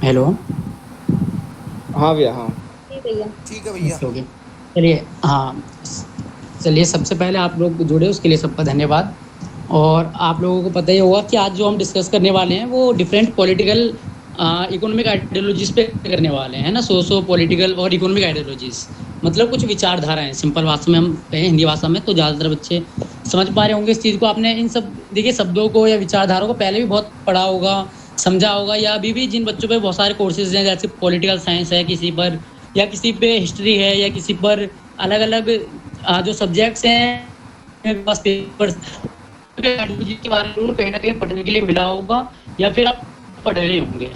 Hello. हाँ भैया, हाँ। जी भैया। ठीक है भैया। Okay okay. चलिए हाँ। चलिए सबसे पहले आप लोग जुड़े उसके लिए सबका धन्यवाद। और आप लोगों को पता ही होगा कि आज जो हम डिस्कस करने वाले हैं वो डिफरेंट पॉलिटिकल इकोनॉमिक आइडियोलॉजीज पे करने वाले हैं ना, सोशो पॉलिटिकल और इकोनॉमिक आइडियोलॉजीज। मतलब कुछ विचारधाराएं सिंपल भाषा में हम कहें, हिंदी भाषा में, तो ज़्यादातर बच्चे समझ पा रहे होंगे इस चीज़ को। आपने इन सब देखिए शब्दों को या विचारधाराओं को पहले भी बहुत पढ़ा होगा, समझा होगा, या अभी भी जिन बच्चों पे बहुत सारे कोर्सेज हैं जैसे पॉलिटिकल साइंस है किसी पर, या किसी पे हिस्ट्री है, या किसी पर अलग अलग जो सब्जेक्ट्स हैं बस पेपर्स के बारे में कहीं ना कहीं पढ़ने के लिए मिला होगा, या फिर आप पढ़ रहे होंगे।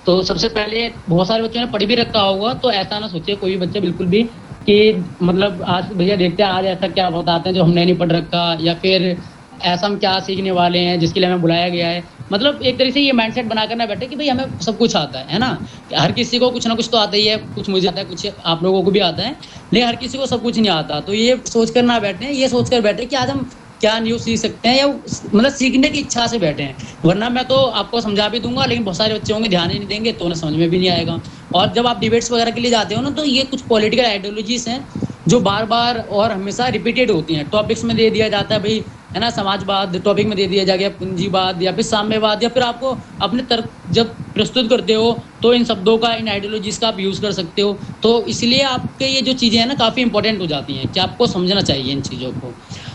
तो सबसे पहले बहुत सारे बच्चों ने पढ़ भी रखा होगा, तो ऐसा ना सोचिए कोई भी बच्चा बिल्कुल भी कि मतलब आज भैया देखते हैं आज ऐसा क्या बताते हैं जो हमने नहीं पढ़ रखा, या फिर ऐसा हम क्या सीखने वाले हैं जिसके लिए हमें बुलाया गया है। मतलब एक तरीके से ये माइंडसेट बना कर ना बैठे कि भाई हमें सब कुछ आता है ना। हर किसी को कुछ ना कुछ तो आता ही है, कुछ मुझे आता है, कुछ आप लोगों को भी आता है, लेकिन हर किसी को सब कुछ नहीं आता। तो ये सोच कर ना बैठे, ये सोच कर बैठे कि आज हम क्या न्यूज़ सीख सकते हैं, या मतलब सीखने की इच्छा से बैठे हैं। वरना मैं तो आपको समझा भी दूंगा, लेकिन बहुत सारे बच्चे होंगे ध्यान ही नहीं देंगे, तो उन्हें समझ में भी नहीं आएगा। और जब आप डिबेट्स वगैरह के लिए जाते हो ना, तो ये कुछ पॉलिटिकल आइडियोलॉजीज हैं जो बार बार और हमेशा रिपीटेड होती हैं। टॉपिक्स में दे दिया जाता है भाई, है ना, समाजवाद टॉपिक में दे दिया जा गया, पूंजीवाद या फिर साम्यवाद, या फिर आपको अपने तर्क जब प्रस्तुत करते हो तो इन शब्दों का, इन आइडियोलॉजीज का आप यूज़ कर सकते हो। तो इसलिए आपके ये जो चीज़ें हैं ना काफ़ी इंपॉर्टेंट हो जाती हैं कि आपको समझना चाहिए इन चीज़ों को।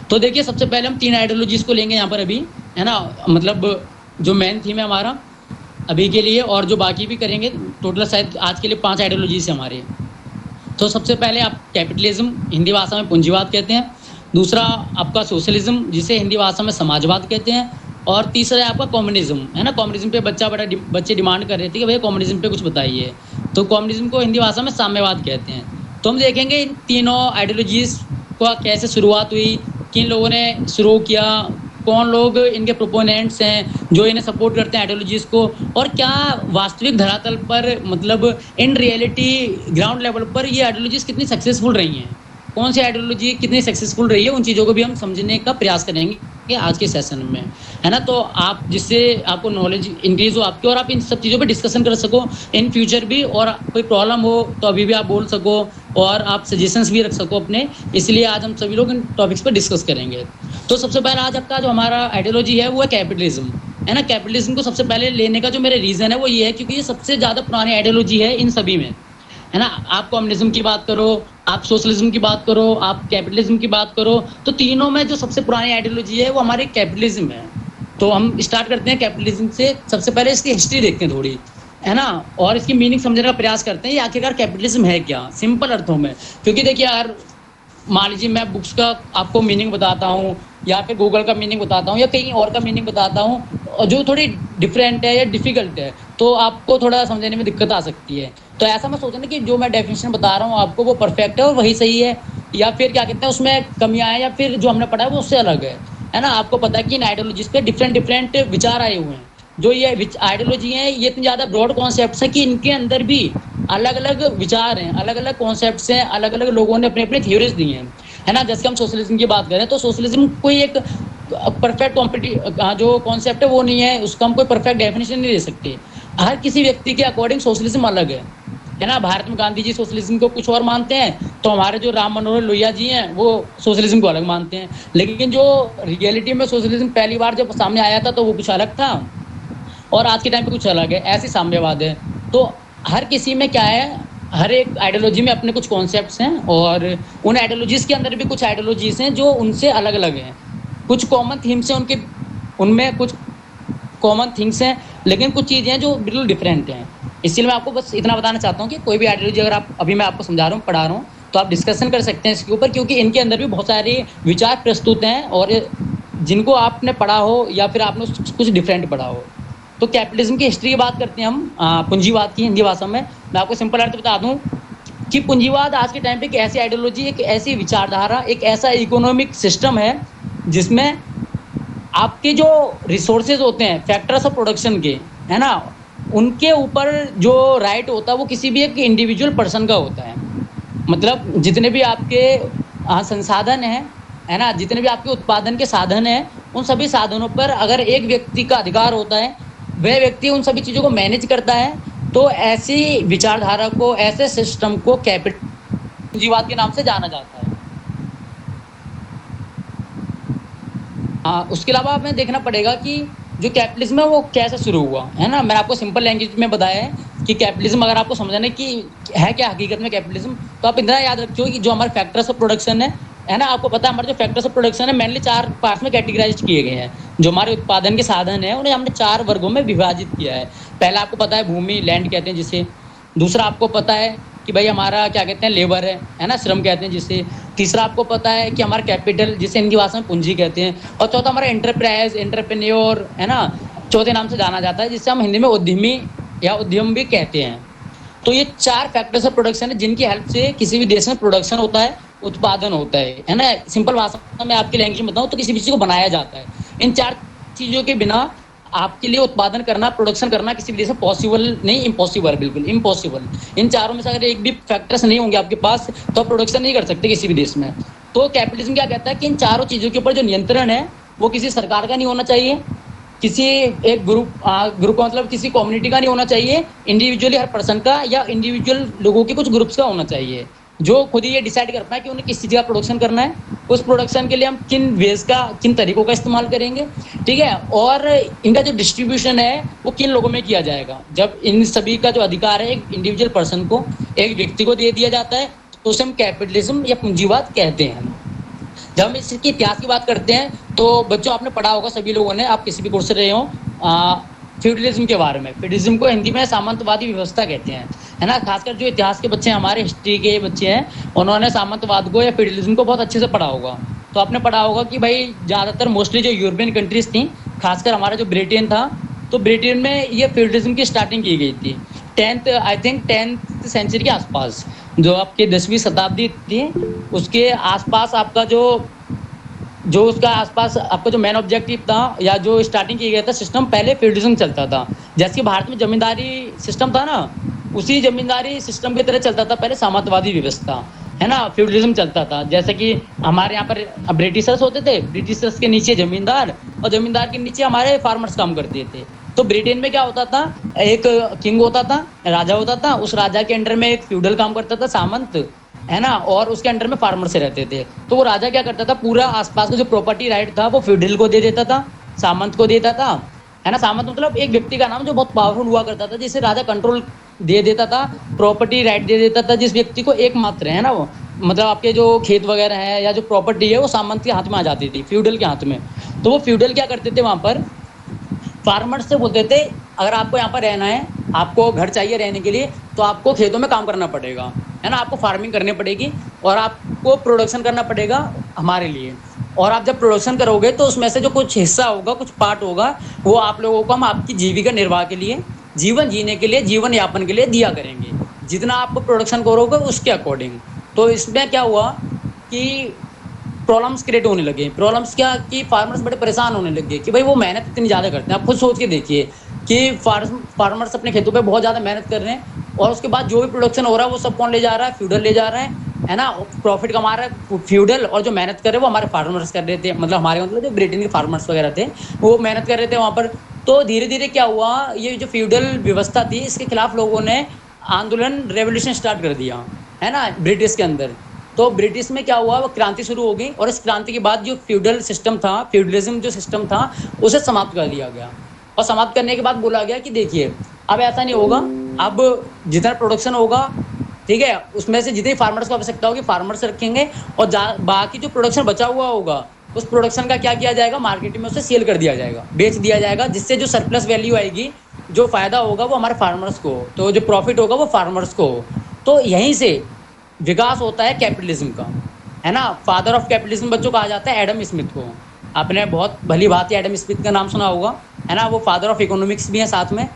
तो देखिए सबसे पहले हम तीन आइडियोलॉजीज को लेंगे यहाँ पर अभी, है ना, मतलब जो मेन थीम है हमारा अभी के लिए, और जो बाकी भी करेंगे। टोटल शायद आज के लिए 5 आइडियोलॉजीज है हमारे। तो सबसे पहले आप कैपिटलिज्म, हिंदी भाषा में पूंजीवाद कहते हैं। दूसरा आपका सोशलिज्म, जिसे हिंदी भाषा में समाजवाद कहते हैं। और तीसरा है आपका कम्युनिज्म, है ना। कम्युनिज्म पे बच्चे डिमांड कर रहे थे कि भैया कम्युनिज्म पे कुछ बताइए, तो कम्युनिज्म को हिंदी भाषा में साम्यवाद कहते हैं। तो हम देखेंगे इन तीनों आइडियोलॉजीज का कैसे शुरुआत हुई, किन लोगों ने शुरू किया, कौन लोग इनके प्रोपोनेंट्स हैं जो इन्हें सपोर्ट करते हैं आइडियोलॉजीज को, और क्या वास्तविक धरातल पर, मतलब इन रियलिटी ग्राउंड लेवल पर ये आइडियोलॉजीज कितनी सक्सेसफुल रही हैं, कौन सी आइडियोलॉजी कितनी सक्सेसफुल रही है, उन चीज़ों को भी हम समझने का प्रयास करेंगे आज के सेशन में, है ना। तो आप जिससे आपको नॉलेज इंक्रीज हो आपकी, और आप इन सब चीज़ों पे डिस्कशन कर सको इन फ्यूचर भी, और कोई प्रॉब्लम हो तो अभी भी आप बोल सको, और आप सजेशंस भी रख सको अपने। इसलिए आज हम सभी लोग इन टॉपिक्स पर डिस्कस करेंगे। तो सबसे पहले आज आपका जो हमारा आइडियोलॉजी है वो है कैपिटलिज्म, है ना। कैपिटलिज्म को सबसे पहले लेने का जो मेरा रीज़न है वो ये है क्योंकि ये सबसे ज़्यादा पुरानी आइडियोलॉजी है इन सभी में, है ना। आप कम्युनिज्म की बात करो, आप सोशलिज्म की बात करो, आप कैपिटलिज्म की बात करो, तो तीनों में जो सबसे पुरानी आइडियोलॉजी है वो हमारी कैपिटलिज्म है। तो हम स्टार्ट करते हैं कैपिटलिज्म से। सबसे पहले इसकी हिस्ट्री देखते हैं थोड़ी, है ना, और इसकी मीनिंग समझने का प्रयास करते हैं ये आखिरकार कैपिटलिज्म है क्या, सिंपल अर्थों में। क्योंकि देखिए यार, मान लीजिए मैं बुक्स का आपको मीनिंग बताता हूँ, या फिर गूगल का मीनिंग बताता हूँ, या कहीं और का मीनिंग बताता हूँ जो थोड़ी डिफरेंट है या डिफिकल्ट है, तो आपको थोड़ा समझने में दिक्कत आ सकती है। तो ऐसा मैं सोचा ना कि जो मैं डेफिनेशन बता रहा हूँ आपको वो परफेक्ट है और वही सही है, या फिर क्या कहते हैं उसमें कमियां हैं, या फिर जो हमने पढ़ा है वो उससे अलग है ना। आपको पता है कि इन आइडियोलॉजीज पे डिफरेंट डिफरेंट विचार आए हुए हैं। जो ये आइडियोलॉजी है ये इतनी ज़्यादा ब्रॉड कॉन्सेप्ट है कि इनके अंदर भी अलग अलग विचार हैं, अलग अलग कॉन्सेप्ट्स हैं, अलग अलग लोगों ने अपने अपने थ्योरीज दी हैं, है ना। जैसे हम सोशलिज्म की बात करें तो सोशलिज्म कोई एक परफेक्ट जो कॉन्सेप्ट है वो नहीं है, उसका हम कोई परफेक्ट डेफिनेशन नहीं दे सकते। हर किसी व्यक्ति के अकॉर्डिंग सोशलिज्म अलग है ना। भारत में गांधी जी सोशलिज्म को कुछ और मानते हैं, तो हमारे जो राम मनोहर लोहिया जी हैं वो सोशलिज्म को अलग मानते हैं। लेकिन जो रियलिटी में सोशलिज्म पहली बार जब सामने आया था तो वो कुछ अलग था, और आज के टाइम पे कुछ अलग है, ऐसी साम्यवाद है। तो हर किसी में क्या है, हर एक आइडियोलॉजी में अपने कुछ कॉन्सेप्ट्स हैं, और उन आइडियोलॉजीज के अंदर भी कुछ आइडियोलॉजीज हैं जो उनसे अलग अलग हैं। कुछ कॉमन थीम्स हैं उनके, उनमें कुछ कॉमन थिंग्स हैं, लेकिन कुछ चीज़ें हैं जो बिल्कुल डिफरेंट हैं। इसलिए मैं आपको बस इतना बताना चाहता हूँ कि कोई भी आइडियोलॉजी अगर आप अभी मैं आपको समझा रहा हूँ, पढ़ा रहा हूँ, तो आप डिस्कशन कर सकते हैं इसके ऊपर, क्योंकि इनके अंदर भी बहुत सारे विचार प्रस्तुत हैं, और जिनको आपने पढ़ा हो या फिर आपने कुछ डिफरेंट पढ़ा हो। तो कैपिटलिज्म की हिस्ट्री की बात करते हैं हम, पूंजीवाद की हिंदी भाषा में। मैं आपको सिंपल अर्थ बता दूं कि पूंजीवाद आज के टाइम पे एक ऐसी आइडियोलॉजी, एक ऐसी विचारधारा, एक ऐसा इकोनॉमिक सिस्टम है जिसमें आपके जो रिसोर्सेज होते हैं, फैक्टर्स ऑफ प्रोडक्शन के, है ना, उनके ऊपर जो राइट होता है वो किसी भी एक इंडिविजुअल पर्सन का होता है। मतलब जितने भी आपके संसाधन हैं, है ना, जितने भी आपके उत्पादन के साधन हैं, उन सभी साधनों पर अगर एक व्यक्ति का अधिकार होता है वह व्यक्ति उन सभी चीज़ों को मैनेज करता है। तो ऐसी विचारधारा को, ऐसे सिस्टम को कैपिटल पूंजीवाद के नाम से जाना जाता है। हाँ, उसके अलावा हमें देखना पड़ेगा कि जो कैपिटलिज्म है वो कैसे शुरू हुआ, है ना? मैंने आपको सिंपल लैंग्वेज में बताया है कि कैपिटलिज्म अगर आपको समझना है कि है क्या हकीकत में कैपिटलिज्म, तो आप इतना याद रखियो कि जो हमारे फैक्टर्स ऑफ प्रोडक्शन है ना? आपको पता है हमारे जो फैक्टर्स ऑफ प्रोडक्शन है मेनली 4 पार्ट्स में कैटेगराइज किए गए हैं। जो हमारे उत्पादन के साधन है उन्हें हमने 4 वर्गों में विभाजित किया है। पहला आपको पता है भूमि, लैंड कहते हैं जिसे। दूसरा आपको पता है कि भाई हमारा क्या कहते हैं, लेबर है ना? श्रम कहते हैं जिसे। तीसरा आपको पता है कि हमारा कैपिटल, जिसे हिंदी भाषा में पूंजी कहते हैं। और चौथा हमारा एंटरप्राइज, एंटरप्रेन्योर, है ना? चौथे नाम से जाना जाता है, जिससे हम हिंदी में उद्यमी या उद्यम भी कहते हैं। तो ये 4 फैक्टर्स ऑफ प्रोडक्शन है जिनकी हेल्प से किसी भी देश में प्रोडक्शन होता है, उत्पादन होता है ना? सिंपल भाषा में आपकी लैंग्वेज में बताऊं तो किसी भी चीज को बनाया जाता है। इन 4 चीजों के बिना आपके लिए उत्पादन करना, प्रोडक्शन करना किसी भी देश में पॉसिबल नहीं, इम्पॉसिबल, बिल्कुल इम्पॉसिबल। इन चारों में से अगर एक भी फैक्टर्स नहीं होंगे आपके पास तो आप प्रोडक्शन नहीं कर सकते किसी भी देश में। तो कैपिटलिज्म क्या कहता है कि इन चारों चीजों के ऊपर जो नियंत्रण है वो किसी सरकार का नहीं होना चाहिए, किसी एक ग्रुप का मतलब किसी कम्युनिटी का नहीं होना चाहिए, इंडिविजुअली हर पर्सन का या इंडिविजुअल लोगों के कुछ ग्रुप्स का होना चाहिए, जो खुद ही ये डिसाइड कर पाए कि उन्हें किस चीज़ का प्रोडक्शन करना है, उस प्रोडक्शन के लिए हम किन वेज का, किन तरीकों का इस्तेमाल करेंगे, ठीक है? और इनका जो डिस्ट्रीब्यूशन है वो किन लोगों में किया जाएगा। जब इन सभी का जो अधिकार है एक इंडिविजुअल पर्सन को, एक व्यक्ति को दे दिया जाता है, तो उसे हम कैपिटलिज्म या पूंजीवाद कहते हैं। जब हम इसके इतिहास की बात करते हैं तो बच्चों आपने पढ़ा होगा सभी लोगों ने, आप किसी भी कोर्स से रहे हो, फ्यूडलिज्म के बारे में। फ्यूडलिज्म को हिंदी में सामंतवादी व्यवस्था कहते हैं, है ना? खासकर जो इतिहास के बच्चे हैं, हमारे हिस्ट्री के बच्चे हैं, उन्होंने सामंतवाद को या फ्यूडलिज्म को बहुत अच्छे से पढ़ा होगा। तो आपने पढ़ा होगा कि भाई ज़्यादातर मोस्टली जो यूरोपियन कंट्रीज थी, खासकर हमारा जो ब्रिटेन था, तो ब्रिटेन में ये फ्यूडलिज्म की स्टार्टिंग की गई थी 10th सेंचुरी के आसपास। जो आपकी 10वीं शताब्दी थी उसके आसपास आपका जो उसका आसपास आपका जो मेन ऑब्जेक्टिव था या जो स्टार्टिंग किया गया था सिस्टम, पहले फ्यूडलिज्म चलता था। जैसे कि भारत में जमींदारी सिस्टम था ना, उसी जमींदारी सिस्टम की तरह चलता था पहले सामंतवादी व्यवस्था, है ना? फ्यूडलिज्म चलता था। जैसे कि हमारे यहाँ पर ब्रिटिशर्स होते थे, ब्रिटिशर्स के नीचे जमींदार, और जमींदार के नीचे हमारे फार्मर्स काम करते थे। तो ब्रिटेन में क्या होता था, एक किंग होता था, राजा होता था, उस राजा के अंडर में एक फ्यूडल काम करता था, सामंत, है ना? और उसके अंडर में फार्मर से रहते थे। तो वो राजा क्या करता था, पूरा आसपास का जो प्रॉपर्टी राइट था वो फ्यूडल को दे देता था, सामंत को देता था, है ना? सामंत मतलब एक व्यक्ति का नाम जो बहुत पावरफुल हुआ करता था, जिसे राजा कंट्रोल दे देता था, प्रॉपर्टी राइट दे देता था जिस व्यक्ति को, एकमात्र, है ना? वो मतलब आपके जो खेत वगैरह है या जो प्रॉपर्टी है वो सामंत के हाथ में आ जाती थी, फ्यूडल के हाथ में। तो वो फ्यूडल क्या करते थे, वहां पर फार्मर्स से बोलते थे अगर आपको यहाँ पर रहना है, आपको घर चाहिए रहने के लिए, तो आपको खेतों में काम करना पड़ेगा, है ना? आपको फार्मिंग करनी पड़ेगी और आपको प्रोडक्शन करना पड़ेगा हमारे लिए। और आप जब प्रोडक्शन करोगे तो उसमें से जो कुछ हिस्सा होगा, कुछ पार्ट होगा, वो आप लोगों को हम आपकी जीविका निर्वाह के लिए, जीवन जीने के लिए, जीवन यापन के लिए दिया करेंगे, जितना आपको प्रोडक्शन करोगे उसके अकॉर्डिंग। तो इसमें क्या हुआ कि प्रॉब्लम्स क्रिएट होने लगे। प्रॉब्लम्स क्या कि फार्मर्स बड़े परेशान होने लगे कि भाई वो मेहनत इतनी ज़्यादा करते हैं। आप खुद सोच के देखिए कि फार्मर्स अपने खेतों पे बहुत ज़्यादा मेहनत कर रहे हैं और उसके बाद जो भी प्रोडक्शन हो रहा है वो सब कौन ले जा रहा है, फ्यूडल ले जा रहा है ना? प्रॉफिट कमा रहा है फ्यूडल, और जो मेहनत कर रहे हैं वो हमारे फार्मर्स कर रहे थे, मतलब हमारे मतलब जो ब्रिटेन के फार्मर्स वगैरह थे वो मेहनत कर रहे थे वहाँ पर। तो धीरे धीरे क्या हुआ, ये जो फ्यूडल व्यवस्था थी इसके खिलाफ लोगों ने आंदोलन, रेवोल्यूशन स्टार्ट कर दिया, है ना, ब्रिटिश के अंदर। तो ब्रिटिश में क्या हुआ, वो क्रांति शुरू हो गई और इस क्रांति के बाद जो फ्यूडल सिस्टम था, फ्यूडलिज्म जो सिस्टम था, उसे समाप्त कर दिया गया। और समाप्त करने के बाद बोला गया कि देखिए अब ऐसा नहीं होगा, अब जितना प्रोडक्शन होगा, ठीक है, उसमें से जितनी फार्मर्स को आवश्यकता होगी फार्मर्स रखेंगे, और बाकी जो प्रोडक्शन बचा हुआ होगा उस प्रोडक्शन का क्या किया जाएगा, मार्केट में उसे सेल कर दिया जाएगा, बेच दिया जाएगा, जिससे जो सरप्लस वैल्यू आएगी, जो फायदा होगा वो हमारे फार्मर्स को, तो जो प्रॉफिट होगा वो फार्मर्स को। तो यहीं से विकास होता है कैपिटलिज्म का, है ना? फादर ऑफ कैपिटलिज्म बच्चों कहा जाता है एडम स्मिथ को। आपने बहुत भली भांति एडम स्मिथ का नाम सुना होगा, है ना? वो फादर ऑफ इकोनॉमिक्स भी है साथ में,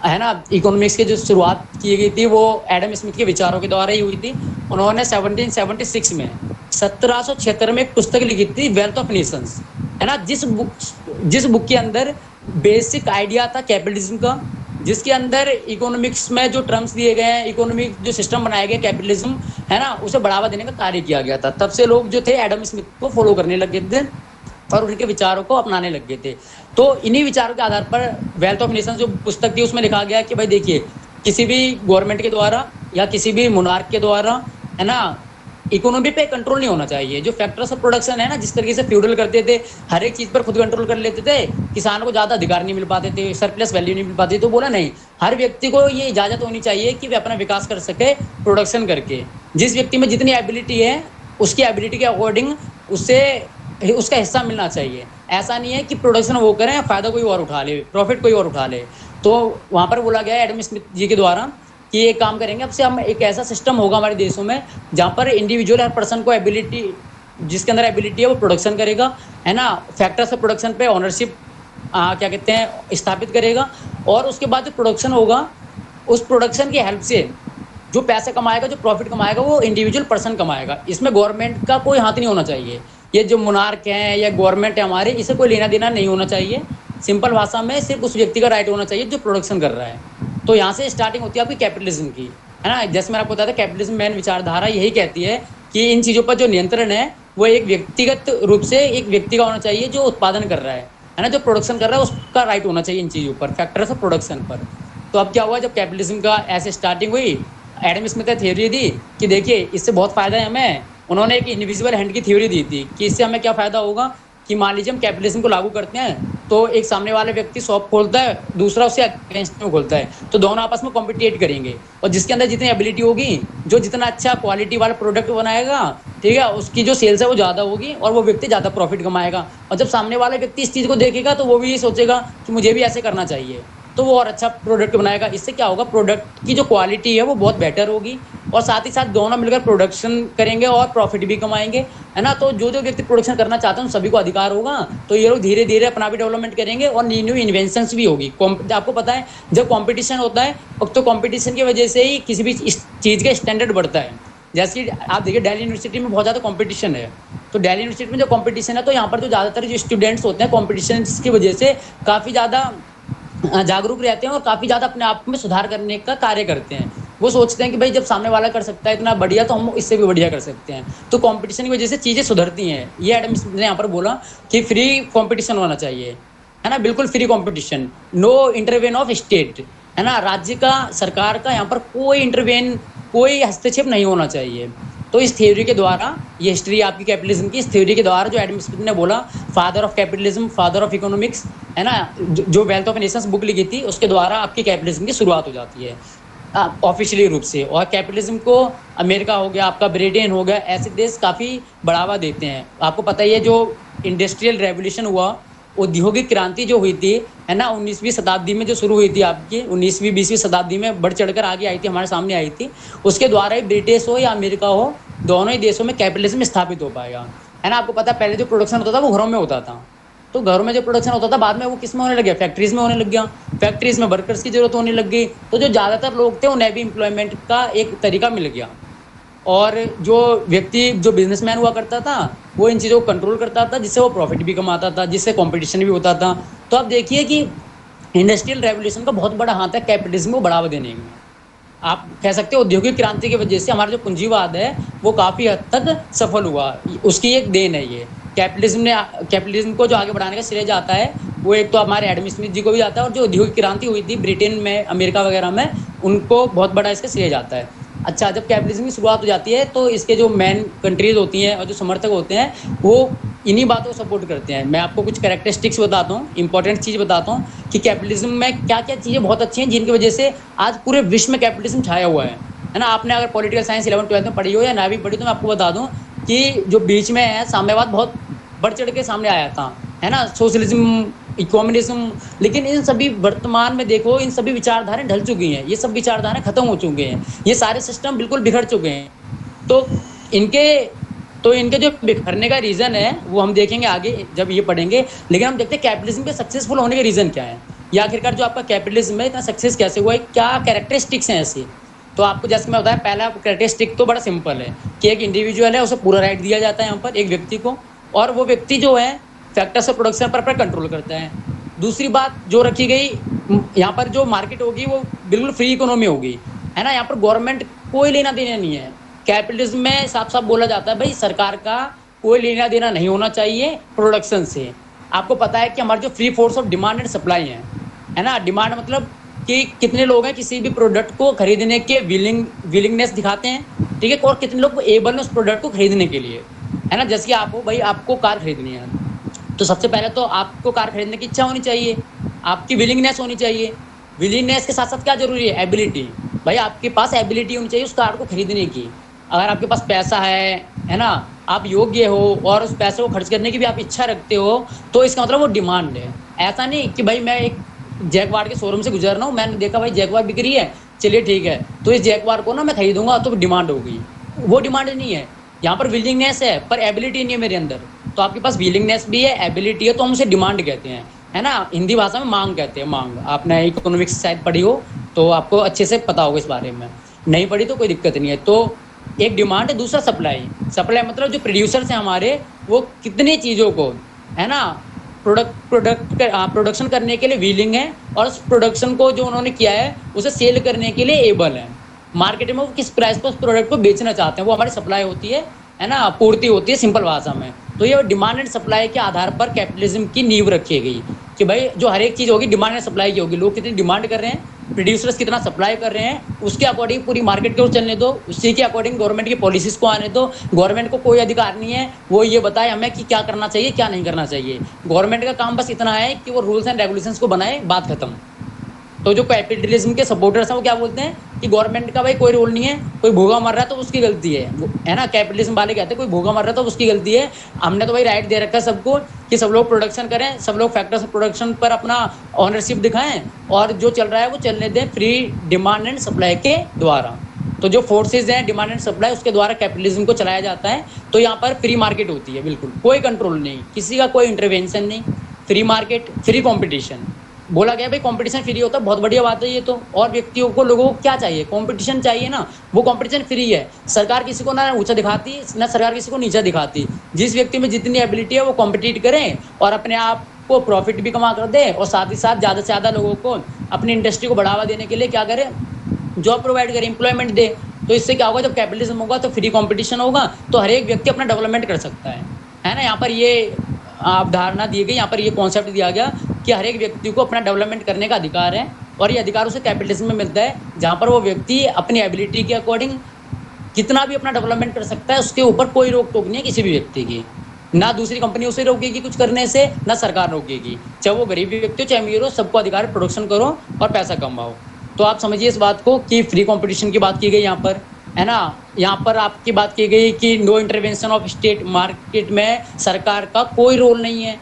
है ना? इकोनॉमिक्स की जो शुरुआत की गई थी वो एडम स्मिथ के विचारों के द्वारा ही हुई थी। उन्होंने 1776 में 1776 में एक पुस्तक लिखी थी, वेल्थ ऑफ नेशंस, है ना? जिस बुक के अंदर बेसिक आइडिया था कैपिटलिज्म का, जिसके अंदर इकोनॉमिक्स में जो टर्म्स दिए गए हैं, इकोनॉमिक जो सिस्टम बनाया गया कैपिटलिज्म, है ना, उसे बढ़ावा देने का कार्य किया गया था। तब से लोग जो थे एडम स्मिथ को फॉलो करने लगे थे। और उनके विचारों को अपनाने लग गए थे। तो इन्हीं विचारों के आधार पर वेल्थ ऑफ नेशन जो पुस्तक थी उसमें लिखा गया कि भाई देखिए, किसी भी गवर्नमेंट के द्वारा या किसी भी मोनार्क के द्वारा, है ना, इकोनॉमी पे कंट्रोल नहीं होना चाहिए। जो फैक्टर्स ऑफ प्रोडक्शन है ना, जिस तरीके से फ्यूडल करते थे, हर एक चीज पर खुद कंट्रोल कर लेते थे, किसानों को ज्यादा अधिकार नहीं मिल पाते थे, सरप्लस वैल्यू नहीं मिल पाती, तो बोला नहीं, हर व्यक्ति को ये इजाजत होनी चाहिए कि वे अपना विकास कर सके प्रोडक्शन करके। जिस व्यक्ति में जितनी एबिलिटी है उसकी एबिलिटी के अकॉर्डिंग उससे उसका हिस्सा मिलना चाहिए। ऐसा नहीं है कि प्रोडक्शन वो करें, फायदा कोई और उठा ले, प्रॉफिट कोई और उठा ले। तो वहां पर बोला गया एडम स्मिथ जी के द्वारा कि ये काम करेंगे, अब से हम एक ऐसा सिस्टम होगा हमारे देशों में जहाँ पर इंडिविजुअल हर पर्सन को एबिलिटी, जिसके अंदर एबिलिटी है वो प्रोडक्शन करेगा, है ना, फैक्टर्स ऑफ प्रोडक्शन पे ऑनरशिप क्या कहते हैं स्थापित करेगा। और उसके बाद जो प्रोडक्शन होगा, उस प्रोडक्शन की हेल्प से जो पैसे कमाएगा, जो प्रॉफिट कमाएगा, वो इंडिविजुअल पर्सन कमाएगा। इसमें गवर्नमेंट का कोई हाथ नहीं होना चाहिए। ये जो मोनार्क हैं या गवर्नमेंट है हमारे, इसे कोई लेना देना नहीं होना चाहिए। सिंपल भाषा में सिर्फ उस व्यक्ति का राइट होना चाहिए जो प्रोडक्शन कर रहा है। तो यहाँ से स्टार्टिंग होती है आपकी कैपिटलिज्म की, है ना। जैसे मैंने आपको बताया था, कैपिटलिज्म मेन विचारधारा यही कहती है कि इन चीज़ों पर जो नियंत्रण है वो एक व्यक्तिगत रूप से एक व्यक्ति का होना चाहिए जो उत्पादन कर रहा है ना, जो प्रोडक्शन कर रहा है, उसका राइट होना चाहिए इन चीज़ों पर, फैक्टर्स ऑफ प्रोडक्शन पर। तो अब क्या हुआ, जब कैपिटलिज्म का ऐसे स्टार्टिंग हुई, एडम स्मिथ ने थ्योरी दी कि देखिए इससे बहुत फायदा है हमें। उन्होंने एक इनविजिबल हैंड की थ्योरी दी थी कि इससे हमें क्या फायदा होगा, कि मान लीजिए हम कैपिटलिज्म को लागू करते हैं, तो एक सामने वाले व्यक्ति शॉप खोलता है, दूसरा उससे अगेंस्ट में खोलता है, तो दोनों आपस में कॉम्पिटिट करेंगे, और जिसके अंदर जितनी एबिलिटी होगी, जो जितना अच्छा क्वालिटी वाला प्रोडक्ट बनाएगा, ठीक है, उसकी जो सेल्स है वो ज़्यादा होगी और वो व्यक्ति ज़्यादा प्रॉफिट कमाएगा। और जब सामने वाला व्यक्ति इस चीज़ को देखेगा तो वो भी ये सोचेगा कि मुझे भी ऐसे करना चाहिए, तो वो और अच्छा प्रोडक्ट बनाएगा। इससे क्या होगा, प्रोडक्ट की जो क्वालिटी है वो बहुत बेटर होगी, और साथ ही साथ दोनों मिलकर प्रोडक्शन करेंगे और प्रॉफिट भी कमाएंगे, है ना। तो जो जो व्यक्ति प्रोडक्शन करना चाहते हैं उन सभी को अधिकार होगा, तो ये लोग धीरे धीरे अपना भी डेवलपमेंट करेंगे और न्यू न्यू इन्वेंशंस भी होगी। आपको पता है जब कॉम्पिटिशन होता है, तो कॉम्पिटिशन की वजह से ही किसी भी इस चीज़ का स्टैंडर्ड बढ़ता है। जैसे कि आप देखिए दिल्ली यूनिवर्सिटी में बहुत ज़्यादा कॉम्पिटिशन है, तो दिल्ली यूनिवर्सिटी में जो कॉम्पिटिशन है, तो यहाँ पर जो ज़्यादातर जो स्टूडेंट्स होते हैं कॉम्पिटिशन की वजह से काफ़ी ज़्यादा जागरूक रहते हैं और काफ़ी ज़्यादा अपने आप में सुधार करने का कार्य करते हैं। वो सोचते हैं कि भाई जब सामने वाला कर सकता है इतना बढ़िया, तो हम इससे भी बढ़िया कर सकते हैं। तो कंपटीशन की वजह से चीज़ें सुधरती हैं। ये एडम स्मिथ ने यहाँ पर बोला कि फ्री कंपटीशन होना चाहिए, है ना, बिल्कुल free competition, no intervene of state, है ना, राज्य का, सरकार का यहाँ पर कोई इंटरवेन, कोई हस्तक्षेप नहीं होना चाहिए। तो इस थ्योरी के द्वारा, ये हिस्ट्री आपकी कैपिटलिज्म की, इस थ्योरी के द्वारा जो एडम स्मिथ ने बोला, father of capitalism, father of economics, है ना, जो वेल्थ ऑफ नेशंस बुक लिखी थी, उसके द्वारा आपकी कैपिटलिज्म की शुरुआत हो जाती है ऑफिशियली रूप से। और कैपिटलिज्म को अमेरिका हो गया, आपका ब्रिटेन हो गया, ऐसे देश काफ़ी बढ़ावा देते हैं। आपको पता ही है जो इंडस्ट्रियल रेवोल्यूशन हुआ, औद्योगिक क्रांति जो हुई थी, है ना, 19वीं शताब्दी में जो शुरू हुई थी आपकी, 19वीं 20वीं शताब्दी में बढ़ चढ़कर आगे आई थी, हमारे सामने आई थी। उसके द्वारा ही ब्रिटिश हो या अमेरिका हो, दोनों ही देशों में कैपिटलिज्म स्थापित हो पाएगा, है ना। आपको पता है पहले जो प्रोडक्शन होता था वो घरों में होता था, तो घरों में जो प्रोडक्शन होता था बाद में वो किस में होने लग गया, फैक्ट्रीज में होने लग गया। फैक्ट्रीज में वर्कर्स की जरूरत होने लग गई, तो जो ज़्यादातर लोग थे उन्हें भी एम्प्लॉयमेंट का एक तरीका मिल गया। और जो व्यक्ति, जो बिजनेसमैन हुआ करता था, वो इन चीज़ों को कंट्रोल करता था, जिससे वो प्रॉफिट भी कमाता था, जिससे कंपटीशन भी होता था। तो आप देखिए कि इंडस्ट्रियल रेवोल्यूशन का बहुत बड़ा हाथ है कैपिटलिज्म को बढ़ावा देने में। आप कह सकते हो औद्योगिक क्रांति की वजह से हमारा जो पूंजीवाद है वो काफ़ी हद तक सफल हुआ, उसकी एक देन है ये। कैपिटलिज्म को जो आगे बढ़ाने का श्रेय जाता है वो एक तो हमारे एडम स्मिथ जी को भी जाता है, और जो औद्योगिक क्रांति हुई थी ब्रिटेन में, अमेरिका वगैरह में, उनको बहुत बड़ा इसका श्रेय जाता है। अच्छा, जब कैपिटलिज्म की शुरुआत हो जाती है तो इसके जो मेन कंट्रीज होती हैं और जो समर्थक होते हैं वो इन्हीं बातों को सपोर्ट करते हैं। मैं आपको कुछ कैरेक्टरिस्टिक्स बताता हूँ, इंपॉर्टेंट चीज़ बताता हूँ कि कैपिटलिज्म में क्या क्या चीज़ें बहुत अच्छी हैं जिनकी वजह से आज पूरे विश्व में कैपिटलिज्म छाया हुआ है ना। आपने अगर पॉलिटिकल साइंस 11वीं 12वीं में पढ़ी हो या 9वीं पढ़ी, तो मैं आपको बता दूँ कि जो बीच में है साम्यवाद बहुत बढ़ चढ़ के सामने आया था, है ना, सोशलिज्म, कम्युनिज्म। लेकिन इन सभी वर्तमान में देखो, इन सभी विचारधाराएं ढल चुकी हैं, ये सब विचारधाराएं खत्म हो चुके हैं, ये सारे सिस्टम बिल्कुल बिखर चुके हैं। तो इनके इनके जो बिखरने का रीज़न है वो हम देखेंगे आगे जब ये पढ़ेंगे। लेकिन हम देखते हैं कैपिटलिज्म के सक्सेसफुल होने के रीज़न क्या है, या आखिरकार जो आपका कैपिटलिज्म है इतना सक्सेस कैसे हुआ है, क्या कैरेक्टरिस्टिक्स हैं ऐसी। तो आपको जैसे मैं बताया, पहला कैरेक्टरिस्टिक तो बड़ा सिंपल है कि एक इंडिविजुअल है, उसे पूरा राइट दिया जाता है यहाँ पर एक व्यक्ति को, और वो व्यक्ति जो है फैक्टर्स ऑफ प्रोडक्शन पर अपना कंट्रोल करता है। दूसरी बात जो रखी गई, यहाँ पर जो मार्केट होगी वो बिल्कुल फ्री इकोनॉमी होगी, है ना, यहाँ पर गवर्नमेंट कोई लेना देना नहीं है। कैपिटलिज्म में साफ साफ बोला जाता है भाई सरकार का कोई लेना देना नहीं होना चाहिए प्रोडक्शन से। आपको पता है कि हमारे जो free force of demand and supply है ना, डिमांड मतलब कि कितने लोग हैं किसी भी प्रोडक्ट को खरीदने के विलिंगनेस दिखाते हैं, ठीक है, और कितने लोग एबल हैं उस प्रोडक्ट को खरीदने के लिए, है ना। जैसे कि आप हो भाई, आपको कार खरीदनी है, तो सबसे पहले तो आपको कार खरीदने की इच्छा होनी चाहिए, आपकी विलिंगनेस होनी चाहिए। विलिंगनेस के साथ साथ क्या जरूरी है, एबिलिटी। भाई आपके पास एबिलिटी होनी चाहिए उस कार को खरीदने की। अगर आपके पास पैसा है ना, आप योग्य हो और उस पैसे को खर्च करने की भी आप इच्छा रखते हो, तो इसका मतलब वो डिमांड है। ऐसा नहीं कि भाई मैं एक जैगवार के शोरूम से गुजर रहा हूँ, मैंने देखा भाई जैगवार बिक रही है, चलिए ठीक है, तो इस जैगवार को ना मैं खरीदूंगा, तो डिमांड हो गई। वो डिमांड नहीं है, यहाँ पर विलिंगनेस है पर एबिलिटी नहीं है मेरे अंदर। तो आपके पास विलिंगनेस भी है, एबिलिटी है, तो हम उसे डिमांड कहते हैं, है ना। हिंदी भाषा में मांग कहते हैं, मांग। आपने इकोनॉमिक्स शायद पढ़ी हो तो आपको अच्छे से पता होगा इस बारे में, नहीं पढ़ी तो कोई दिक्कत नहीं है। तो एक डिमांड है, दूसरा सप्लाई। सप्लाई मतलब जो प्रोड्यूसर्स हैं हमारे, वो कितनी चीज़ों को, है ना, प्रोडक्शन करने के लिए विलिंग है, और उस प्रोडक्शन को जो उन्होंने किया है उसे सेल करने के लिए एबल है। मार्केट में वो किस प्राइस पर उस प्रोडक्ट को बेचना चाहते हैं, वो हमारी सप्लाई होती है ना, पूर्ति होती है सिंपल भाषा में। तो ये डिमांड एंड सप्लाई के आधार पर कैपिटलिज्म की नींव रखी गई कि भाई जो हर एक चीज़ होगी डिमांड एंड सप्लाई की होगी। लोग कितनी डिमांड कर रहे हैं, प्रोड्यूसर्स कितना सप्लाई कर रहे हैं, उसके अकॉर्डिंग पूरी मार्केट को चलने दो, उसी के अकॉर्डिंग गवर्नमेंट की पॉलिसीज को आने दो। गवर्नमेंट को कोई अधिकार नहीं है वो ये बताए हमें कि क्या करना चाहिए क्या नहीं करना चाहिए। गवर्नमेंट का काम बस इतना है कि वो रूल्स एंड रेगुलेशंस को बनाए, बात खत्म। तो जो कैपिटलिज्म के सपोर्टर्स हैं वो क्या बोलते हैं कि गवर्नमेंट का भाई कोई रोल नहीं है, कोई भूखा मर रहा है तो उसकी गलती है ना। कैपिटलिज्म वाले कहते हैं कोई भूखा मर रहा है तो उसकी गलती है, हमने तो भाई राइट दे रखा है सबको कि सब लोग प्रोडक्शन करें, सब लोग फैक्टर्स प्रोडक्शन पर अपना ऑनरशिप दिखाएं, और जो चल रहा है वो चलने दें फ्री डिमांड एंड सप्लाई के द्वारा। तो जो फोर्सेज हैं डिमांड एंड सप्लाई, उसके द्वारा कैपिटलिज्म को चलाया जाता है। तो यहाँ पर फ्री मार्केट होती है, बिल्कुल कोई कंट्रोल नहीं, किसी का कोई इंटरवेंशन नहीं, फ्री मार्केट, फ्री कॉम्पिटिशन। बोला गया भाई कंपटीशन फ्री होता है, बहुत बढ़िया बात है ये तो। और व्यक्तियों को, लोगों को क्या चाहिए, कंपटीशन चाहिए ना, वो कंपटीशन फ्री है। सरकार किसी को ना ऊंचा दिखाती ना सरकार किसी को नीचा दिखाती। जिस व्यक्ति में जितनी एबिलिटी है वो कॉम्पिटिट करें और अपने आप को प्रॉफिट भी कमा कर दे, और साथ ही साथ ज़्यादा से ज़्यादा लोगों को अपनी इंडस्ट्री को बढ़ावा देने के लिए क्या करें, जॉब प्रोवाइड करें, एम्प्लॉयमेंट दे। तो इससे क्या होगा, जब कैपिटलिज्म होगा तो फ्री कंपटीशन होगा, तो हर एक व्यक्ति अपना डेवलपमेंट कर सकता है ना। यहाँ पर ये अवधारणा दी गई, यहाँ पर ये कॉन्सेप्ट दिया गया कि हर एक व्यक्ति को अपना डेवलपमेंट करने का अधिकार है, और ये अधिकार उसे कैपिटलिज्म में मिलता है, जहाँ पर वो व्यक्ति अपनी एबिलिटी के अकॉर्डिंग कितना भी अपना डेवलपमेंट कर सकता है, उसके ऊपर कोई रोक टोक नहीं है किसी भी व्यक्ति की। ना दूसरी कंपनी उसे रोकेगी कुछ करने से, ना सरकार रोकेगी, चाहे वो गरीब व्यक्ति हो चाहे अमीर हो, सबको अधिकार, प्रोडक्शन करो और पैसा कमाओ। तो आप समझिए इस बात को कि फ्री कंपटीशन की बात की गई यहाँ पर, है ना। यहाँ पर आपकी बात की गई कि no intervention of state, market में सरकार का कोई रोल नहीं है,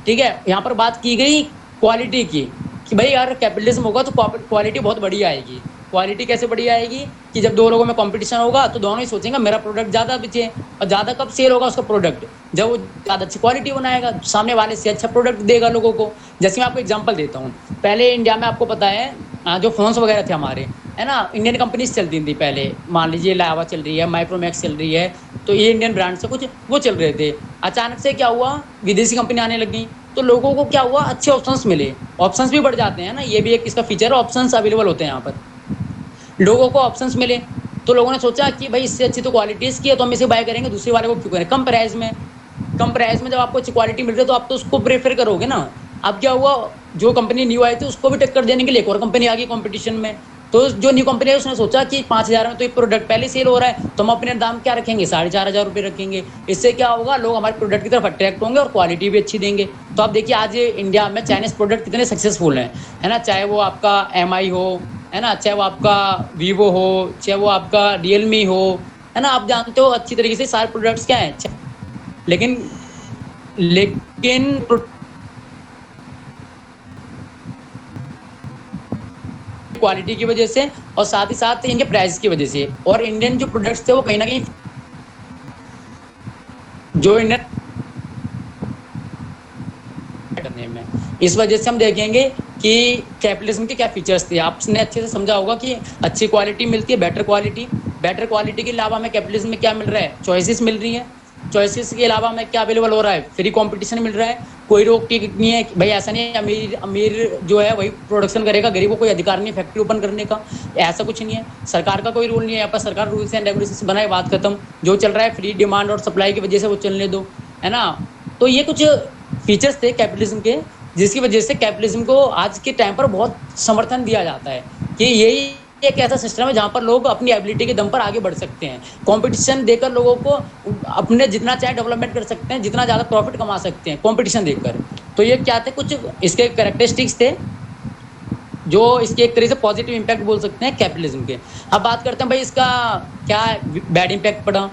ठीक है। यहाँ पर बात की गई क्वालिटी की कि भाई यार कैपिटलिज्म होगा तो क्वालिटी बहुत बढ़िया आएगी। क्वालिटी कैसे बढ़िया आएगी कि जब दो लोगों में कंपटीशन होगा तो दोनों ही सोचेंगे मेरा प्रोडक्ट ज़्यादा बिके, और ज़्यादा कब सेल होगा उसका प्रोडक्ट, जब वो ज़्यादा अच्छी क्वालिटी बनाएगा, सामने वाले से अच्छा प्रोडक्ट देगा लोगों को। जैसे मैं आपको एग्जांपल देता हूँ, पहले इंडिया में आपको पता है जो फोन्स वगैरह थे हमारे, है ना, इंडियन कंपनीज चलती थी पहले। मान लीजिए लावा चल रही है, माइक्रोमैक्स चल रही है, तो ये इंडियन ब्रांड से कुछ वो चल रहे थे। अचानक से क्या हुआ, विदेशी कंपनी आने लगी, तो लोगों को क्या हुआ, अच्छे ऑप्शंस मिले। ऑप्शंस भी बढ़ जाते हैं ना, ये भी एक इसका फीचर है, ऑप्शंस अवेलेबल होते हैं यहाँ पर। लोगों को ऑप्शंस मिले तो लोगों ने सोचा कि भाई इससे अच्छी तो क्वालिटी इसकी है, तो हम इसे बाय करेंगे, दूसरे वाले को क्यों करें, कम प्राइस में। कम प्राइस में जब आपको अच्छी क्वालिटी मिल रही है तो आप तो उसको प्रेफर करोगे ना। अब क्या हुआ, जो कंपनी न्यू आई थी उसको भी टक्कर देने के लिए एक और कंपनी आ गई कंपटीशन में। तो जो न्यू कंपनी है उसने सोचा कि 5,000 में तो ये प्रोडक्ट पहले सेल हो रहा है, तो हम अपने दाम क्या रखेंगे, 4,500 रुपये रखेंगे। इससे क्या होगा, लोग हमारे प्रोडक्ट की तरफ अट्रैक्ट होंगे और क्वालिटी भी अच्छी देंगे। तो आप देखिए आज इंडिया में चाइनीज प्रोडक्ट कितने सक्सेसफुल हैं, है ना। चाहे वो आपका MI हो, है ना, चाहे वो आपका वीवो हो, चाहे वो आपका रियलमी हो, है ना। आप जानते हो अच्छी तरीके से सारे प्रोडक्ट्स क्या हैं, लेकिन लेकिन क्वालिटी की वजह से और साथ ही साथ इनके प्राइस की वजह से, और इंडियन जो प्रोडक्ट्स थे वो कहीं ना कहीं जो इंडियन करने में, इस वजह से हम देखेंगे कि कैपिटलिज्म के क्या फीचर्स थे। आपने अच्छे से समझा होगा कि अच्छी क्वालिटी मिलती है, बेटर क्वालिटी। बेटर क्वालिटी के अलावा हमें कैपिटलिज्म में क्या मिल रहा है, चॉइसेस मिल रही है। चॉइसेस के अलावा हमें क्या अवेलेबल हो रहा है, फ्री कंपटीशन मिल रहा है। कोई रोक टोक नहीं है भाई, ऐसा नहीं है अमीर अमीर जो है वही प्रोडक्शन करेगा, गरीब को कोई अधिकार नहीं है फैक्ट्री ओपन करने का, ऐसा कुछ नहीं है। सरकार का कोई रूल नहीं है यहाँ पर, सरकार रूल्स एंड रेगुलेशंस बनाए, बात खत्म। जो चल रहा है फ्री डिमांड और सप्लाई की वजह से वो चलने दो। है ना। तो ये कुछ फीचर्स थे कैपिटलिज्म के, जिसकी वजह से कैपिटलिज्म को आज के टाइम पर बहुत समर्थन दिया जाता है कि यही एक ऐसा सिस्टम है जहाँ पर लोग अपनी एबिलिटी के दम पर आगे बढ़ सकते हैं, कंपटीशन देकर लोगों को अपने जितना चाहे डेवलपमेंट कर सकते हैं, जितना ज़्यादा प्रॉफिट कमा सकते हैं कंपटीशन देकर। तो ये क्या थे, कुछ इसके कैरेक्टरिस्टिक्स थे जो इसके एक तरह से पॉजिटिव इम्पैक्ट बोल सकते हैं कैपिटलिज्म के। अब बात करते हैं भाई इसका क्या बैड इम्पैक्ट पड़ा,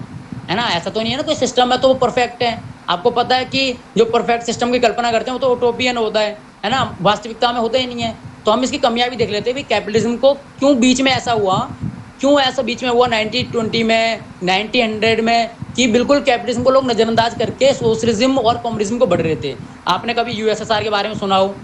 है ना। ऐसा तो नहीं है ना कोई सिस्टम है तो वो परफेक्ट है। आपको पता है कि जो परफेक्ट सिस्टम की कल्पना करते हैं वो तो उटोपियन होता है ना, वास्तविकता में होता ही नहीं है। तो हम इसकी कमियां भी देख लेते हैं भी कैपिटलिज्म को क्यों बीच में ऐसा हुआ, क्यों ऐसा बीच में हुआ 1920 में 1900 में कि बिल्कुल कैपिटलिज्म को लोग नज़रअंदाज करके सोशलिज्म और कम्युनिज्म को बढ़ रहे थे। आपने कभी यूएसएसआर के बारे में सुना हो,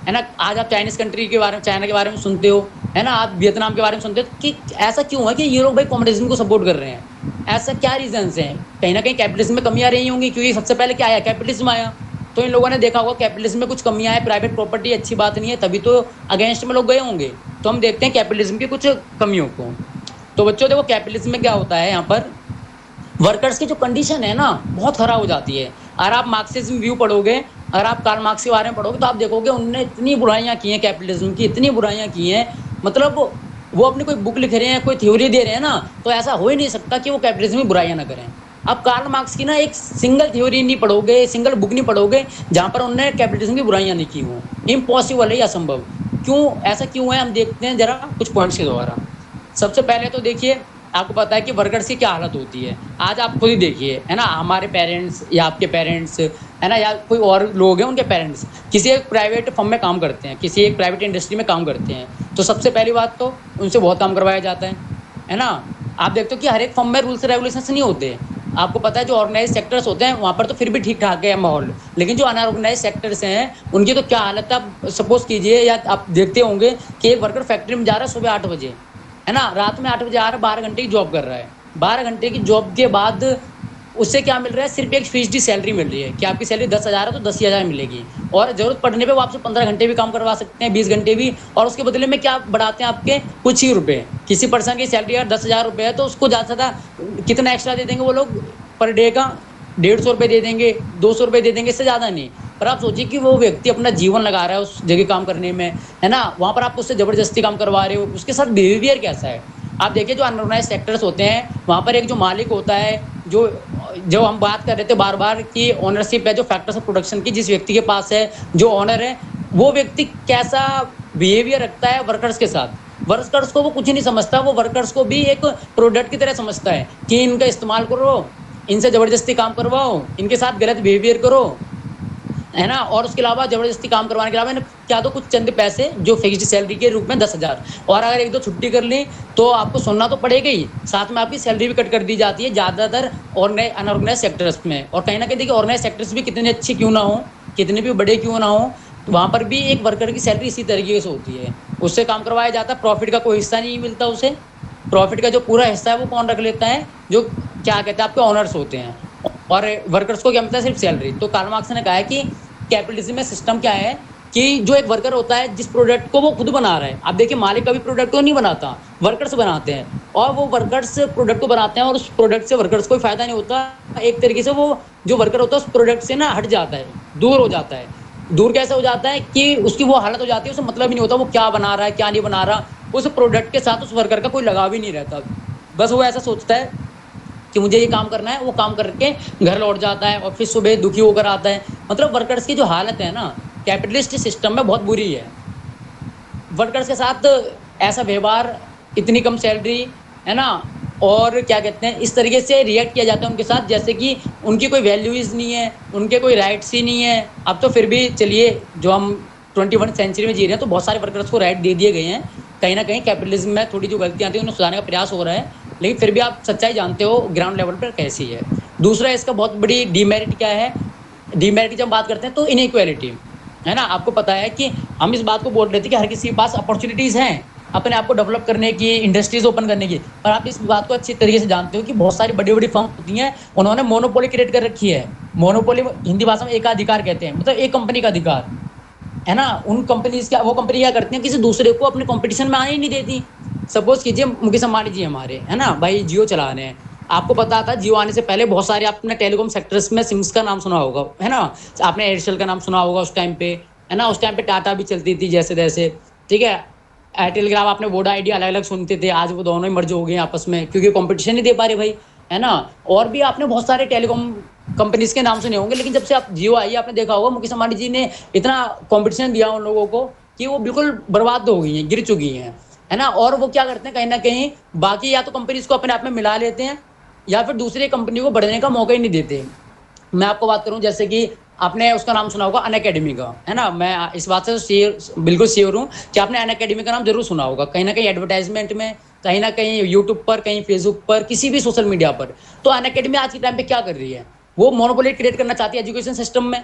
है ना। आज आप चाइनीज कंट्री के बारे में, चाइना के बारे में सुनते हो, है ना। आप वियतनाम के बारे में सुनते हो कि ऐसा क्यों है कि ये लोग भाई कम्युनिज्म को सपोर्ट कर रहे हैं। ऐसा क्या रीजंस हैं, कहीं ना कहीं कैपिटलिज्म में कमियां रही होंगी, क्योंकि सबसे पहले क्या आया, कैपिटलिज्म आया। तो इन लोगों ने देखा होगा कैपिटलिज्म में कुछ कमियां है, प्राइवेट प्रॉपर्टी अच्छी बात नहीं है, तभी तो अगेंस्ट में लोग गए होंगे। तो हम देखते हैं कैपिटलिज्म की कुछ कमियों को। तो बच्चों देखो कैपिटलिज्म में क्या होता है, यहाँ पर वर्कर्स की जो कंडीशन है ना बहुत खराब हो जाती है। अगर आप मार्क्सिज्म व्यू पढ़ोगे, अगर आप कार्ल मार्क्स के बारे में पढ़ोगे तो आप देखोगे उनने इतनी बुराइयां की हैं कैपिटलिज्म की, इतनी बुराइयां की हैं। मतलब वो अपनी कोई बुक लिख रहे हैं, कोई थ्योरी दे रहे हैं ना, तो ऐसा हो ही नहीं सकता कि वो कैपिटलिज्म में बुराइयां ना करें। आप कार्ल मार्क्स की ना एक सिंगल थ्योरी नहीं पढ़ोगे, सिंगल बुक नहीं पढ़ोगे जहां पर उन्होंने कैपिटलिज्म की बुराइयां नहीं की हों। इम्पॉसिबल है, असंभव। क्यों ऐसा क्यों है, हम देखते हैं जरा कुछ पॉइंट्स के द्वारा। सबसे पहले तो देखिए, आपको पता है कि वर्कर्स की क्या हालत होती है। आज आप खुद ही देखिए, है ना, हमारे पेरेंट्स या आपके पेरेंट्स, है ना, या कोई और लोग हैं उनके पेरेंट्स किसी एक प्राइवेट फर्म में काम करते हैं, किसी एक प्राइवेट इंडस्ट्री में काम करते हैं, तो सबसे पहली बात तो उनसे बहुत काम करवाया जाता है ना। आप देखते हो कि हर एक फर्म में रूल्स रेगुलेशंस नहीं होते। आपको पता है जो ऑर्गेनाइज सेक्टर्स होते हैं वहाँ पर तो फिर भी ठीक ठाक है माहौल, लेकिन जो अनऑर्गेनाइज सेक्टर्स हैं उनकी तो क्या हालत है। आप सपोज कीजिए, या आप देखते होंगे कि एक वर्कर फैक्ट्री में जा रहा है सुबह 8 बजे, है ना, रात में 8 बजे आ रहा है, 12 घंटे की जॉब कर रहा है। 12 घंटे की जॉब के बाद उससे क्या मिल रहा है, सिर्फ एक फीसदी सैलरी मिल रही है कि आपकी सैलरी 10,000 है तो 10,000 मिलेगी, और जरूरत पड़ने पे वो आपसे 15 घंटे भी काम करवा सकते हैं, 20 घंटे भी, और उसके बदले में क्या बढ़ाते हैं आपके कुछ ही रुपए। किसी पर्सन की सैलरी अगर 10,000 रुपये है तो उसको ज़्यादा से ज़्यादा कितना एक्स्ट्रा दे देंगे वो लोग पर डे का, 150 रुपये दे देंगे, 200 रुपये दे देंगे, इससे ज़्यादा नहीं। पर आप सोचिए कि वो व्यक्ति अपना जीवन लगा रहा है उस जगह काम करने में, है ना, वहाँ पर आप उससे ज़बरदस्ती काम करवा रहे हो, उसके साथ बिहेवियर कैसा है। आप देखिए जो अनऑर्गेनाइज सेक्टर्स होते हैं वहाँ पर एक जो मालिक होता है, जो हम बात कर रहे थे बार बार कि ओनरशिप है जो फैक्टर्स ऑफ प्रोडक्शन की जिस व्यक्ति के पास है, जो ओनर है, वो व्यक्ति कैसा बिहेवियर रखता है वर्कर्स के साथ। वर्कर्स को वो कुछ ही नहीं समझता, वो वर्कर्स को भी एक प्रोडक्ट की तरह समझता है कि इनका इस्तेमाल करो, इनसे ज़बरदस्ती काम करवाओ, इनके साथ गलत बिहेवियर करो, है ना। और उसके अलावा ज़बरदस्ती काम करवाने के अलावा इन्हें क्या दो कुछ चंद पैसे जो फिक्स्ड सैलरी के रूप में 10,000, और अगर एक दो छुट्टी कर ली तो आपको सुनना तो पड़ेगा ही, साथ में आपकी सैलरी भी कट कर दी जाती है ज़्यादातर अनऑर्गेनाइज सेक्टर्स में। और कहीं ना कहीं देखिए ऑर्गेनाइज सेक्टर्स भी कितने अच्छे क्यों ना हो, कितने भी बड़े क्यों ना हो, तो वहाँ पर भी एक वर्कर की सैलरी इसी तरीके से होती है, उससे काम करवाया जाता है, प्रॉफिट का कोई हिस्सा नहीं मिलता उसे। प्रॉफिट का जो पूरा हिस्सा है वो कौन रख लेता है, जो क्या कहते हैं आपके ऑनर्स होते हैं, और वर्कर्स को क्या मिलता है, सिर्फ सैलरी। तो कार्ल मार्क्स ने कहा है कि कैपिटलिज्म में सिस्टम क्या है कि जो एक वर्कर होता है जिस प्रोडक्ट को वो खुद बना रहा है, आप देखिए मालिक कभी प्रोडक्ट को नहीं बनाता, वर्कर्स बनाते हैं, और वो वर्कर्स प्रोडक्ट को बनाते हैं, और उस प्रोडक्ट से वर्कर्स को फायदा नहीं होता। एक तरीके से वो जो वर्कर होता है उस प्रोडक्ट से ना हट जाता है, दूर हो जाता है। दूर कैसे हो जाता है कि उसकी वो हालत हो जाती है, उसे मतलब ही नहीं होता वो क्या बना रहा है क्या नहीं बना रहा, उस प्रोडक्ट के साथ उस वर्कर का कोई लगाव ही नहीं रहता। बस वो ऐसा सोचता है कि मुझे ये काम करना है, वो काम करके घर लौट जाता है और फिर सुबह दुखी होकर आता है। मतलब वर्कर्स की जो हालत है ना कैपिटलिस्ट सिस्टम में बहुत बुरी है। वर्कर्स के साथ ऐसा व्यवहार, इतनी कम सैलरी, है ना, और क्या कहते हैं इस तरीके से रिएक्ट किया जाता है उनके साथ जैसे कि उनकी कोई वैल्यूज़ नहीं है, उनके कोई राइट्स ही नहीं है। अब तो फिर भी चलिए जो हम 21 सेंचुरी में जी रहे हैं तो बहुत सारे वर्कर्स को राइट दे दिए गए हैं। कहीं ना कहीं कैपिटलिज्म में थोड़ी जो गलतियाँ थी उन्हें सुधारने का प्रयास हो रहा है, लेकिन फिर भी आप सच्चाई जानते हो ग्राउंड लेवल पर कैसी है। दूसरा इसका बहुत बड़ी डीमेरिट क्या है, डीमेरिट जब बात करते हैं तो इनइक्वालिटी, है ना। आपको पता है कि हम इस बात को बोल रहे थे कि हर किसी के पास अपॉर्चुनिटीज़ हैं अपने आप को डेवलप करने की, इंडस्ट्रीज ओपन करने की, पर आप इस बात को अच्छी तरीके से जानते हो कि बहुत सारी बड़ी बड़ी फर्म होती हैं, उन्होंने मोनोपोली क्रिएट कर रखी है। मोनोपोली हिंदी भाषा में एकाधिकार कहते हैं, मतलब एक कंपनी का अधिकार, है ना। उन कंपनीज क्या, वो कंपनी क्या करती हैं किसी दूसरे को अपने कंपटीशन में आने ही नहीं देती। सपोज कीजिए मुकेश अंबानी जी हमारे, है ना भाई, जियो चला रहे हैं, आपको पता था जियो आने से पहले बहुत सारे आपने टेलीकॉम सेक्टर्स में सिम्स का नाम सुना होगा, है ना? आपने एयरसेल का नाम सुना होगा उस टाइम पे, है ना? उस टाइम पे टाटा भी चलती थी जैसे तैसे, ठीक है? एयरटेल के अलावा आपने वोडा आइडिया अलग अलग सुनते थे, आज वो दोनों ही मर्ज हो गए आपस में क्योंकि कंपटीशन नहीं दे पा रहे भाई, है ना? और भी आपने बहुत सारे टेलीकॉम कंपनीज के नाम सुने होंगे, लेकिन जब से आप जियो आई आपने देखा होगा मुकेश अंबानी जी ने इतना कंपटीशन दिया उन लोगों को कि वो बिल्कुल बर्बाद हो गई हैं, गिर चुकी हैं, है ना? और वो क्या करते हैं कहीं ना कहीं, बाकी या तो कंपनीज को अपने आप में मिला लेते हैं या फिर दूसरी कंपनी को बढ़ने का मौका ही नहीं देते। मैं आपको बात करूं जैसे कि आपने उसका नाम सुना होगा अनअकैडमी का, है ना? मैं इस बात से बिल्कुल श्योर हूं कि आपने अनअकैडमी का नाम जरूर सुना होगा कहीं ना कहीं एडवर्टाइजमेंट में, कहीं ना कहीं यूट्यूब पर, कहीं फेसबुक पर, किसी भी सोशल मीडिया पर। तो अनअकैडमी आज के टाइम पे क्या कर रही है, वो मोनोपोली क्रिएट करना चाहती है एजुकेशन सिस्टम में।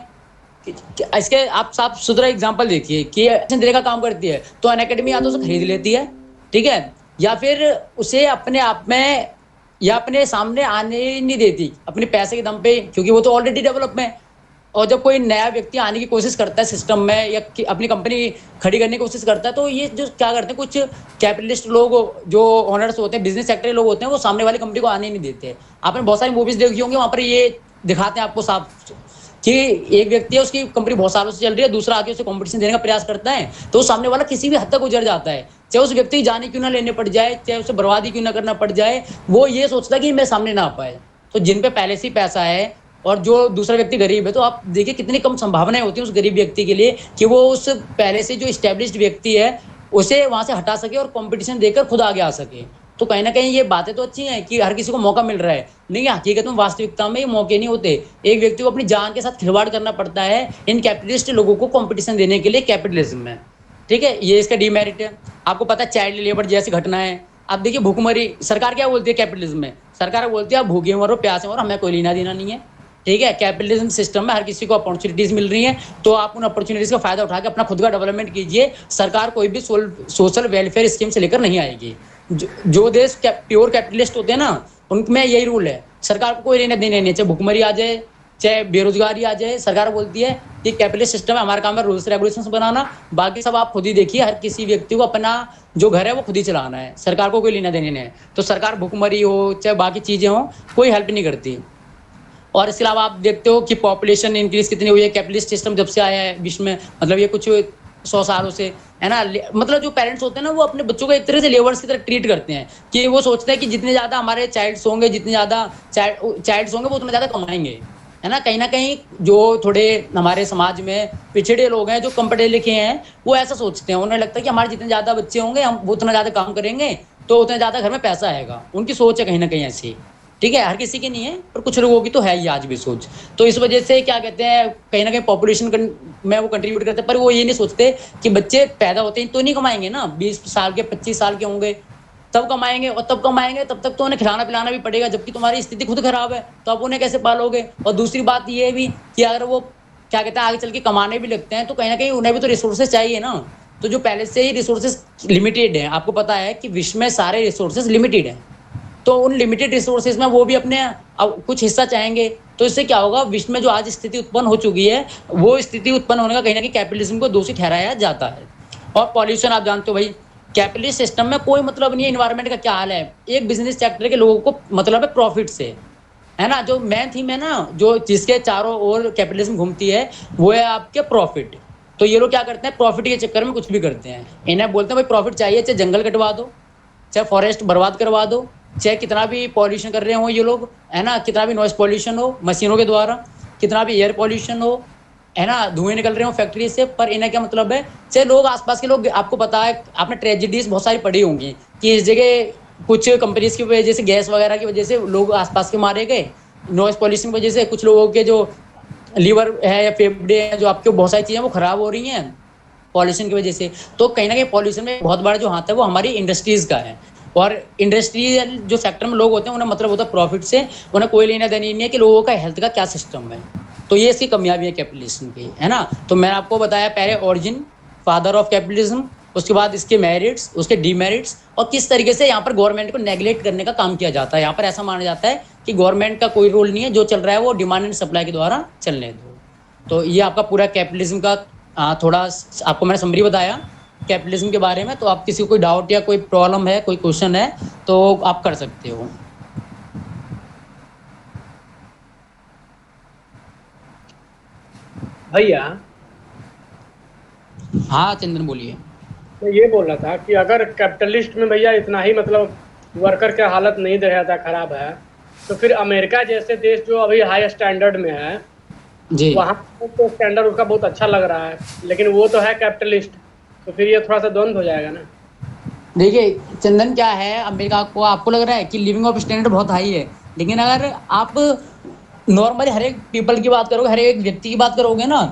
इसके आप साफ सुथरा एग्जाम्पल देखिए कि देने का काम करती है तो अनअकैडमी या तो उसे खरीद लेती है, ठीक है, या फिर उसे अपने आप में या अपने सामने आने नहीं देती अपने पैसे के दम पे, क्योंकि वो तो ऑलरेडी डेवलप में। और जब कोई नया व्यक्ति आने की कोशिश करता है सिस्टम में या अपनी कंपनी खड़ी करने की कोशिश करता है तो ये जो क्या करते हैं कुछ कैपिटलिस्ट लोग, जो ओनर्स होते हैं, बिजनेस सेक्टर के लोग होते हैं, वो सामने वाली कंपनी को आने नहीं देते। आपने बहुत सारी मूवीज देखी होंगी, वहां पर ये दिखाते हैं आपको साफ कि एक व्यक्ति है, उसकी कंपनी बहुत सालों से चल रही है, दूसरा आके उसे कंपटीशन देने का प्रयास करता है तो सामने वाला किसी भी हद तक गुजर जाता है, चाहे उस व्यक्ति की जाने क्यों ना लेने पड़ जाए, चाहे उसे बर्बादी क्यों ना करना पड़ जाए, वो ये सोचता है कि मैं सामने ना आ पाए। तो जिन पे पहले से ही पैसा है और जो दूसरा व्यक्ति गरीब है, तो आप देखिए कितनी कम संभावनाएं होती है उस गरीब व्यक्ति के लिए कि वो उस पहले से जो स्टैब्लिश्ड व्यक्ति है उसे वहां से हटा सके और कंपटीशन देकर खुद आगे आ सके। तो कहीं ना कहीं ये बातें तो अच्छी हैं कि हर किसी को मौका मिल रहा है, लेकिन हकीकत में वास्तविकता में ये मौके नहीं होते। एक व्यक्ति को अपनी जान के साथ खिलवाड़ करना पड़ता है इन कैपिटलिस्ट लोगों को कंपटीशन देने के लिए कैपिटलिज्म में, ठीक है? ये इसका डिमेरिट है। आपको पता है चाइल्ड लेबर जैसी घटना है। अब देखिए भूखमरी, सरकार क्या बोलती है कैपिटलिज्म में? सरकार बोलती है आप भूखे मरो, प्यासे मरो, हमें कोई लेना देना नहीं है, ठीक है? कैपिटलिज्म सिस्टम में हर किसी को अपॉर्चुनिटीज मिल रही हैं, तो आप उन अपॉर्चुनिटीज का फायदा उठा के अपना खुद का डेवलपमेंट कीजिए। सरकार कोई भी सोशल वेलफेयर स्कीम से लेकर नहीं आएगी। जो देश प्योर कैपिटलिस्ट होते हैं ना, उनमें यही रूल है, सरकार को कोई लेना देना नहीं है, चाहे भुखमरी आ जाए, चाहे बेरोजगारी आ जाए। सरकार बोलती है कि कैपिटलिस्ट सिस्टम है, हमारा काम है रूल्स रेगुलेशंस बनाना, बाकी सब आप खुद ही देखिए। हर किसी व्यक्ति को अपना जो घर है वो खुद ही चलाना है, सरकार को कोई लेना देना नहीं है। तो सरकार भुखमरी हो चाहे बाकी चीजें हो, कोई हेल्प नहीं करती। और इसके अलावा आप देखते हो कि पॉपुलेशन इंक्रीज कितनी हुई है कैपिटलिस्ट सिस्टम जब से आया है विश्व में, मतलब ये कुछ 100 सालों से, है ना? मतलब जो पेरेंट्स होते हैं ना, वो अपने बच्चों को एक तरह से लेबर्स की तरह ट्रीट करते हैं कि वो सोचते हैं कि जितने ज्यादा हमारे चाइल्ड्स होंगे, जितने ज्यादा चाइल्ड्स होंगे वो उतना ज्यादा कमाएंगे, है ना कहीं जो थोड़े हमारे समाज में पिछड़े लोग हैं, जो कम पढ़े लिखे हैं, वो ऐसा सोचते हैं। उन्हें लगता है कि हमारे जितने ज्यादा बच्चे होंगे हम वो उतना ज्यादा काम करेंगे तो उतना ज्यादा घर में पैसा आएगा। उनकी सोच है कहीं ना कहीं ऐसी, ठीक है? हर किसी की नहीं है पर कुछ लोगों की तो है ही आज भी सोच। तो इस वजह से क्या कहते हैं कहीं ना कहीं पॉपुलेशन में वो कंट्रीब्यूट करते हैं, पर वो ये नहीं सोचते कि बच्चे पैदा होते हैं तो नहीं कमाएंगे ना, 20 साल के 25 साल के होंगे तब कमाएंगे, और तब कमाएंगे तब तक तो उन्हें खिलाना पिलाना भी पड़ेगा, जबकि तुम्हारी स्थिति खुद खराब है तो आप उन्हें कैसे पालोगे? और दूसरी बात ये भी कि अगर वो क्या कहते हैं आगे चल के कमाने भी लगते हैं तो कहीं ना कहीं उन्हें भी तो रिसोर्सेज चाहिए ना। तो जो पहले से ही रिसोर्सेज लिमिटेड है, आपको पता है कि विश्व में सारे रिसोर्सेज लिमिटेड है, तो उन लिमिटेड रिसोर्सेज में वो भी अपने कुछ हिस्सा चाहेंगे। तो इससे क्या होगा, विश्व में जो आज स्थिति उत्पन्न हो चुकी है वो स्थिति उत्पन्न होने का कहीं ना कहीं कैपिटलिज्म को दोषी ठहराया जाता है। और पॉल्यूशन आप जानते हो भाई, कैपिटलिस्ट सिस्टम में कोई मतलब नहीं है इन्वायरमेंट का क्या हाल है, एक बिजनेस सेक्टर के लोगों को मतलब है प्रॉफिट से, है ना? जो मेन थीम है ना, जो जिसके चारों ओर कैपिटलिज्म घूमती है, वो है आपके प्रॉफिट। तो ये लोग क्या करते हैं, प्रॉफिट के चक्कर में कुछ भी करते हैं। इन्हें बोलते हैं भाई प्रॉफिट चाहिए, चाहे जंगल कटवा दो, चाहे फॉरेस्ट बर्बाद करवा दो, चाहे कितना भी पॉल्यूशन कर रहे हो ये लोग, है ना, कितना भी नॉइस पॉल्यूशन हो मशीनों के द्वारा, कितना भी एयर पॉल्यूशन हो, है ना, धुएं निकल रहे हो फैक्ट्री से, पर इन्हें क्या मतलब है? चाहे लोग आसपास के लोग, आपको पता है आपने ट्रेजेडीज बहुत सारी पढ़ी होंगी कि इस जगह कुछ कंपनीज की वजह से, गैस वगैरह की वजह से लोग आसपास के मारे गए, नॉइस पॉल्यूशन की वजह से कुछ लोगों के जो लीवर है या फेफड़े हैं, जो आपके बहुत सारी चीजें वो खराब हो रही हैं पॉल्यूशन की वजह से। तो कहीं ना कहीं पॉल्यूशन में बहुत बड़ा जो हाथ है वो हमारी इंडस्ट्रीज का है। और इंडस्ट्रियल जो सेक्टर में लोग होते हैं उन्हें मतलब होता है प्रॉफिट से, उन्हें कोई लेना देना नहीं है कि लोगों का हेल्थ का क्या सिस्टम है। तो ये इसकी कमियां भी है कैपिटलिज्म की, है ना? तो मैंने आपको बताया पहले ओरिजिन, फादर ऑफ कैपिटलिज्म, उसके बाद इसके मेरिट्स, उसके डीमेरिट्स, और किस तरीके से यहाँ पर गवर्नमेंट को नेग्लेक्ट करने का काम किया जाता है। यहाँ पर ऐसा माना जाता है कि गवर्नमेंट का कोई रोल नहीं है, जो चल रहा है वो डिमांड एंड सप्लाई के द्वारा चलने दो। तो ये आपका पूरा कैपिटलिज्म का थोड़ा आपको मैंने समरी बताया कैपिटलिज्म के बारे में। तो आप किसी को कोई डाउट या कोई प्रॉब्लम है, कोई क्वेश्चन है तो आप कर सकते हो। भैया, हाँ चंदन बोलिए। मैं ये बोल रहा था कि अगर कैपिटलिस्ट में भैया इतना ही मतलब वर्कर का हालत नहीं दे रहा था, खराब है, तो फिर अमेरिका जैसे देश जो अभी हाई स्टैंडर्ड में है, जी वहाँ तो स्टैंडर्ड उसका बहुत अच्छा लग रहा है, लेकिन वो तो है कैपिटलिस्ट, तो फिर ये थोड़ा सा द्वंद्व हो जाएगा ना। देखिए चंदन, क्या है अमेरिका को आपको लग रहा है कि लिविंग ऑफ स्टैंडर्ड बहुत हाई है, लेकिन अगर आप नॉर्मली हर एक पीपल की बात करोगे, हर एक व्यक्ति की बात करोगे ना,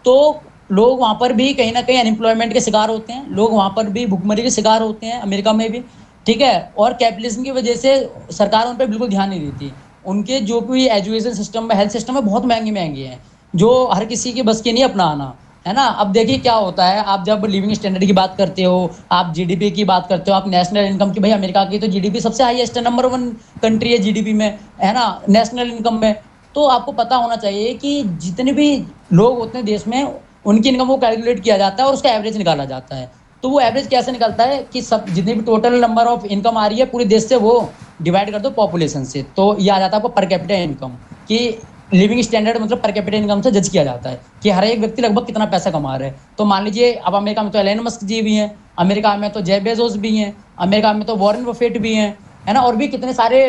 तो लोग वहां पर भी कहीं ना कहीं अनएम्प्लॉयमेंट के शिकार होते हैं, लोग वहां पर भी भुखमरी के शिकार होते हैं अमेरिका में भी। ठीक है। और कैपिटलिज्म की वजह से सरकार उन पर बिल्कुल ध्यान नहीं देती। उनके जो भी एजुकेशन सिस्टम है, हेल्थ सिस्टम है, बहुत महंगे महंगे हैं, जो हर किसी के बस के नहीं अपनाना। है ना। अब देखिए क्या होता है, आप जब लिविंग स्टैंडर्ड की बात करते हो, आप जीडीपी की बात करते हो, आप नेशनल इनकम की, भाई अमेरिका की तो जीडीपी सबसे हाईएस्ट है, नंबर वन कंट्री है जीडीपी में। है ना। नेशनल इनकम में। तो आपको पता होना चाहिए कि जितने भी लोग होते हैं देश में, उनकी इनकम को कैलकुलेट किया जाता है और उसका एवरेज निकाला जाता है। तो वो एवरेज कैसे निकलता है कि सब जितनी भी टोटल नंबर ऑफ इनकम आ रही है पूरे देश से, वो डिवाइड कर दो पॉपुलेशन से, तो ये आ जाता है आपको पर कैपिटा इनकम। कि लिविंग स्टैंडर्ड मतलब पर कैपिटा इनकम से जज किया जाता है कि हर एक व्यक्ति लगभग कितना पैसा कमा रहा है। तो मान लीजिए अब अमेरिका में तो एलन मस्क जी भी हैं, अमेरिका में तो जेफ बेजोस भी हैं, अमेरिका में तो वॉरेन बफेट भी हैं। है ना। और भी कितने सारे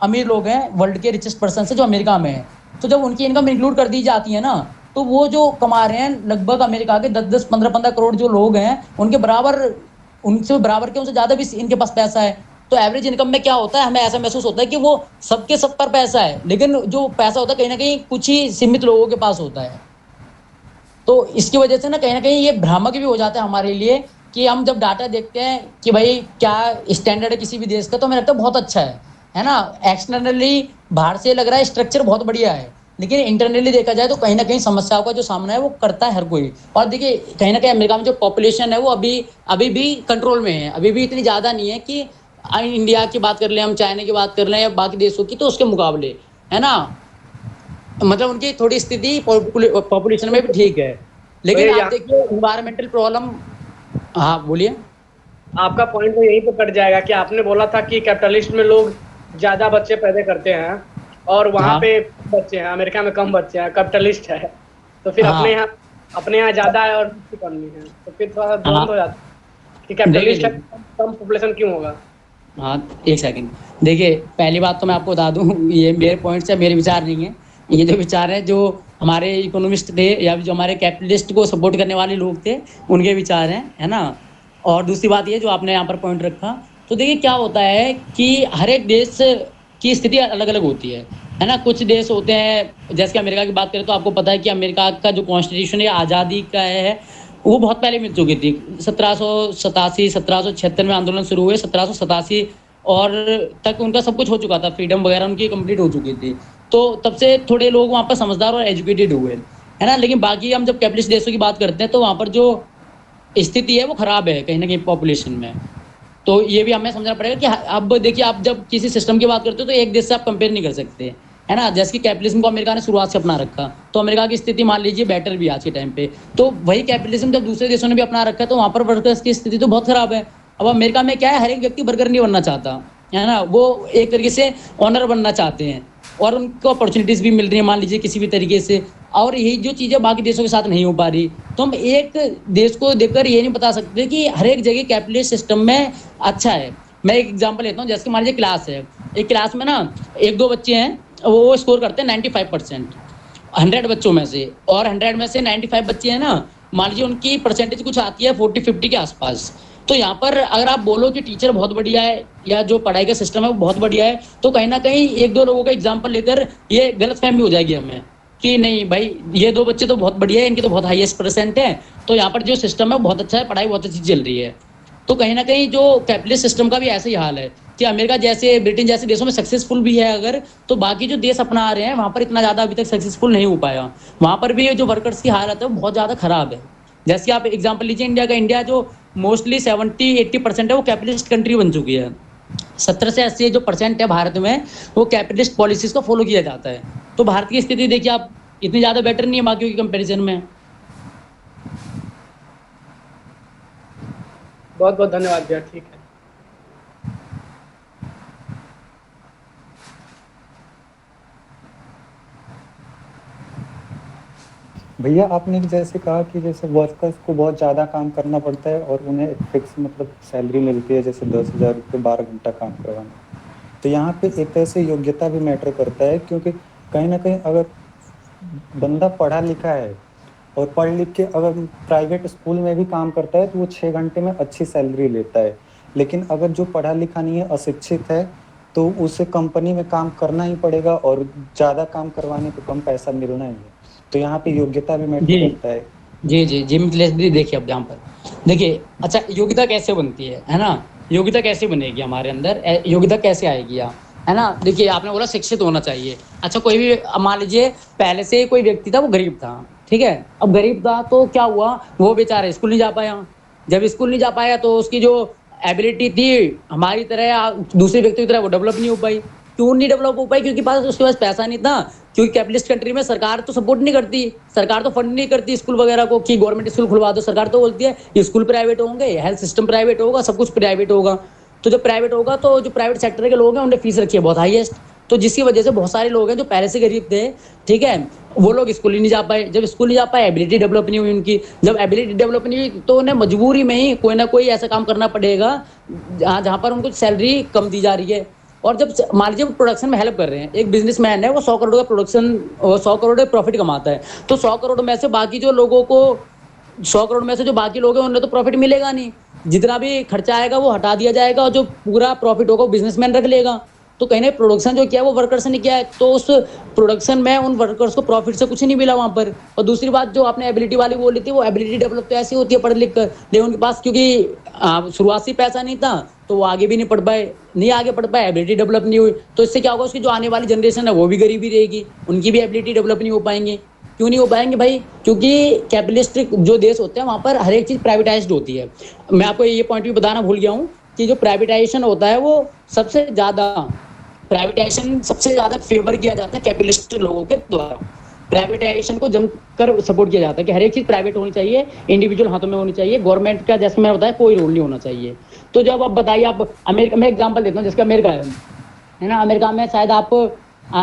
अमीर लोग हैं वर्ल्ड के रिचेस्ट पर्सन से जो अमेरिका में है। तो जब उनकी इनकम इंक्लूड कर दी जाती है ना, तो वो जो कमा रहे हैं लगभग अमेरिका के 10-10 15-15 करोड़ जो लोग हैं, उनके बराबर, उनसे बराबर के, उनसे ज्यादा भी इनके पास पैसा है। तो एवरेज इनकम में क्या होता है, हमें ऐसा महसूस होता है कि वो सबके सब पर पैसा है, लेकिन जो पैसा होता है कहीं ना कहीं कुछ ही सीमित लोगों के पास होता है। तो इसकी वजह से ना कहीं ये भ्रामक भी हो जाता है हमारे लिए, कि हम जब डाटा देखते हैं कि भाई क्या स्टैंडर्ड है किसी भी देश का, तो हमें लगता है बहुत अच्छा है। है ना। एक्सटर्नली बाहर से लग रहा है स्ट्रक्चर बहुत बढ़िया है, लेकिन इंटरनली देखा जाए तो कहीं ना कहीं समस्याओं का जो सामना है वो करता है हर कोई। और देखिए कहीं ना कहीं अमेरिका में जो पॉपुलेशन है वो अभी अभी भी कंट्रोल में है, अभी भी इतनी ज्यादा नहीं है कि इंडिया की बात कर लें, हम चाइना की बात कर लें या बाकी देशों की, तो उसके मुकाबले। है ना। मतलब उनकी थोड़ी स्थिति पॉपुलेशन में भी ठीक है, लेकिन भैया आप यहाँ देखिए इन्वायरमेंटल प्रॉब्लम। हाँ बोलिए। आपका पॉइंट तो यहीं पे कट जाएगा कि आपने बोला था कि कैपिटलिस्ट में लोग ज्यादा बच्चे पैदा करते हैं और वहां हाँ पे कम बच्चे हैं, अमेरिका में कम बच्चे हैं, कैपिटलिस्ट है, तो फिर हाँ अपने यहाँ ज्यादा है और कम नहीं है, तो फिर थोड़ा सा हाँ। द्वंद्व हो जाता है कि देखिए कैपिटलिस्ट है, देखिए। कम पॉपुलेशन क्यों होगा। हाँ एक सेकंड। देखिए पहली बात तो मैं आपको बता दूं, ये मेरे पॉइंट्स है, मेरे विचार नहीं है। ये जो विचार है जो हमारे इकोनॉमिस्ट थे या जो हमारे कैपिटलिस्ट को सपोर्ट करने वाले लोग थे, उनके विचार हैं। है ना। और दूसरी बात ये जो आपने यहाँ पर पॉइंट रखा, तो देखिए क्या होता है कि हर एक देश की स्थिति अलग अलग होती है। है ना। कुछ देश होते हैं, जैसे कि अमेरिका की बात करें तो आपको पता है कि अमेरिका का जो कॉन्स्टिट्यूशन है आज़ादी का है, वो बहुत पहले मिल चुकी थी। 1787 1776 में आंदोलन शुरू हुए, 1787 और तक उनका सब कुछ हो चुका था, फ्रीडम वगैरह उनकी कंप्लीट हो चुकी थी। तो तब से थोड़े लोग वहाँ पर समझदार और एजुकेटेड हुए। है ना। लेकिन बाकी हम जब कैपिटलिस्ट देशों की बात करते हैं तो वहाँ पर जो स्थिति है वो खराब है कहीं ना कहीं पॉपुलेशन में। तो ये भी हमें समझना पड़ेगा कि अब देखिए आप जब किसी सिस्टम की बात करते हो तो एक देश से आप कंपेयर नहीं कर सकते। है ना। जैसे कि कैपिटलिज्म को अमेरिका ने शुरुआत से अपना रखा, तो अमेरिका की स्थिति मान लीजिए बेटर भी आज के टाइम पे। तो वही कैपिटलिज्म जब दूसरे देशों ने भी अपना रखा है तो वहां पर वर्कर्स की स्थिति तो बहुत खराब है। अब अमेरिका में क्या है, हर एक व्यक्ति बर्गर नहीं बनना चाहता। है ना। वो एक तरीके से ऑनर बनना चाहते हैं, और उनको अपॉर्चुनिटीज भी मिल रही है मान लीजिए किसी भी तरीके से। और यही जो चीज़ें बाकी देशों के साथ नहीं हो पा रही, तो हम एक देश को देखकर ये नहीं बता सकते कि हर एक जगह कैपिटलिस्ट सिस्टम में अच्छा है। मैं एक एग्जांपल लेता हूँ, जैसे कि मान लीजिए क्लास है, एक क्लास में ना एक दो बच्चे हैं, वो स्कोर करते हैं 95%, 100 बच्चों में से, और 100 में से 95 बच्चे हैं ना, मान लीजिए उनकी परसेंटेज कुछ आती है 40-50 के आसपास। तो यहाँ पर अगर आप बोलो कि टीचर बहुत बढ़िया है या जो पढ़ाई का सिस्टम है वो बहुत बढ़िया है, तो कहीं ना कहीं एक दो लोगों का एग्जाम्पल लेकर ये गलत फहमी हो जाएगी हमें कि नहीं भाई ये दो बच्चे तो बहुत बढ़िया है, इनकी तो बहुत हाईएस्ट परसेंट है, तो यहाँ पर जो सिस्टम है बहुत अच्छा है, पढ़ाई बहुत अच्छी चल रही है। तो कहीं ना कहीं जो कैपिटलिस्ट सिस्टम का भी ऐसा ही हाल है कि अमेरिका जैसे ब्रिटेन जैसे देशों में सक्सेसफुल भी है अगर, तो बाकी जो देश अपना रहे हैं वहां पर इतना ज्यादा अभी तक सक्सेसफुल नहीं हो पाया। वहां पर भी जो वर्कर्स की हालत है वो बहुत ज्यादा खराब है। जैसे कि आप एग्जाम्पल लीजिए इंडिया का, इंडिया जो मोस्टली 70-80% है वो कैपिटलिस्ट कंट्री बन चुकी है। 70 से 80 जो % है भारत में, वो कैपिटलिस्ट पॉलिसीज को फॉलो किया जाता है। तो भारत की स्थिति देखिए आप, इतनी ज्यादा बेटर नहीं है बाकियों की कंपेरिजन में। बहुत बहुत धन्यवाद भैया, ठीक है। भैया आपने जैसे कहा कि जैसे वर्कर्स को बहुत ज़्यादा काम करना पड़ता है और उन्हें एक फिक्स मतलब सैलरी मिलती है, जैसे 10,000 रुपये 12 घंटा काम करवाना। तो यहाँ पे एक तरह से योग्यता भी मैटर करता है, क्योंकि कहीं ना कहीं अगर बंदा पढ़ा लिखा है और पढ़ लिख के अगर प्राइवेट स्कूल में भी काम करता है तो वो 6 घंटे में अच्छी सैलरी लेता है। लेकिन अगर जो पढ़ा लिखा नहीं है, अशिक्षित है, तो उसे कंपनी में काम करना ही पड़ेगा और ज़्यादा काम करवाने पे कम पैसा मिलना ही है। तो यहाँ पे योग्यता भी मैटर जी करता है। जी मिथिलेश जी, देखिए अब यहाँ पर देखिए, अच्छा योग्यता कैसे बनती है ना? योग्यता कैसे बनेगी हमारे अंदर, योग्यता कैसे आएगी है ना? देखिए आपने बोला शिक्षित होना चाहिए। अच्छा कोई भी मान लीजिए पहले से कोई व्यक्ति था, वो गरीब था, ठीक है। अब गरीब था तो क्या हुआ, वो बेचारा स्कूल नहीं जा पाया। जब स्कूल नहीं जा पाया तो उसकी जो एबिलिटी थी हमारी तरह या दूसरे व्यक्ति की तरह वो डेवलप नहीं हो पाई। क्यों नहीं डेवलप हो पाई? क्योंकि पास उसके पास पैसा नहीं था। क्योंकि कैपिटलिस्ट कंट्री में सरकार तो सपोर्ट नहीं करती, सरकार तो फंड नहीं करती स्कूल वगैरह को कि गवर्नमेंट स्कूल खुलवा दो। सरकार तो बोलती है स्कूल प्राइवेट होंगे, हेल्थ सिस्टम प्राइवेट होगा, सब कुछ प्राइवेट होगा। तो जब प्राइवेट होगा तो जो प्राइवेट सेक्टर के लोग हैं उन्हें फीस रखी है बहुत हाईएस्ट। तो जिसकी वजह से बहुत सारे लोग हैं जो पहले से गरीब थे, ठीक है, वो लोग स्कूल ही नहीं जा पाए। जब स्कूल नहीं जा पाए, एबिलिटी डेवलप नहीं हुई उनकी। जब एबिलिटी डेवलप नहीं हुई तो उन्हें मजबूरी में ही कोई ना कोई ऐसा काम करना पड़ेगा जहाँ पर उनको सैलरी कम दी जा रही है। और जब मान लीजिए वो प्रोडक्शन में हेल्प कर रहे हैं, एक बिजनेसमैन है, वो 100 करोड़ का प्रोडक्शन, 100 करोड़ का प्रॉफिट कमाता है, तो 100 करोड़ में से बाकी जो लोगों को, 100 करोड़ में से जो बाकी लोग हैं उन्हें तो प्रॉफिट मिलेगा नहीं। जितना भी खर्चा आएगा वो हटा दिया जाएगा और जो पूरा प्रॉफिट होगा वो बिजनेसमैन रख लेगा। तो कहीं ना प्रोडक्शन जो किया है वो वर्कर्स ने किया है, तो उस प्रोडक्शन में उन वर्कर्स को प्रॉफिट से कुछ नहीं मिला वहां पर। और दूसरी बात जो आपने एबिलिटी वाली बोली थी, वो एबिलिटी डेवलप तो ऐसी होती है पढ़ लिख कर, लेकिन उनके पास क्योंकि शुरुआत से पैसा नहीं था तो वो आगे भी नहीं पढ़ पाए, नहीं आगे पढ़ पाए, एबिलिटी डेवलप नहीं हुई। तो इससे क्या होगा, उसकी जो आने वाली जनरेशन है वो भी गरीबी रहेगी, उनकी भी एबिलिटी डेवलप नहीं हो पाएंगे। क्यों नहीं हो पाएंगे भाई? क्योंकि कैपिटलिस्टिक जो देश होते हैं वहां पर हर एक चीज प्राइवेटाइज्ड होती है। मैं आपको ये पॉइंट भी बताना भूल गया हूँ कि जो प्राइवेटाइजेशन होता है वो सबसे ज्यादा, प्राइवेटाइजेशन सबसे ज्यादा फेवर किया जाता है कैपिटलिस्ट लोगों के द्वारा। प्राइवेटाइजेशन को जमकर सपोर्ट किया जाता है कि हर एक चीज प्राइवेट होनी चाहिए, इंडिविजुअल हाथों में होनी चाहिए, गवर्नमेंट का जैसे मैं बताया कोई रोल नहीं होना चाहिए। तो जब आप बताइए, आप अमेरिका में एग्जाम्पल देता हूँ, जिसका अमेरिका है ना, अमेरिका में शायद आप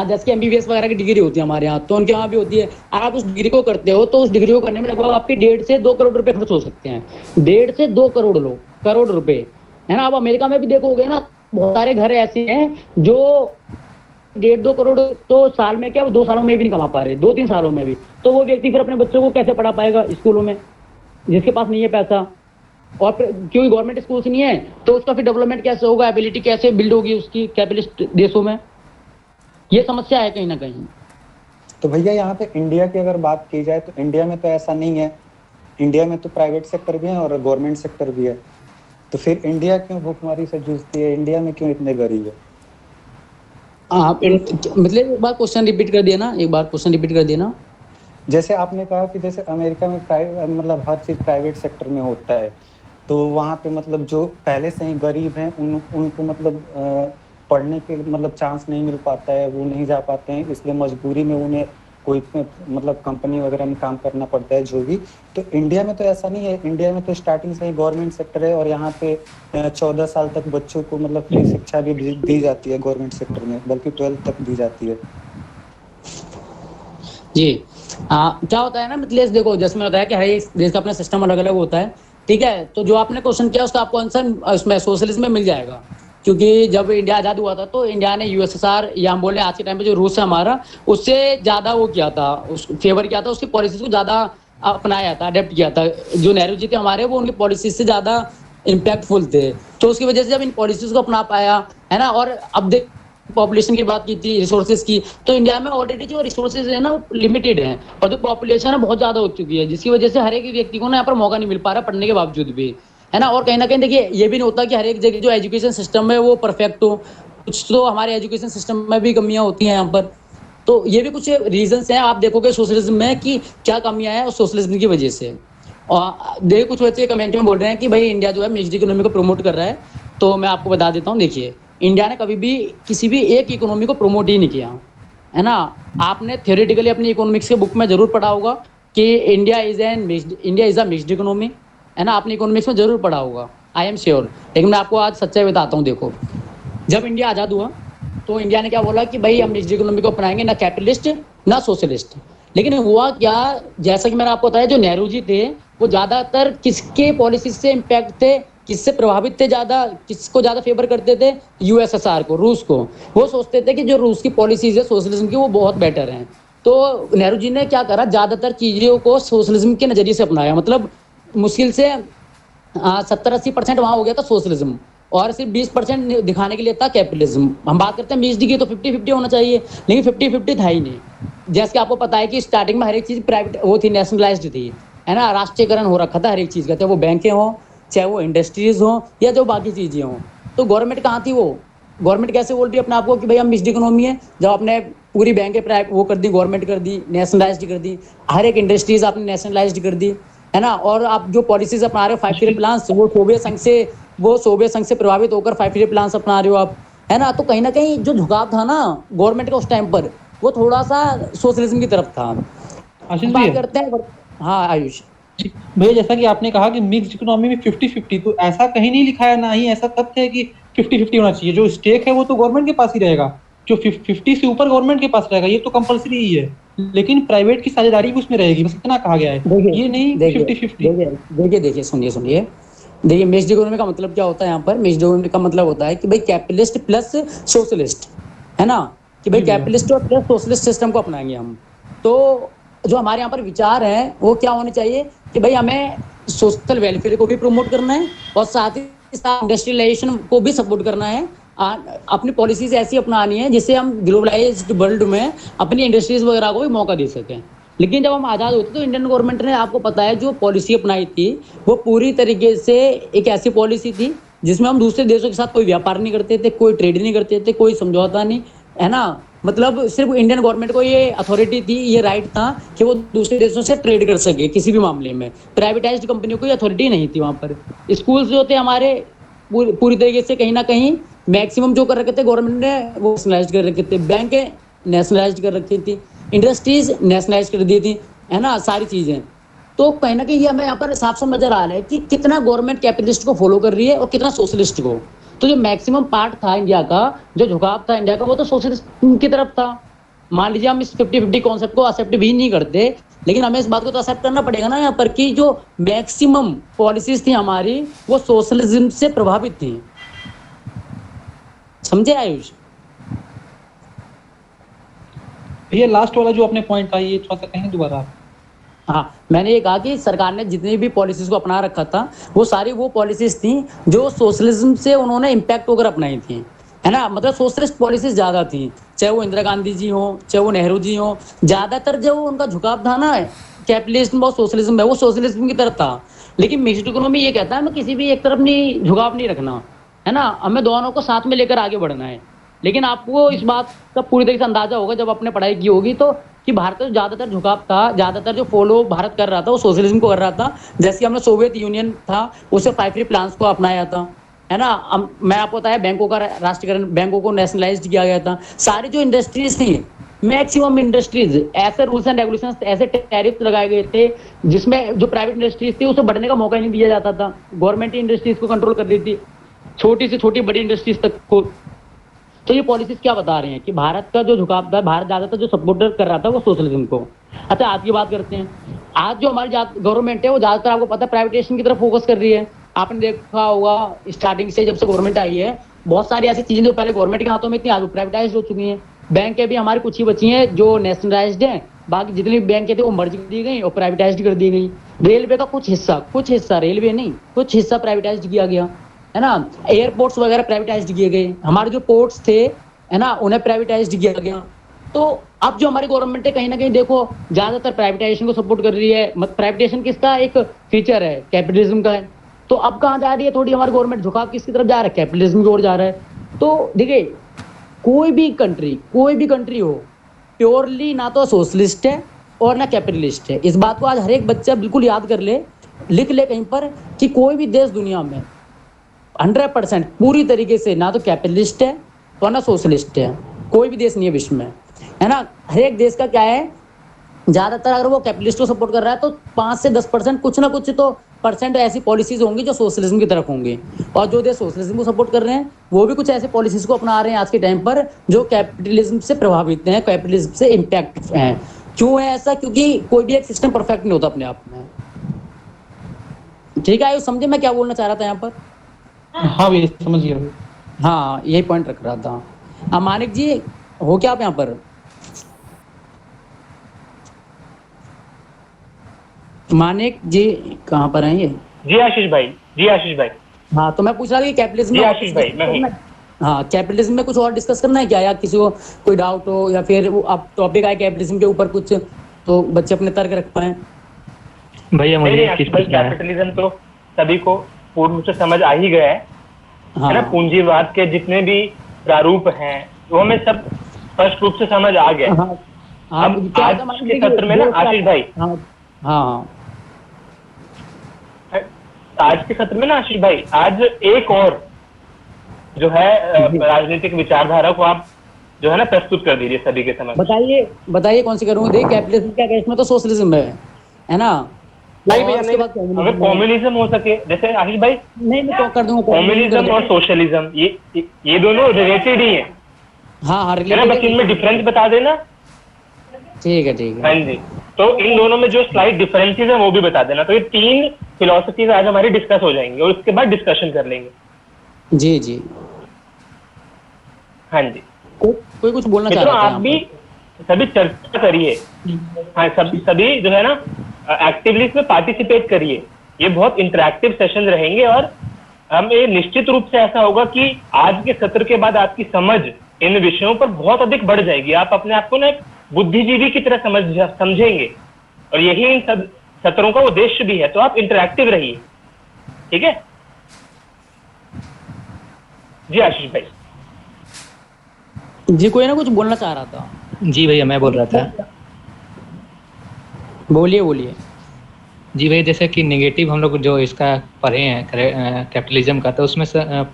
जैसे कि एमबीबीएस वगैरह की डिग्री होती है हमारे यहाँ, तो उनके यहाँ भी होती है। अगर आप उस डिग्री को करते हो तो उस डिग्री को करने में लगभग आपके 1.5 से 2 करोड़ रुपए खर्च हो सकते हैं। 1.5 से 2 करोड़ लोग, करोड़ रुपए, है ना। आप अमेरिका में भी देखोगे ना, बहुत सारे घर ऐसे हैं जो 1.5-2 करोड़ तो साल में क्या, वो 2 सालों में भी नहीं कमा पा रहे, 2-3 सालों में भी। तो वो व्यक्ति फिर अपने बच्चों को कैसे पढ़ा पाएगा स्कूलों में, जिसके पास नहीं है पैसा? और क्योंकि गवर्नमेंट स्कूल्स नहीं है तो उसका फिर डेवलपमेंट कैसे होगा, एबिलिटी कैसे बिल्ड होगी उसकी कैपिटलिस्ट देशों में? ये समस्या है कहीं ना कहीं। तो भैया यहाँ पे इंडिया की अगर बात की जाए तो इंडिया में तो ऐसा नहीं है। इंडिया में तो प्राइवेट सेक्टर भी है और गवर्नमेंट सेक्टर भी है। तो फिर इंडिया क्यों भूखमरी से जूझती है? इंडिया में क्यों इतने गरीब है? मतलब एक बार क्वेश्चन रिपीट कर दिया ना, एक बार क्वेश्चन रिपीट कर देना। जैसे आपने कहा कि जैसे अमेरिका में मतलब हर चीज प्राइवेट सेक्टर में होता है, तो वहाँ पे मतलब जो पहले से ही गरीब हैं उनको मतलब पढ़ने के मतलब चांस नहीं मिल पाता है, वो नहीं जा पाते हैं, इसलिए मजबूरी में उन्हें कोई मतलब कंपनी वगैरह में काम करना पड़ता है जो भी। तो इंडिया में तो ऐसा नहीं है। इंडिया में तो स्टार्टिंग से ही गवर्नमेंट सेक्टर है और यहाँ पे 14 साल तक बच्चों को मतलब फ्री शिक्षा भी दी जाती है गवर्नमेंट सेक्टर में, बल्कि 12th तक दी जाती है। जी क्या होता है ना मिथिलेश, देखो जैसे मैंने बताया कि हर एक देश का अपना सिस्टम अलग अलग होता है, ठीक है। तो जो आपने क्वेश्चन किया उसका आपको आंसर उसमें सोशलिज्म में मिल जाएगा। क्योंकि जब इंडिया आज़ाद हुआ था तो इंडिया ने यूएसएसआर या हम बोले आज के टाइम पे जो रूस है हमारा, उससे ज़्यादा वो किया था, उस फेवर किया था, उसकी पॉलिसीज को ज़्यादा अपनाया था, अडेप्ट किया था। जो नेहरू जी थे हमारे, वो उनकी पॉलिसीज से ज़्यादा इम्पैक्टफुल थे। तो उसकी वजह से जब इन पॉलिसीज को अपना पाया, है ना। और अब देख पॉपुलेशन की बात की थी, रिसोर्सेज की, तो इंडिया में ऑलरेडी जो रिसोर्सेज है ना वो लिमिटेड है और जो पॉपुलेशन है बहुत ज्यादा हो चुकी है, जिसकी वजह से हर एक व्यक्ति को ना यहाँ पर मौका नहीं मिल पा रहा पढ़ने के बावजूद भी, है ना। और कहीं ना कहीं देखिए ये भी नहीं होता कि हर एक जगह जो एजुकेशन सिस्टम है वो परफेक्ट हो, कुछ तो हमारे एजुकेशन सिस्टम में भी कमियां होती हैं यहाँ पर। तो ये भी कुछ रीजंस हैं, आप देखोगे सोशलिज्म में कि क्या कमियां हैं सोशलिज्म की वजह से। और देखिए कुछ बच्चे कमेंट में बोल रहे हैं कि भाई इंडिया जो है मिक्स्ड इकोनॉमी को प्रमोट कर रहा है, तो मैं आपको बता देता हूँ। देखिए इंडिया ने कभी भी किसी भी एक इकोनॉमी को प्रमोट ही नहीं किया, है ना। आपने थ्योरेटिकली अपनी इकोनॉमिक्स के बुक में जरूर पढ़ा होगा कि India is a mixed economy, है ना। आपने इकोनॉमिक्स में जरूर पढ़ा होगा, आई एम श्योर। लेकिन मैं आपको आज सच्चाई बताता हूँ। देखो जब इंडिया आज़ाद हुआ तो इंडिया ने क्या बोला कि भाई हम मिक्स्ड इकोनॉमी को अपनाएंगे, ना कैपिटलिस्ट ना सोशलिस्ट। लेकिन हुआ क्या, जैसा कि मैंने आपको बताया, जो नेहरू जी थे वो ज्यादातर किसके पॉलिसी से इम्पैक्ट थे, किससे प्रभावित थे, ज्यादा किसको ज्यादा फेवर करते थे, यूएसएसआर को, रूस को। वो सोचते थे कि जो रूस की पॉलिसीज है सोशलिज्म की वो बहुत बेटर हैं। तो नेहरू जी ने क्या करा, ज्यादातर चीजों को सोशलिज्म के नजरिए से अपनाया। मतलब मुश्किल से 70-80% वहां हो गया था सोशलिज्म, और सिर्फ 20% दिखाने के लिए था कैपिटलिज्म। हम बात करते हैं 20 डिग्री तो 50-50 होना चाहिए, लेकिन 50-50 था ही नहीं। जैसे कि आपको पता है कि स्टार्टिंग में हर एक चीज प्राइवेट वो थी, नेशनलाइज्ड थी, है ना, राष्ट्रीयकरण हो रखा था हर एक चीज का, चाहे वो बैंकें हों, चाहे वो इंडस्ट्रीज हों, या जो बाकी चीजें हों। तो गवर्नमेंट कहाँ थी, वो गवर्नमेंट कैसे बोल रही है अपने आप को कि भाई हम मिक्स्ड इकोनॉमी है, जब आपने पूरी बैंकें प्राइवेट वो कर दी, गवर्नमेंट कर दी, नेशनलाइज्ड कर दी, हर एक इंडस्ट्रीज आपने नेशनलाइज्ड कर दी, है ना। और आप जो पॉलिसीज अपना रहे हो 5 ईयर प्लान, वो सोवियत संघ से प्रभावित होकर 5 ईयर प्लान अपना रहे हो आप, है ना। तो कहीं ना कहीं जो झुकाव था ना गवर्नमेंट का उस टाइम पर, वो थोड़ा सा सोशलिज्म की तरफ था। आशीष बात भैया, करते हैं, हाँ आयुष। भैया जैसा कि आपने कहा कि मिक्स्ड इकोनॉमी में 50-50, तो ऐसा कहीं नहीं लिखा है, ना ही ऐसा तथ्य है कि 50-50 होना चाहिए। जो स्टेक है वो तो गवर्नमेंट के पास ही रहेगा, जो 50 से ऊपर गवर्नमेंट के पास रहेगा, ये तो कंपलसरी ही है। लेकिन प्राइवेट की साझेदारी भी उसमें रहेगी, बस इतना कहा गया है, देखिए ये नहीं देखिए 50-50। देखिए देखिए देखिए सुनिए सुनिए। देखिए मिक्स्ड इकोनॉमी का मतलब क्या होता है, यहाँ पर मिक्स्ड इकोनॉमी का मतलब होता है कि भाई कैपिटलिस्ट प्लस सोशलिस्ट, है ना, कि भाई जी भैया। कैपिटलिस्ट और प्लस सोशलिस्ट सिस्टम को अपनाएंगे हम। तो जो हमारे यहाँ पर विचार है वो क्या होने चाहिए कि भाई हमें सोशल वेलफेयर को भी प्रमोट करना है, और साथ ही साथ इंडस्ट्रियलाइजेशन को भी सपोर्ट करना है। अपनी पॉलिसीज ऐसी अपनानी है जिससे हम ग्लोबलाइज्ड वर्ल्ड में अपनी इंडस्ट्रीज वगैरह को भी मौका दे सकें। लेकिन जब हम आज़ाद होते तो इंडियन गवर्नमेंट ने, आपको पता है, जो पॉलिसी अपनाई थी वो पूरी तरीके से एक ऐसी पॉलिसी थी जिसमें हम दूसरे देशों के साथ कोई व्यापार नहीं करते थे, कोई ट्रेड नहीं करते थे, कोई समझौता नहीं, है ना। मतलब सिर्फ इंडियन गवर्नमेंट को ये अथॉरिटी थी, ये राइट था कि वो दूसरे देशों से ट्रेड कर सके किसी भी मामले में। प्राइवेटाइज्ड कंपनियों को ये अथॉरिटी नहीं थी वहाँ पर। स्कूल्स जो थे हमारे पूरी तरीके से कहीं ना कहीं मैक्सिमम जो कर रखे थे गवर्नमेंट ने वो नेशनलाइज कर रखे थे, बैंकें नेशनलाइज कर रखी थी, इंडस्ट्रीज नेशनलाइज कर दी थी, है ना, सारी चीजें। तो कहीं ना कहीं ये हमें यहाँ पर साफ साफ नजर आ रहा है कि कितना गवर्नमेंट कैपिटलिस्ट को फॉलो कर रही है और कितना सोशलिस्ट को। तो जो मैक्सिमम पार्ट था इंडिया का, जो झुकाव था इंडिया का, वो तो सोशलिस्ट की तरफ था। मान लीजिए हम इस 50-50 कॉन्सेप्ट को एक्सेप्ट भी नहीं करते, लेकिन हमें इस बात को तो एक्सेप्ट करना पड़ेगा ना यहाँ पर कि जो मैक्सिमम पॉलिसीज थी हमारी वो सोशलिज्म से प्रभावित थी। समझे आयुष? भैया लास्ट वाला जो आपने पॉइंट कहा, ये थोड़ा सा कहेंगे दोबारा आप? हाँ, मैंने ये कहा कि सरकार ने जितनी भी पॉलिसीज को अपना रखा था वो सारी वो पॉलिसीज थी जो सोशलिज्म से उन्होंने इम्पैक्ट होकर अपनाई थी, है ना। मतलब सोशलिस्ट पॉलिसीज ज्यादा थी, चाहे वो इंदिरा गांधी जी हो, चाहे वो नेहरू जी हो। ज्यादातर जो उनका झुकाव था ना कैपिटलिज्म और सोशलिज्म है, वो सोशलिज्म की तरफ था। लेकिन मिक्स्ड इकोनॉमी ये कहता है हमें किसी भी एक तरफ नहीं झुकाव नहीं रखना, है ना, हमें दोनों को साथ में लेकर आगे बढ़ना है। लेकिन आपको इस बात का पूरी तरीके से अंदाजा होगा जब आपने पढ़ाई की होगी तो, कि भारत में ज्यादातर झुकाव था, ज्यादातर जो फॉलो भारत कर रहा था वो सोशलिज्म को कर रहा था। जैसे हमने सोवियत यूनियन था उसे 5 ईयर प्लान्स को अपनाया था, है ना। मैं आपको बताया बैंकों का राष्ट्रीयकरण, बैंकों को नेशनलाइज किया गया था। सारी जो इंडस्ट्रीज थी, मैक्सिमम इंडस्ट्रीज, ऐसे रूल्स एंड रेगुलेशंस, ऐसे टैरिफ लगाए गए थे जिसमें जो प्राइवेट इंडस्ट्रीज थी उसे बढ़ने का मौका ही नहीं दिया जाता था। गवर्नमेंट इंडस्ट्रीज को कंट्रोल कर दी थी, छोटी से छोटी बड़ी इंडस्ट्रीज तक को। तो ये पॉलिसीज क्या बता रहे हैं कि भारत का जो झुकाव था, भारत ज्यादातर जो सपोर्ट कर रहा था वो सोशलिज्म को। अच्छा, आज की बात करते हैं। आज जो हमारी गवर्नमेंट है वो ज्यादातर आपको पता है प्राइवेटाइजेशन की तरफ फोकस कर रही है। आपने देखा होगा स्टार्टिंग से जब से गवर्नमेंट आई है, बहुत सारी ऐसी चीजें जो पहले गवर्नमेंट के हाथों में थी आज वो प्राइवेटाइज हो चुकी हैं। बैंक भी हमारी कुछ ही बची हैं जो नेशनलाइज्ड हैं, बाकी जितनी बैंक थे वो मर्ज कर दी गई और प्राइवेटाइज कर दी गई। रेलवे का कुछ हिस्सा रेलवे नहीं, कुछ हिस्सा प्राइवेटाइज किया गया, है ना। एयरपोर्ट्स वगैरह प्राइवेटाइज किए गए, हमारे जो पोर्ट्स थे, है ना, उन्हें प्राइवेटाइज किया गया। तो अब जो हमारी गवर्नमेंट है कहीं ना कहीं देखो ज्यादातर प्राइवेटाइजेशन को सपोर्ट कर रही है। प्राइवेटाइजेशन किसका एक फीचर है, कैपिटलिज्म का है। तो अब कहाँ जा रही है थोड़ी हमारी गवर्नमेंट, झुकाव किसकी तरफ जा रहा है, कैपिटलिज्म की ओर जा रहा है। तो देखिए कोई भी कंट्री हो, प्योरली ना तो सोशलिस्ट है और ना कैपिटलिस्ट है। इस बात को आज हर एक बच्चा बिल्कुल याद कर ले, लिख ले कहीं पर, कि कोई भी देश दुनिया में 100% पूरी तरीके से ना तो कैपिटलिस्ट है और ना सोशलिस्ट है। कोई भी देश नहीं है विश्व में, है ना। हर एक देश का क्या है, ज्यादातर अगर वो कैपिटलिस्ट को सपोर्ट कर रहा है तो 5 से 10% कुछ ना कुछ तो परसेंट ऐसी पॉलिसीज होंगी जो सोशलिज्म की तरफ होंगी। और जो देश सोशलिज्म को सपोर्ट कर रहे हैं वो भी कुछ ऐसे पॉलिसीज को अपना रहे हैं आज के टाइम पर जो कैपिटलिज्म से प्रभावित हैं, कैपिटलिज्म से इम्पैक्ट हैं। क्यों है ऐसा? क्योंकि कोई भी एक सिस्टम परफेक्ट नहीं होता अपने आप में। ठीक है, समझे मैं क्या बोलना चाह रहा था यहाँ पर? हाँ भैया समझ गया। हाँ, यही पॉइंट रख रहा था। अब मानिक जी, हो क्या आप यहाँ पर? मानिक जी कहाँ पर हैं ये? जी आशीष भाई, जी आशीष भाई। हाँ, तो मैं पूछ रहा था कि कैपिटलिज्म जी में आशीष भाई, मैं हूँ। हाँ, कैपिटलिज्म में कुछ और डिस्कस करना है क्या, या किसी को कोई डाउट हो, या फिर आप टॉपिक आए कैपिटलिज्म के ऊपर कुछ, तो बच्चे अपने तर्क रख पाए। भैया मुझे नहीं एक आशीष चीज भाई, पूछना है। कैपिटलिज्म तो सभी को पूर्ण रूप से समझ आ ही गया है हाँ ना। पूंजीवाद के जितने भी प्रारूप हैं वो हमें सब स्पष्ट रूप से समझ आ गया। हाँ हाँ, अब क्या आज होता है मानिक के जी कि सत्र में ना जो आशीष भाई, हाँ हाँ आज के सत्र में ना आशीष भाई, आज एक और जो है राजनीतिक विचारधारा को आप जो है ना प्रस्तुत कर दीजिए सभी के समक्ष। बताइए बताइए कौन सी करूँगा? देखिए, कैपिटलिज्म क्या है, इसमें तो सोशलिज्म है ना? नहीं और भैया उसके नहीं, बाद communism अगर है। कम्युनिज्म हो सके, जैसे आशीष भाई नहीं, मैं तो कर दूंगा कम्युनिज्म और सोशलिज्म ये दोनों रिलेटेड ही है हाँ हाँ, ना, बस इनमें डिफरेंस बता देना। ठीक है ठीक है। हाँ जी, तो इन दोनों में जो स्लाइड डिफरेंसेस है वो भी बता देना। तो ये 3 फिलोसफीज आज हमारी डिस्कस हो जाएंगी और उसके बाद डिस्कशन कर लेंगे। जी जी, हाँ जी कोई कुछ बोलना चाह मित्रों, रहा था आप भी सभी चर्चा करिए। हाँ, सभी जो है ना एक्टिवली इसमें पार्टिसिपेट करिए। ये बहुत इंटरेक्टिव सेशन रहेंगे और हम ये निश्चित रूप से ऐसा होगा कि आज के सत्र के बाद आपकी समझ इन विषयों पर बहुत अधिक बढ़ जाएगी। आप अपने आप को ना एक बुद्धिजीवी की तरह समझेंगे और यही इन सब सत्रों का उद्देश्य भी है। तो आप इंटरेक्टिव रहिए, ठीक है जी आशीष भाई। जी, कोई ना कुछ बोलना चाह रहा था। जी भैया मैं बोल रहा था। बोलिए बोलिए। जी भैया, जैसे कि नेगेटिव हम लोग जो इसका पढ़े हैं कैपिटलिज्म का, तो उसमें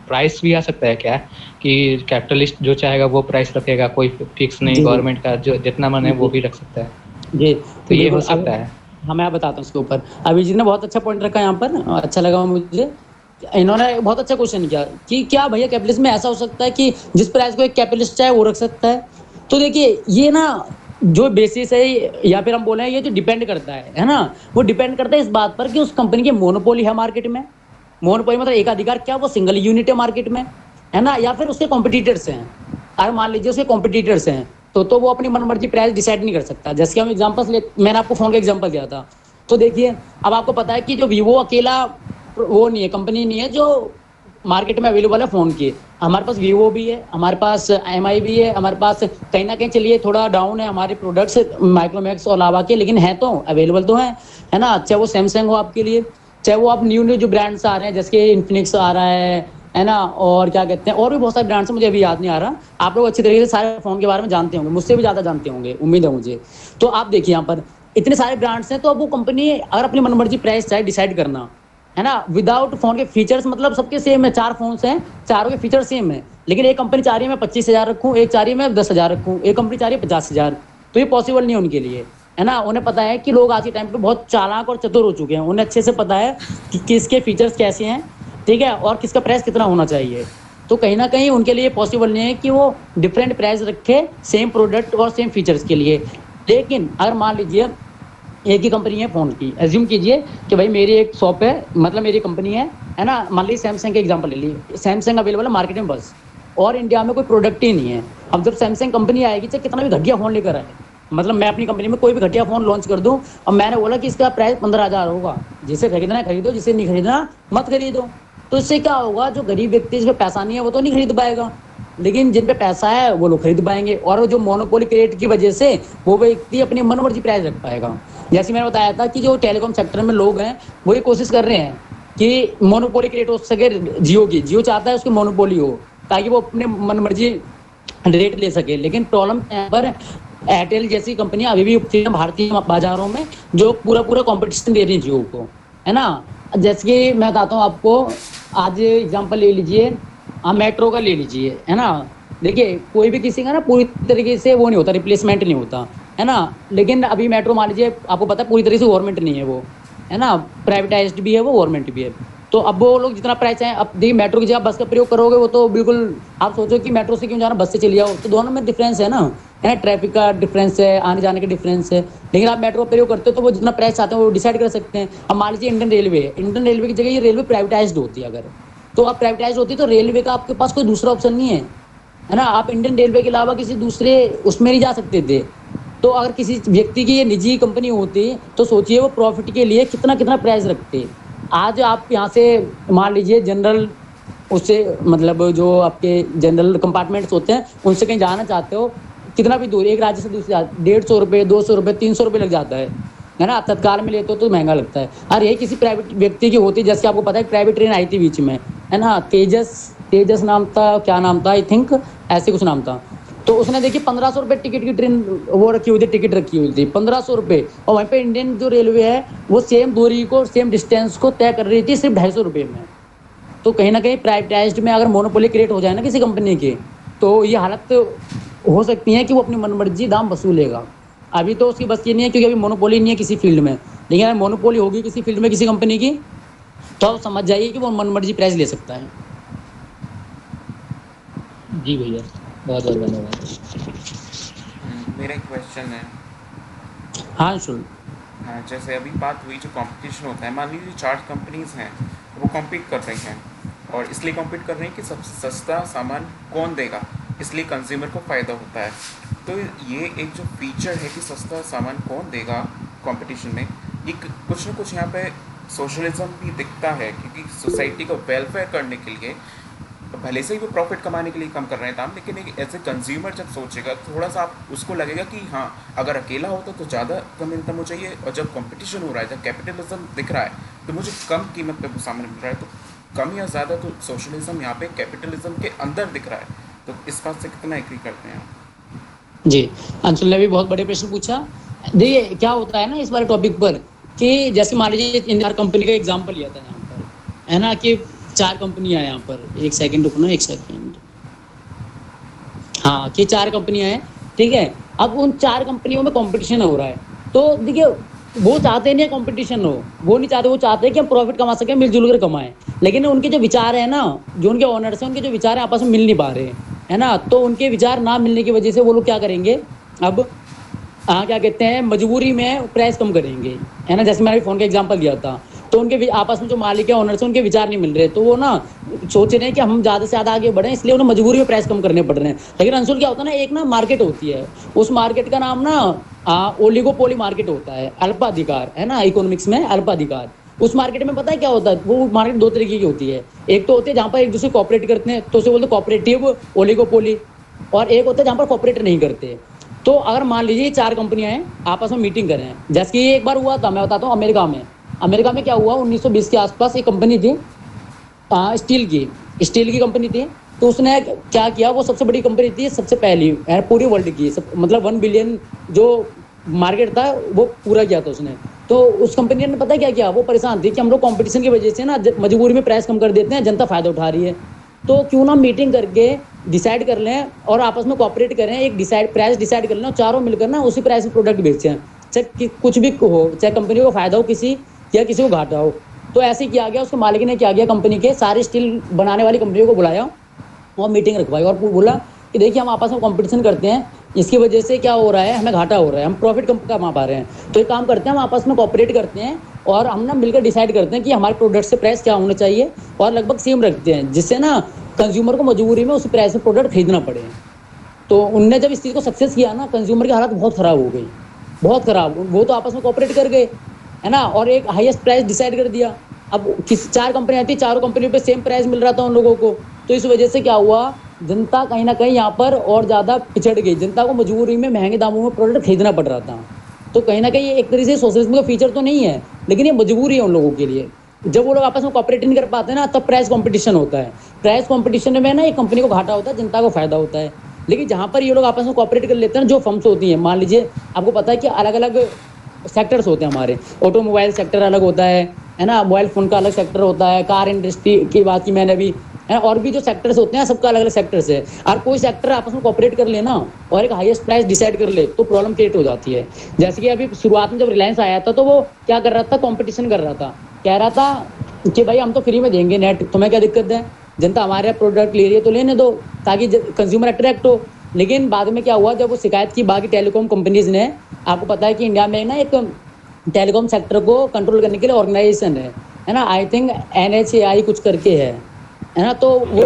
प्राइस भी आ सकता है क्या, कि कैपिटलिस्ट जो चाहेगा वो प्राइस रखेगा, कोई फिक्स नहीं, गवर्नमेंट का जो जितना मन है वो भी रख सकता है। जी, तो ये हो सकता है। हाँ, मैं बताता हूँ उसके ऊपर। अभिजीत ने बहुत अच्छा पॉइंट रखा यहाँ पर, अच्छा लगा मुझे। इन्होंने बहुत अच्छा क्वेश्चन किया कि क्या भैया कैपिटलिज्म में ऐसा हो सकता है कि जिस प्राइस को एक कैपिटलिस्ट चाहे वो रख सकता है? तो देखिए, ये ना जो बेसिस है, या फिर हम बोले ये जो डिपेंड करता है ना, वो डिपेंड करता है इस बात पर कि उस कंपनी की मोनोपोली है मार्केट में। मोनोपोली मतलब एक अधिकार, क्या वो सिंगल यूनिट है मार्केट में, है ना, या फिर उसके कॉम्पिटिटर्स हैं। अगर मान लीजिए उसके कॉम्पिटिटर्स हैं तो वो अपनी मनमर्जी प्राइस डिसाइड नहीं कर सकता। जैसे कि हम एग्जांपल्स मैंने आपको फोन का एग्जांपल दिया था, तो देखिए अब आपको पता है कि जो वीवो अकेला वो नहीं है, कंपनी नहीं है जो मार्केट में अवेलेबल है फ़ोन की। हमारे पास वीवो भी है, हमारे पास एमआई भी है, हमारे पास कहीं ना कहीं चलिए थोड़ा डाउन है हमारे प्रोडक्ट्स माइक्रोमैक्स और लावा के, लेकिन है तो अवेलेबल तो है ना। चाहे वो सैमसंग हो आपके लिए, चाहे वो आप न्यू जो ब्रांड्स आ रहे हैं, जैसे इन्फिनिक्स आ रहा है ना, और क्या कहते हैं, और भी बहुत सारे ब्रांड्स हैं, मुझे अभी याद नहीं आ रहा। आप लोग अच्छी तरीके से सारे फ़ोन के बारे में जानते होंगे, मुझसे भी ज़्यादा जानते होंगे, उम्मीद है मुझे। तो आप देखिए यहाँ पर इतने सारे ब्रांड्स हैं, तो अब वो कंपनी अगर अपनी मनमर्जी प्राइस चाहे डिसाइड करना, है ना, विदाउट फोन के फीचर्स, मतलब सबके सेम है, 4 फोन्स हैं, चारों के फीचर सेम है, लेकिन एक कंपनी चाह रही है मैं 25,000 रखूँ, एक चाह रही है मैं 10,000 रखूँ, एक कंपनी चाह रही है 50,000। तो ये पॉसिबल नहीं है उनके लिए, है ना। उन्हें पता है कि लोग आज के टाइम पे बहुत चालाक और चतुर हो चुके हैं, उन्हें अच्छे से पता है कि किसके फीचर्स कैसे हैं, ठीक है, और किसका प्राइस कितना होना चाहिए। तो कहीं ना कहीं उनके लिए पॉसिबल नहीं है कि वो डिफरेंट प्राइस रखे सेम प्रोडक्ट और सेम फीचर्स के लिए। लेकिन अगर मान लीजिए एक ही कंपनी है फ़ोन की, एज्यूम कीजिए कि भाई मेरी एक शॉप है, मतलब मेरी कंपनी है ना, मान लीजिए सैमसंग का एग्जांपल ले लीजिए। सैमसंग अवेलेबल है मार्केट में बस, और इंडिया में कोई प्रोडक्ट ही नहीं है। अब जब सैमसंग कंपनी आएगी, चाहे कितना भी घटिया फ़ोन लेकर आए, मतलब मैं अपनी कंपनी में कोई भी घटिया फ़ोन लॉन्च कर दूँ और मैंने बोला कि इसका प्राइस 15,000 होगा, जिसे खरीदना है खरीदो, जिसे नहीं खरीदना मत खरीदो। तो इससे क्या होगा, जो गरीब व्यक्ति जिस पे पैसा नहीं है वो तो नहीं खरीद पाएगा, लेकिन जिन पे पैसा है वो लोग खरीद पाएंगे, और जो मोनोपोली क्रिएट की वजह से वो व्यक्ति अपनी मनमर्जी प्राइस रख पाएगा। जैसे मैंने बताया था कि जो टेलीकॉम सेक्टर में लोग हैं वो ये कोशिश कर रहे हैं कि मोनोपोली क्रिएट हो सके जियो की। जियो चाहता है उसकी मोनोपोली हो ताकि वो अपने मनमर्जी रेट ले सके, लेकिन प्रॉब्लम यहाँ पर एयरटेल जैसी कंपनियां अभी भी भारतीय बाजारों में जो पूरा कंपटीशन दे रही है जियो को, है ना। जैसे कि मैं बताता हूँ आपको, आज एग्जांपल ले लीजिए, आप मेट्रो का ले लीजिए, है ना। देखिए कोई भी किसी का ना पूरी तरीके से वो नहीं होता, रिप्लेसमेंट नहीं होता, है ना। लेकिन अभी मेट्रो मान लीजिए, आपको पता है पूरी तरीके से गवर्नमेंट नहीं है वो, है ना, प्राइवेटाइज्ड भी है वो, गवर्नमेंट भी है। तो अब वो लोग जितना प्राइस है, अब देखिए मेट्रो की जगह बस का प्रयोग करोगे, वो तो बिल्कुल आप सोचो कि मेट्रो से क्यों जाना, बस से चले जाओ, तो दोनों में डिफरेंस है ना, है ना, ट्रैफिक का डिफरेंस है, आने जाने का डिफरेंस है। लेकिन आप मेट्रो प्रयोग करते हो तो वो जितना प्राइस चाहते हैं वो डिसाइड कर सकते हैं। अब मान लीजिए इंडियन रेलवे है, इंडियन रेलवे की जगह ये रेलवे प्राइवेटाइज्ड होती है अगर, तो अब प्राइवेटाइज होती है तो रेलवे का आपके पास कोई दूसरा ऑप्शन नहीं है ना, आप इंडियन रेलवे के अलावा किसी दूसरे उसमें नहीं जा सकते थे। तो अगर किसी व्यक्ति की ये निजी कंपनी होती तो सोचिए वो प्रॉफिट के लिए कितना कितना प्राइस रखते। आज आप यहाँ से मान लीजिए जनरल उससे मतलब जो आपके जनरल कंपार्टमेंट्स होते हैं उनसे कहीं जाना चाहते हो, कितना भी दूर एक राज्य से दूसरे 150 रुपये 200 रुपये 300 रुपये लग जाता है ना, तत्काल में लेते हो तो महंगा लगता है। और यही किसी प्राइवेट व्यक्ति की होती, जैसे आपको पता है प्राइवेट ट्रेन आई थी बीच में, है ना, तेजस नाम था, क्या नाम था, आई थिंक ऐसे कुछ नाम था। तो उसने देखिए 1500 रुपये टिकट की ट्रेन वो रखी हुई थी, टिकट रखी हुई थी 1500 रुपये, और वहीं पे इंडियन जो रेलवे है वो सेम दूरी को सेम डिस्टेंस को तय कर रही थी सिर्फ 250 रुपये में। तो कहीं ना कहीं प्राइवेटाइज्ड में अगर मोनोपोली क्रिएट हो जाए ना किसी कंपनी की, तो ये हालत हो सकती है कि वो अपनी मनमर्जी दाम वसूलेगा। अभी तो उसकी बस ये नहीं है क्योंकि अभी मोनोपोली नहीं है किसी फील्ड में, लेकिन अगर मोनोपोली होगी किसी फील्ड में किसी कंपनी की तो आप समझ जाइए कि वो मनमर्जी प्राइस ले सकता है। जी भैया, बहुत बहुत धन्यवाद। मेरा एक क्वेश्चन है। हाँ शुल्क, हाँ, जैसे अभी बात हुई जो कंपटीशन होता है, मान लीजिए 4 कंपनीज हैं वो कॉम्पीट कर रही हैं, और इसलिए कॉम्पीट कर रही हैं कि सबसे सस्ता सामान कौन देगा, इसलिए कंज्यूमर को फ़ायदा होता है। तो ये एक जो फीचर है कि सस्ता सामान कौन देगा कंपटीशन में, ये कुछ ना कुछ यहाँ पे सोशलिज्म भी दिखता है, क्योंकि सोसाइटी का वेलफेयर करने के लिए भले से ही वो प्रॉफिट कमाने के लिए कम कर रहे हैं दाम, लेकिन एक एज ए कंज्यूमर जब सोचेगा थोड़ा सा आप उसको लगेगा कि हाँ अगर अकेला होता तो ज़्यादा कम इनकम हो चाहिए, और जब कंपटीशन हो रहा है, जब कैपिटलिज्म दिख रहा है तो मुझे कम कीमत पे सामान मिल रहा है, तो कम या ज़्यादा तो सोशलिज्म यहाँ पे कैपिटलिज्म के अंदर दिख रहा है। तो इस बात से कितना एग्री करते हैं आप? जी अंशुल ने भी बहुत बड़े प्रश्न पूछा। देखिए क्या होता है ना इस बारे टॉपिक पर कि जैसे मान लीजिए इंडियन कंपनी का एग्जांपल लिया था यहाँ पर, है ना, कि 4 कंपनियां हैं यहाँ पर, एक सेकंड रुकना, एक सेकंड, हाँ कि 4 कंपनियां हैं, ठीक है। अब उन 4 कंपनियों में कंपटीशन हो रहा है, तो देखिए वो चाहते नहीं कंपटीशन हो, वो नहीं चाहते, वो चाहते हैं कि हम प्रॉफिट कमा सकें, मिलजुल कर कमाएं। लेकिन उनके जो विचार है ना, जो उनके ओनर्स हैं, उनके जो विचार है आपस में मिल नहीं पा रहे, है ना। तो उनके विचार ना मिलने की वजह से वो लोग क्या करेंगे, अब क्या कहते हैं, मजबूरी में प्राइस कम करेंगे, है ना। जैसे मैंने फ़ोन का एग्जांपल दिया था, तो उनके आपस में जो मालिक है ओनर से उनके विचार नहीं मिल रहे, तो वो ना सोच रहे हैं कि हम ज़्यादा से ज़्यादा आगे बढ़ें, इसलिए उन्हें मजबूरी में प्राइस कम करने पड़ रहे हैं। लेकिन अंशुल क्या होता है ना, एक ना मार्केट होती है, उस मार्केट का नाम ना ओलिगोपोली मार्केट होता है, अल्पाधिकार, है ना, इकोनॉमिक्स में अल्पाधिकार। उस मार्केट में पता है क्या होता है, वो मार्केट 2 तरीके की होती है। एक तो होती है जहाँ पर एक दूसरे कॉपरेट करते हैं, तो उसे बोलते हैं कॉपरेटिव ओलिगोपोली, और एक होता है जहाँ पर कॉपरेट नहीं करते। तो अगर मान लीजिए 4 कंपनियां हैं आपस में मीटिंग करें, जैसे कि एक बार हुआ था, मैं बताता हूँ, अमेरिका में क्या हुआ, 1920 के आसपास एक कंपनी थी स्टील की कंपनी थी। तो उसने क्या किया, वो सबसे बड़ी कंपनी थी, सबसे पहली पूरी वर्ल्ड की, मतलब 1 बिलियन जो मार्केट था वो पूरा किया था उसने। तो उस कंपनी ने पता क्या किया, वो परेशान थी कि हम लोग कंपटीशन की वजह से ना मजबूरी में प्राइस कम कर देते हैं, जनता फायदा उठा रही है, तो क्यों ना मीटिंग करके डिसाइड कर लें और आपस में कोऑपरेट करें, एक प्राइस डिसाइड कर लें, और चारों मिलकर ना उसी प्राइस में प्रोडक्ट बेचें, चाहे कुछ भी हो, चाहे कंपनी को फायदा हो किसी या किसी को घाटा हो। तो ऐसे किया गया, उसके मालिक ने क्या किया, कंपनी के सारे स्टील बनाने वाली कंपनियों को बुलाया और मीटिंग रखवाई और बोला कि देखिए हम आपस में कंपटीशन करते हैं, इसकी वजह से क्या हो रहा है, हमें घाटा हो रहा है, हम प्रॉफिट कम कमा पा रहे हैं, तो एक काम करते हैं, हम आपस में कोऑपरेट करते हैं और हम ना मिलकर डिसाइड करते हैं कि हमारे प्रोडक्ट से प्राइस क्या होना चाहिए, और लगभग सेम रखते हैं, जिससे ना कंज्यूमर को मजबूरी में उस प्राइस में प्रोडक्ट खरीदना पड़े। तो उनने जब इस चीज़ को सक्सेस किया ना, कंज्यूमर की हालत बहुत ख़राब हो गई, बहुत ख़राब। वो तो आपस में कोऑपरेट कर गए, है ना, और एक हाईएस्ट प्राइस डिसाइड कर दिया। अब 4 कंपनियां थी, चारों कंपनियों पे सेम प्राइस मिल रहा था उन लोगों को। तो इस वजह से क्या हुआ, जनता कहीं ना कहीं यहाँ पर और ज़्यादा पिछड़ गई, जनता को मजबूरी में महंगे दामों में प्रोडक्ट खरीदना पड़ रहा था। तो कहीं ना कहीं ये एक तरीके से सोशलिज्म का फीचर तो नहीं है, लेकिन ये मजबूरी है उन लोगों के लिए। जब वो लोग आपस में कोऑपरेट नहीं कर पाते ना, तब प्राइस कंपटीशन होता है। प्राइस कंपटीशन में ना एक कंपनी को घाटा होता है, जनता को फायदा होता है। लेकिन जहाँ पर ये लोग आपस में कोऑपरेट कर लेते हैं, जो फर्म्स होती हैं, मान लीजिए आपको पता है कि अलग अलग सेक्टर्स होते हैं हमारे, ऑटोमोबाइल सेक्टर अलग होता है ना, मोबाइल फ़ोन का अलग सेक्टर होता है, कार इंडस्ट्री की बात की मैंने अभी, है, और भी जो सेक्टर्स होते हैं सबका अलग अलग सेक्टर्स है। और कोई सेक्टर आपस में कोऑपरेट कर लेना और एक हाईएस्ट प्राइस डिसाइड कर ले तो प्रॉब्लम क्रिएट हो जाती है। जैसे कि अभी शुरुआत में जब रिलायंस आया था, तो वो क्या कर रहा था, कॉम्पिटिशन कर रहा था, कह रहा था कि भाई हम तो फ्री में देंगे नेट, तुम्हें क्या दिक्कत है, जनता हमारे प्रोडक्ट ले रही है तो लेने दो, ताकि कंज्यूमर अट्रैक्ट हो। लेकिन बाद में क्या हुआ, जब वो शिकायत की बाकी टेलीकॉम कंपनीज ने, आपको पता है कि इंडिया में ना एक टेलीकॉम सेक्टर को कंट्रोल करने के लिए ऑर्गेनाइजेशन है ना, आई थिंक NHAI कुछ करके है ना, तो वो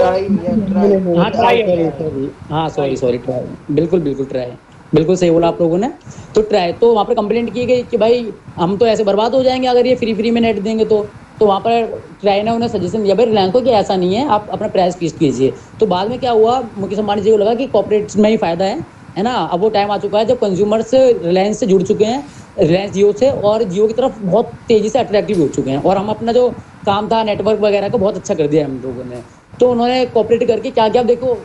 हाँ सॉरी ट्राई, बिल्कुल ट्राई, बिल्कुल सही बोला आप लोगों ने। तो ट्राई, तो वहाँ पर कंप्लेंट की गई कि भाई हम तो ऐसे बर्बाद हो जाएंगे अगर ये फ्री में नेट देंगे तो वहाँ पर ट्राई ने उन्हें सजेशन दिया भाई रिलायंस को कि ऐसा नहीं है, आप अपना प्राइस फिक्स कीजिए। तो बाद में क्या हुआ, मुकेश अंबानी जी को लगा कि कॉर्पोरेट्स में ही फायदा है ना। अब वो टाइम आ चुका है जब कंज्यूमर्स रिलायंस से जुड़ चुके हैं, रिलायंस जियो से, और जियो की तरफ बहुत तेज़ी से अट्रैक्टिव हो चुके हैं, और हम अपना जो काम था नेटवर्क वगैरह का बहुत अच्छा कर दिया हम लोगों ने। तो उन्होंने कॉपरेट करके क्या क्या, देखो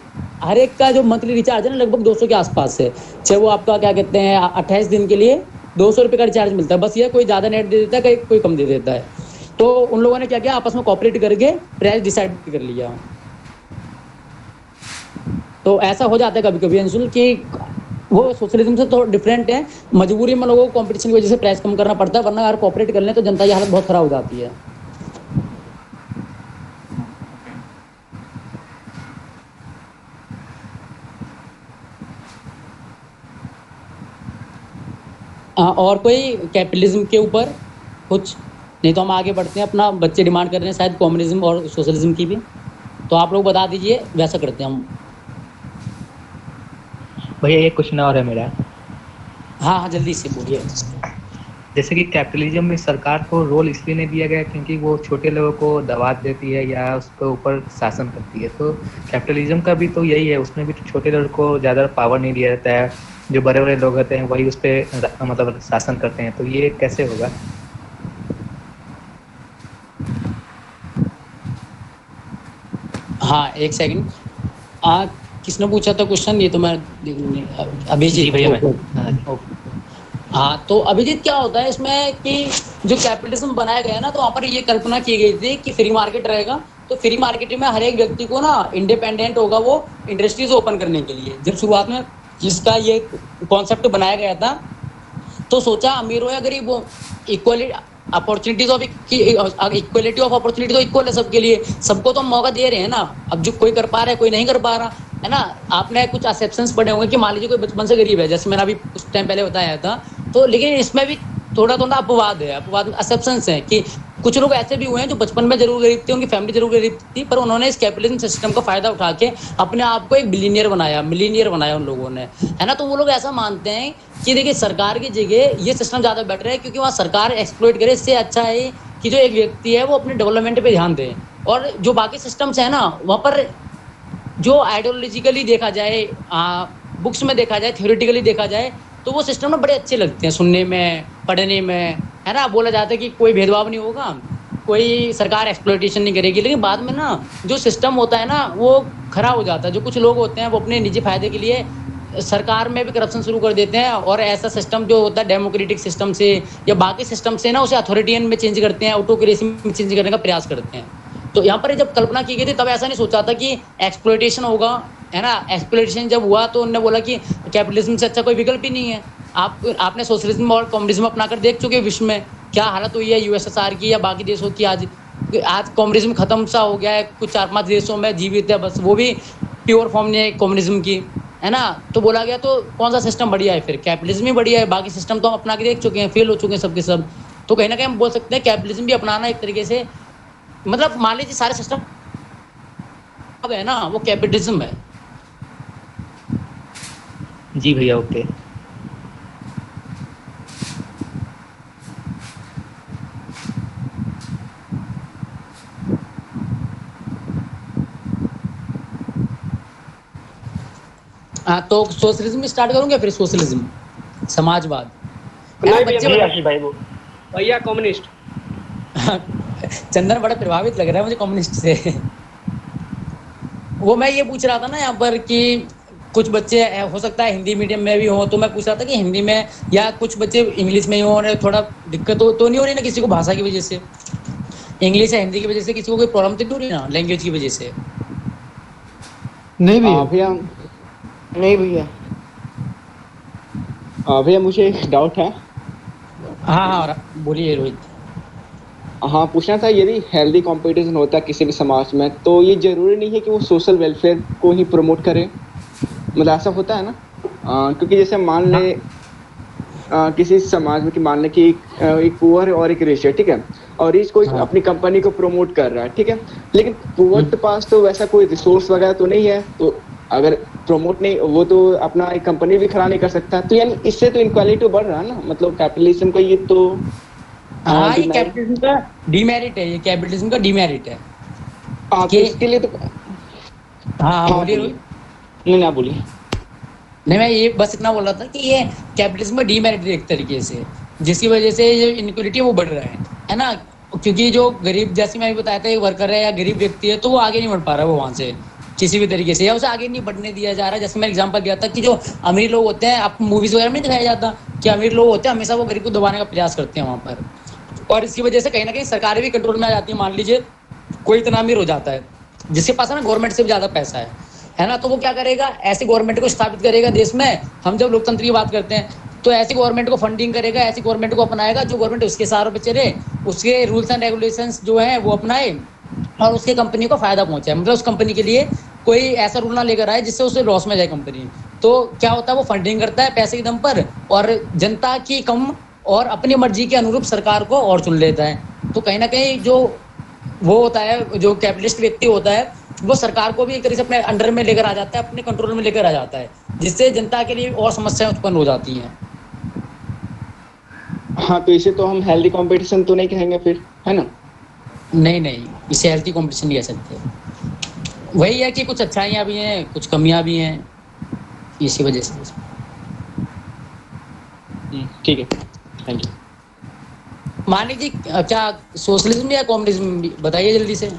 हर एक का जो मंथली रिचार्ज है ना लगभग 200 के आसपास है, चाहे वो आपका क्या कहते हैं 28 दिन के लिए 200 रुपये का रिचार्ज मिलता है, बस ये कोई ज़्यादा नेट दे देता है, कोई कम दे देता है। तो उन लोगों ने क्या किया, आपस में कॉपरेट करके प्राइस डिसाइड कर लिया। तो ऐसा हो जाता है कभी कभी अंशुल कि वो सोशलिज्म से तो डिफरेंट है, मजबूरी में लोगों को कंपटीशन की वजह से प्राइस कम करना पड़ता है, वरना अगर कॉपरेट कर लें तो जनता की हालत बहुत खराब हो जाती है। और कोई कैपिटलिज्म के ऊपर कुछ, नहीं तो हम आगे बढ़ते हैं, अपना बच्चे डिमांड कर रहे हैं शायद कम्युनिज्म और सोशलिज्म की भी, तो आप लोग बता दीजिए, वैसा करते हैं हम। भैया एक क्वेश्चन और है मेरा। हाँ जल्दी से बोलिए। जैसे कि कैपिटलिज्म में सरकार को रोल इसलिए नहीं दिया गया क्योंकि वो छोटे लोगों को दबा देती है या उसके ऊपर शासन करती है, तो कैपिटलिज्म का भी तो यही है, उसमें भी तो छोटे लोगों को ज़्यादा पावर नहीं दिया जाता है, जो बड़े बड़े लोग होते हैं वही उस पर मतलब शासन करते हैं, तो ये कैसे होगा? हाँ एक सेकंड, किसने पूछा था क्वेश्चन, ये तो मैं अभिजीत भैया मैं। हाँ तो अभिजीत क्या होता है इसमें कि जो कैपिटलिज्म बनाया गया है ना, तो वहाँ पर ये कल्पना की गई थी कि फ्री मार्केट रहेगा, तो फ्री मार्केट में हर एक व्यक्ति को ना इंडिपेंडेंट होगा वो इंडस्ट्रीज ओपन करने के लिए। जब शुरुआत में जिसका ये कॉन्सेप्ट बनाया गया था, तो सोचा अमीर हो या गरीब हो, equality opportunities of equality of opportunity तो इक्वल है सबके लिए, सबको तो हम मौका दे रहे हैं ना। अब जो कोई कर पा रहा है कोई नहीं कर पा रहा है ना। आपने कुछ एक्सेप्शंस पढ़े होंगे कि मान लीजिए कोई बचपन से गरीब है, जैसे मैंने अभी कुछ टाइम पहले बताया था, तो लेकिन इसमें भी थोड़ा अपवाद है, अपवाद एक्सेप्शंस हैं कि कुछ लोग ऐसे भी हुए हैं जो बचपन में जरूर गरीब थे, उनकी फैमिली जरूर गरीब थी, पर उन्होंने इस कैपिटलिज्म सिस्टम का फायदा उठा के अपने आप को एक बिलियनियर बनाया, मिलियनियर बनाया उन लोगों ने, है ना। तो वो लोग ऐसा मानते हैं कि देखिए सरकार की जगह ये सिस्टम ज़्यादा बेटर है, क्योंकि वहाँ सरकार एक्सप्लॉइट करे, इससे अच्छा है कि जो एक व्यक्ति है वो अपने डेवलपमेंट पे ध्यान दे। और जो बाकी सिस्टम्स है ना, वहाँ पर जो आइडियोलॉजिकली देखा जाए, बुक्स में देखा जाए, थ्योरेटिकली देखा जाए, तो वो सिस्टम ना बड़े अच्छे लगते हैं सुनने में, पढ़ने में, है ना। बोला जाता है कि कोई भेदभाव नहीं होगा, कोई सरकार एक्सप्लॉइटेशन नहीं करेगी, लेकिन बाद में ना जो सिस्टम होता है ना वो खराब हो जाता है। जो कुछ लोग होते हैं वो अपने निजी फायदे के लिए सरकार में भी करप्शन शुरू कर देते हैं, और ऐसा सिस्टम जो होता है डेमोक्रेटिक सिस्टम से या बाकी सिस्टम से ना उसे अथॉरिटियन में चेंज करते हैं, ऑटोक्रेसी में चेंज करने का प्रयास करते हैं। तो यहाँ पर जब कल्पना की गई थी तब ऐसा नहीं सोचा था कि एक्सप्लॉइटेशन होगा, है ना। एक्सप्लॉइटेशन जब हुआ तो उन्होंने बोला कि कैपिटलिज्म से अच्छा कोई विकल्प ही नहीं है। आपने सोशलिज्म और कम्युनिज्म अपनाकर देख चुके हैं विश्व में क्या हालत हुई है, USSR की या बाकी देशों की। आज कम्युनिज्म खत्म सा हो गया है, कुछ 4-5 देशों में जीवित है बस, वो भी प्योर फॉर्म नहीं है कम्युनिज्म की, है ना। तो बोला गया तो कौन सा सिस्टम बढ़िया है, फिर कैपिटलिज्म ही बढ़िया है, बाकी सिस्टम तो हम अपना के देख चुके हैं, फेल हो चुके हैं सबके सब। तो कहीं ना कहीं हम बोल सकते हैं कैपिटलिज्म भी अपनाना एक तरीके से, मतलब मान लीजिए सारे सिस्टम है ना वो कैपिटलिज्म है। जी भैया ओके। तो सोशलिज्म स्टार्ट करूंगे, फिर सोशलिज्म समाजवाद, नहीं भैया कम्युनिस्ट। चंदन बड़ा प्रभावित लग रहा है मुझे कम्युनिस्ट से। वो मैं ये पूछ रहा था ना यहाँ पर कि कुछ बच्चे हो सकता है हिंदी मीडियम में भी हो, तो मैं पूछ रहा था कि हिंदी में या कुछ बच्चे इंग्लिश में ही हो रहे, थोड़ा दिक्कत तो नहीं हो रही ना किसी को भाषा की वजह से, इंग्लिश या हिंदी की वजह से किसी को कोई प्रॉब्लम तो नहीं हो रही ना लैंग्वेज की वजह से? नहीं भैया नहीं भैया भैया मुझे एक डाउट है। हाँ बोलिए रोहित। हाँ पूछना था, यदि हेल्दी कंपटीशन होता है किसी भी समाज में, तो ये जरूरी नहीं है कि वो सोशल वेलफेयर को ही प्रमोट करे? मतलब ऐसा होता है ना, क्योंकि जैसे मान ले किसी समाज में कि मान ले कि एक पुअर और एक रिच है, ठीक है, और रिच कोई हाँ। अपनी कंपनी को प्रमोट कर रहा है, ठीक है, लेकिन पुअर के पास तो वैसा कोई रिसोर्स वगैरह तो नहीं है, तो अगर प्रमोट नहीं, वो तो अपना एक कंपनी भी खड़ा नहीं कर सकता, तो यानी इससे तो इनक्वालिटी बढ़ रहा है ना, मतलब कैपिटलिज्म का ये तो हाँ, ये demerit- कैपिटलिज्म का डीमेरिट है, ये कैपिटलिज्म का डीमेरिट है तो कि इसके लिए तो हाँ बोलिए बोलिए। रोहित। नहीं ना बोलिए। नहीं, मैं ये बस इतना बोल रहा था कि ये कैपिटलिज्म में डीमेरिट एक तरीके से, जिसकी वजह से जो इनक्वालिटी है वो बढ़ रहा है ना, क्योंकि जो गरीब, जैसे मैं बताया था, एक वर्कर है या गरीब व्यक्ति है, तो वो आगे नहीं बढ़ पा रहा वो वहां से किसी भी तरीके से, या उसे आगे नहीं बढ़ने दिया जा रहा। जैसे मैं एग्जांपल दिया था कि जो अमीर लोग होते हैं, आप मूवीज वगैरह में नहीं दिखाया जाता कि अमीर लोग होते हैं हमेशा वो गरीब को दबाने का प्रयास करते हैं वहां पर, और इसकी वजह से कहीं ना कहीं सरकारें भी कंट्रोल में आ जाती है। मान लीजिए कोई इतना अमीर हो जाता है जिसके पास है ना गवर्नमेंट से भी ज्यादा पैसा है ना, तो वो क्या करेगा, ऐसी गवर्नमेंट को स्थापित करेगा देश में। हम जब लोकतंत्र की बात करते हैं तो ऐसी गवर्नमेंट को फंडिंग करेगा, ऐसी गवर्नमेंट को अपनाएगा जो गवर्नमेंट उसके सहारों पे चले, उसके रूल्स एंड रेगुलेशंस जो है वो अपनाए और उसके कंपनी को फायदा पहुंचाए, मतलब उस कंपनी के लिए कोई ऐसा रूल ना लेकर आए जिससे उसे लॉस में जाए कंपनी। तो क्या होता है, वो फंडिंग करता है पैसे के दम पर और जनता की कम और अपनी मर्जी के अनुरूप सरकार को और चुन लेता है। तो कहीं ना कहीं जो वो होता है, जो कैपिटलिस्ट व्यक्ति होता है, वो सरकार को भी एक तरीके से अपने अंडर में लेकर आ जाता है, अपने कंट्रोल में लेकर आ जाता है, जिससे जनता के लिए और समस्याएं उत्पन्न हो जाती हैं। हाँ, तो इसे तो हम हेल्दी कंपटीशन तो नहीं कहेंगे फिर, है ना? नहीं, इसे हेल्थी कॉम्पिटिशन नहीं कह सकते। वही है कि कुछ अच्छाइयाँ भी हैं, कुछ कमियाँ भी हैं, इसी वजह से। ठीक है, थैंक यू। मान लीजिए क्या सोशलिज्म या कम्युनिज्म, बताइए जल्दी से।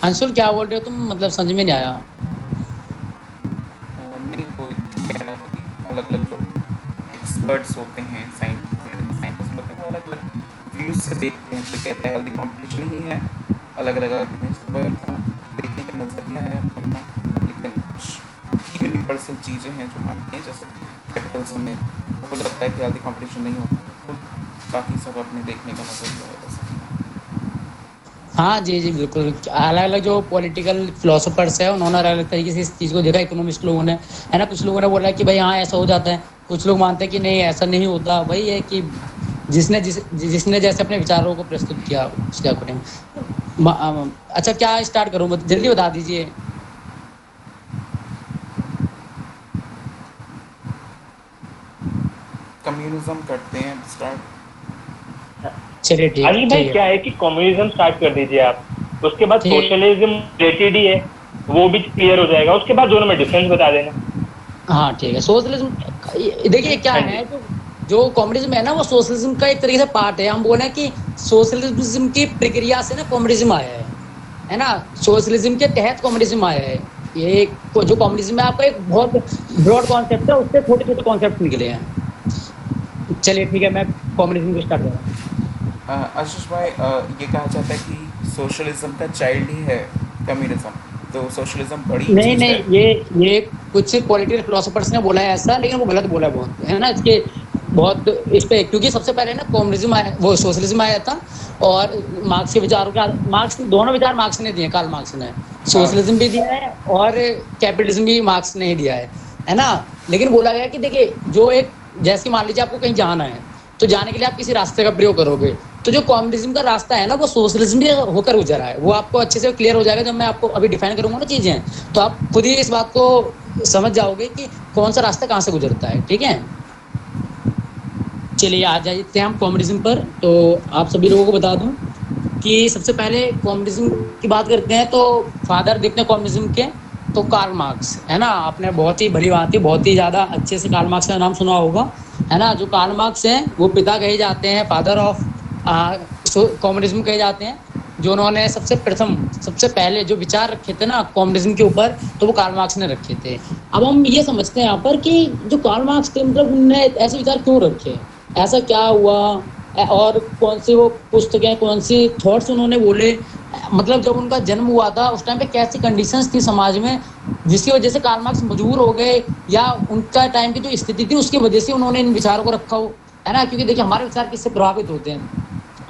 अंशुल क्या बोल रहे हो तुम, मतलब समझ में नहीं आया। नहीं, कोई कहना है कि अलग अलग जो एक्सपर्ट्स होते हैं, साइंटिस्ट होते हैं, वो अलग अलग व्यूज से देखते हैं, तो कहते हैं हेल्दी कॉम्पिटिशन ही है, अलग अलग देखने का नजरिया है अपना, लेकिन कुछ यूनिवर्सल चीज़ें हैं जो मानते हैं, जैसे कैपिटलिज्म में मुझे लगता है कि हेल्दी कॉम्पिटिशन नहीं होता, तो बाकी सब अपने देखने का नजरिया है जैसा। हाँ जी बिल्कुल, अलग अलग जो पॉलिटिकल फिलोसोफर्स है उन्होंने अलग अलग तरीके से इस चीज़ को देखा। इकोनॉमिस्ट लोगों ने, है ना, कुछ लोगों ने बोला कि भाई हाँ ऐसा हो जाता है, कुछ लोग मानते हैं कि नहीं ऐसा नहीं होता। वही है कि जिसने जैसे अपने विचारों को प्रस्तुत किया उसके अकॉर्डिंग। अच्छा, क्या स्टार्ट करूँ, जल्दी बता दीजिए। कम्युनिज्म करते हैं स्टार्ट। चलिए ठीक अली भाई है। क्या है कि कम्युनिज्म स्टार्ट कर दीजिए आप, उसके बाद ठीक है। सोशलिज्म रिलेटेड ही है, वो भी क्लियर हो जाएगा, उसके बाद दोनों में डिफरेंस बता देना। हाँ ठीक है। सोशलिज्म देखिए क्या हाँ जी। है, जो कम्युनिज्म है ना वो सोशलिज्म का एक तरीके से पार्ट है। हम बोले हैं कि सोशलिज्म की प्रक्रिया से ना कम्युनिज्म आया है ना, सोशलिज्म के तहत कम्युनिज्म आया है। ये जो कम्युनिज्म है आपका एक बहुत ब्रॉड कॉन्सेप्ट है, उससे छोटे छोटे कॉन्सेप्ट निकले हैं। चलिए ठीक है, मैं कम्युनिज्म को स्टार्ट कर रहा हूँ। आशीष भाई, ये कहा जाता है कि सोशलिज्म का चाइल्ड ही है कम्युनिज्म, तो सोशलिज्म बड़ी नहीं चीज है। ये कुछ पॉलिटिकल फिलोसोफर्स ने बोला है ऐसा, लेकिन वो गलत बोला है बहुत, है ना। इसके बहुत इस पे, क्योंकि सबसे पहले ना कम्युनिज्म आया, वो सोशलिज्म आया था, और मार्क्स के विचारों का, मार्क्स दोनों विचार मार्क्स ने दिए, कार्ल मार्क्स ने सोशलिज्म भी दिया है और कैपिटलिज्म भी मार्क्स ने ही दिया है ना। लेकिन बोला गया कि देखिए, जो एक जैसे मान लीजिए आपको कहीं जाना है, तो जाने के लिए आप किसी रास्ते का प्रयोग करोगे, तो जो कम्युनिज्म का रास्ता है ना वो सोशलिज्म भी होकर गुजरा है। वो आपको अच्छे से क्लियर हो जाएगा जब मैं आपको अभी डिफाइन करूंगा ना चीजें, तो आप खुद ही इस बात को समझ जाओगे कि कौन सा रास्ता कहाँ से गुजरता है। ठीक है, चलिए आ जाते हैं हम कम्युनिज्म पर। तो आप सभी लोगों को बता दूं कि सबसे पहले कम्युनिज्म की बात करते हैं तो फादर देखते हैं कम्युनिज्म के, तो कार्ल मार्क्स, है ना। आपने बहुत ही भली बात है, बहुत ही ज़्यादा अच्छे से कार्ल मार्क्स का नाम सुना होगा, है ना। जो कार्ल मार्क्स हैं वो पिता कहे जाते हैं, फादर ऑफ कम्युनिज्म कहे जाते हैं, जो उन्होंने सबसे पहले जो विचार रखे थे ना कम्युनिज्म के ऊपर, तो वो कार्ल मार्क्स ने रखे थे। अब हम ये समझते हैं यहाँ पर कि जो कार्ल मार्क्स थे, मतलब उन्होंने ऐसे विचार क्यों रखे, ऐसा क्या हुआ, और कौन सी वो पुस्तकें, कौन सी थॉट्स उन्होंने बोले, मतलब जब उनका जन्म हुआ था उस टाइम पे कैसी कंडीशंस थी समाज में, जिसकी वजह से कार्ल मार्क्स मजबूर हो गए, या उनका टाइम की जो स्थिति थी उसकी वजह से उन्होंने इन विचारों को रखा हो, है ना। क्योंकि देखिए हमारे विचार किससे प्रभावित होते हैं,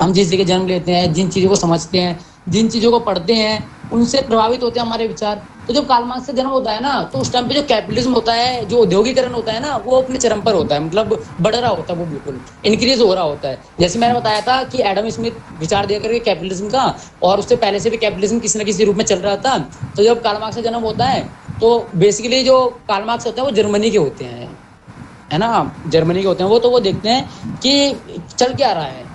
हम जिस जगह जन्म लेते हैं, जिन चीज़ों को समझते हैं, जिन चीज़ों को पढ़ते हैं, उनसे प्रभावित होते हैं हमारे विचार। तो जब कार्ल मार्क्स से जन्म होता है ना, तो उस टाइम पे जो कैपिटलिज्म होता है, जो औद्योगिकरण होता है ना, वो अपने चरम पर होता है, मतलब बढ़ रहा होता है, वो बिल्कुल इंक्रीज हो रहा होता है। जैसे मैंने बताया था कि एडम स्मिथ विचार दिया करके कैपिटलिज्म का, और उससे पहले से भी कैपिटलिज्म किसी न किसी रूप में चल रहा था। तो जब कार्ल मार्क्स का जन्म होता है तो बेसिकली जो कार्ल मार्क्स होते हैं वो जर्मनी के होते हैं, है ना, जर्मनी के होते हैं वो। तो वो देखते हैं कि चल क्या रहा है।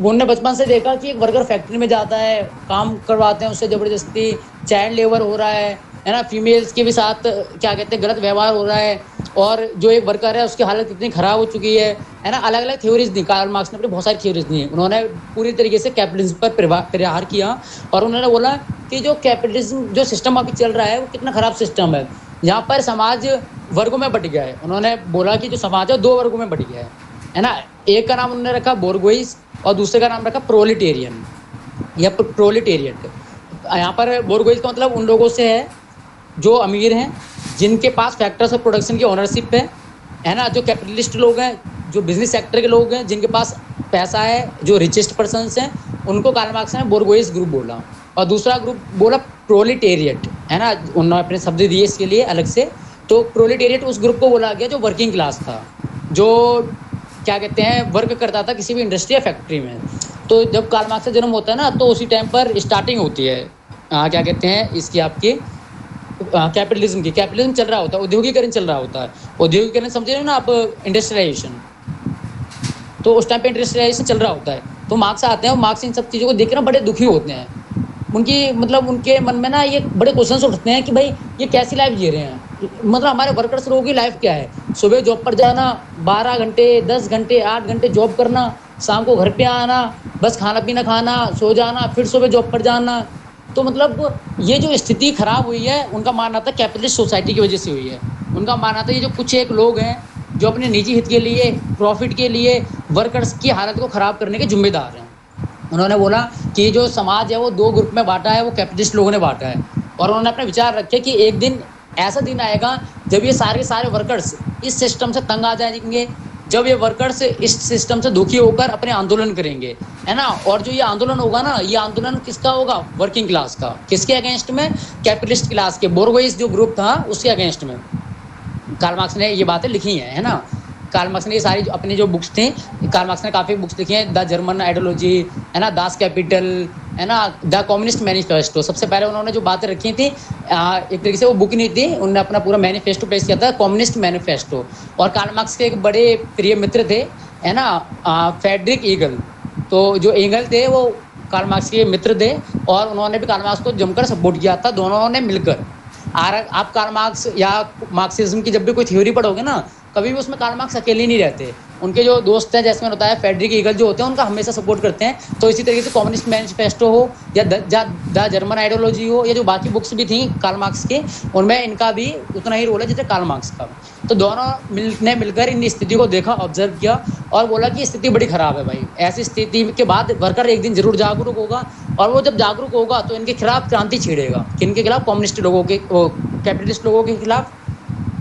उन्होंने बचपन से देखा कि एक वर्कर फैक्ट्री में जाता है, काम करवाते हैं उससे ज़बरदस्ती, चाइल्ड लेबर हो रहा है ना, फीमेल्स के भी साथ क्या कहते हैं गलत व्यवहार हो रहा है, और जो एक वर्कर है उसकी हालत कितनी ख़राब हो चुकी है ना। अलग अलग थ्योरीज दी कार्ल मार्क्स ने, अपनी बहुत सारी थ्योरीज दी। उन्होंने पूरी तरीके से कैपिटलिज्म पर प्रहार किया, और उन्होंने बोला कि जो कैपिटलिज्म जो सिस्टम अभी चल रहा है वो कितना ख़राब सिस्टम है, यहाँ पर समाज वर्गों में बट गया है। उन्होंने बोला कि जो समाज है दो वर्गों में बट गया है ना। एक का नाम उन्होंने रखा बोर्गोइस, और दूसरे का नाम रखा प्रोलिटेरियन या प्रोलिटेरियट। यहाँ पर बोर्गोइस का मतलब उन लोगों से है जो अमीर हैं, जिनके पास फैक्टर्स ऑफ प्रोडक्शन की ओनरशिप है ना। जो कैपिटलिस्ट लोग हैं, जो बिजनेस सेक्टर के लोग हैं, जिनके पास पैसा है, जो रिचेस्ट पर्सन्स हैं, उनको कार्ल मार्क्स ने बोर्गोइस ग्रुप बोला। और दूसरा ग्रुप बोला प्रोलिटेरियट, है ना, उन्होंने अपने शब्द दिए इसके लिए अलग से। तो प्रोलिटेरियट उस ग्रुप को बोला गया जो वर्किंग क्लास था, जो क्या कहते हैं वर्क करता था किसी भी इंडस्ट्री या फैक्ट्री में। तो जब कार्ल मार्क्स का जन्म होता है ना, तो उसी टाइम पर स्टार्टिंग होती है क्या कहते हैं इसकी आपकी कैपिटलिज्म की। कैपिटलिज्म चल रहा होता है, औद्योगिकरण चल रहा होता है। औद्योगिकरण समझ रहे हो ना आप, इंडस्ट्रियलाइजेशन। तो उस टाइम पे इंडस्ट्रियलाइजेशन चल रहा होता है। तो मार्क्स आते हैं, और मार्क्स इन सब चीज़ों को देख के ना बड़े दुखी होते हैं। उनकी मतलब उनके मन में ना ये बड़े क्वेश्चन उठते हैं कि भाई ये कैसी लाइफ जी रहे हैं, मतलब हमारे वर्कर्स लोगों की लाइफ क्या है। सुबह जॉब पर जाना, 12 घंटे 10 घंटे 8 घंटे जॉब करना, शाम को घर पे आना, बस खाना पीना खाना, सो जाना, फिर सुबह जॉब पर जाना। तो मतलब ये जो स्थिति खराब हुई है, उनका मानना था कैपिटलिस्ट सोसाइटी की वजह से हुई है। उनका मानना था ये जो कुछ एक लोग हैं जो अपने निजी हित के लिए, प्रॉफिट के लिए वर्कर्स की हालत को ख़राब करने के जिम्मेदार हैं। उन्होंने बोला कि जो समाज है वो दो ग्रुप में बांटा है, वो कैपिटलिस्ट लोगों ने बांटा है। और उन्होंने अपने विचार रखे कि एक दिन ऐसा दिन आएगा जब ये सारे वर्कर्स इस सिस्टम से तंग आ जाएंगे, जब ये वर्कर्स इस सिस्टम से दुखी होकर अपने आंदोलन करेंगे, है ना। और जो ये आंदोलन होगा ना, ये आंदोलन किसका होगा, वर्किंग क्लास का। किसके अगेंस्ट में, कैपिटलिस्ट क्लास के, बोर्गोइस जो ग्रुप था उसके अगेंस्ट में। कार्ल मार्क्स ने ये बातें लिखी हैं, है ना। कार्ल मार्क्स ने ये सारी अपनी जो बुक्स थी, कार्ल मार्क्स ने काफ़ी बुक्स लिखी हैं, द जर्मन आइडियोलॉजी, है ना, दास कैपिटल, है ना, द कम्युनिस्ट मैनिफेस्टो। सबसे पहले उन्होंने जो बातें रखी थी, एक तरीके से वो बुक नहीं थी, उन्होंने अपना पूरा मैनिफेस्टो पेश किया था, कम्युनिस्ट मैनिफेस्टो। और कार्ल मार्क्स के एक बड़े प्रिय मित्र थे, है ना, फ्रेडरिक ईगल। तो जो ईगल थे वो कार्ल मार्क्स के मित्र थे, और उन्होंने भी कार्ल मार्क्स को जमकर सपोर्ट किया था, दोनों ने मिलकर। आप कार्ल मार्क्स या मार्क्सिज्म की जब भी कोई थ्योरी पढ़ोगे ना, कभी भी उसमें कार्ल मार्क्स अकेले नहीं रहते। उनके जो दोस्त हैं, जैसे मैंने बताया फ्रेडरिक ईगल जो होते हैं, उनका हमेशा सपोर्ट करते हैं। तो इसी तरीके से कम्युनिस्ट मैनिफेस्टो हो या द जर्मन आइडियोलॉजी हो, या जो बाकी बुक्स भी थी कार्ल मार्क्स के, उनमें इनका भी उतना ही रोल है जैसे कार्ल मार्क्स का। तो दोनों ने मिलकर इन स्थिति को देखा, ऑब्जर्व किया, और बोला कि स्थिति बड़ी ख़राब है भाई। ऐसी स्थिति के बाद वर्कर एक दिन जरूर जागरूक होगा, और वो जब जागरूक होगा तो इनके खिलाफ क्रांति छेड़ेगा। किनके खिलाफ, कम्युनिस्ट लोगों के, कैपिटलिस्ट लोगों के खिलाफ।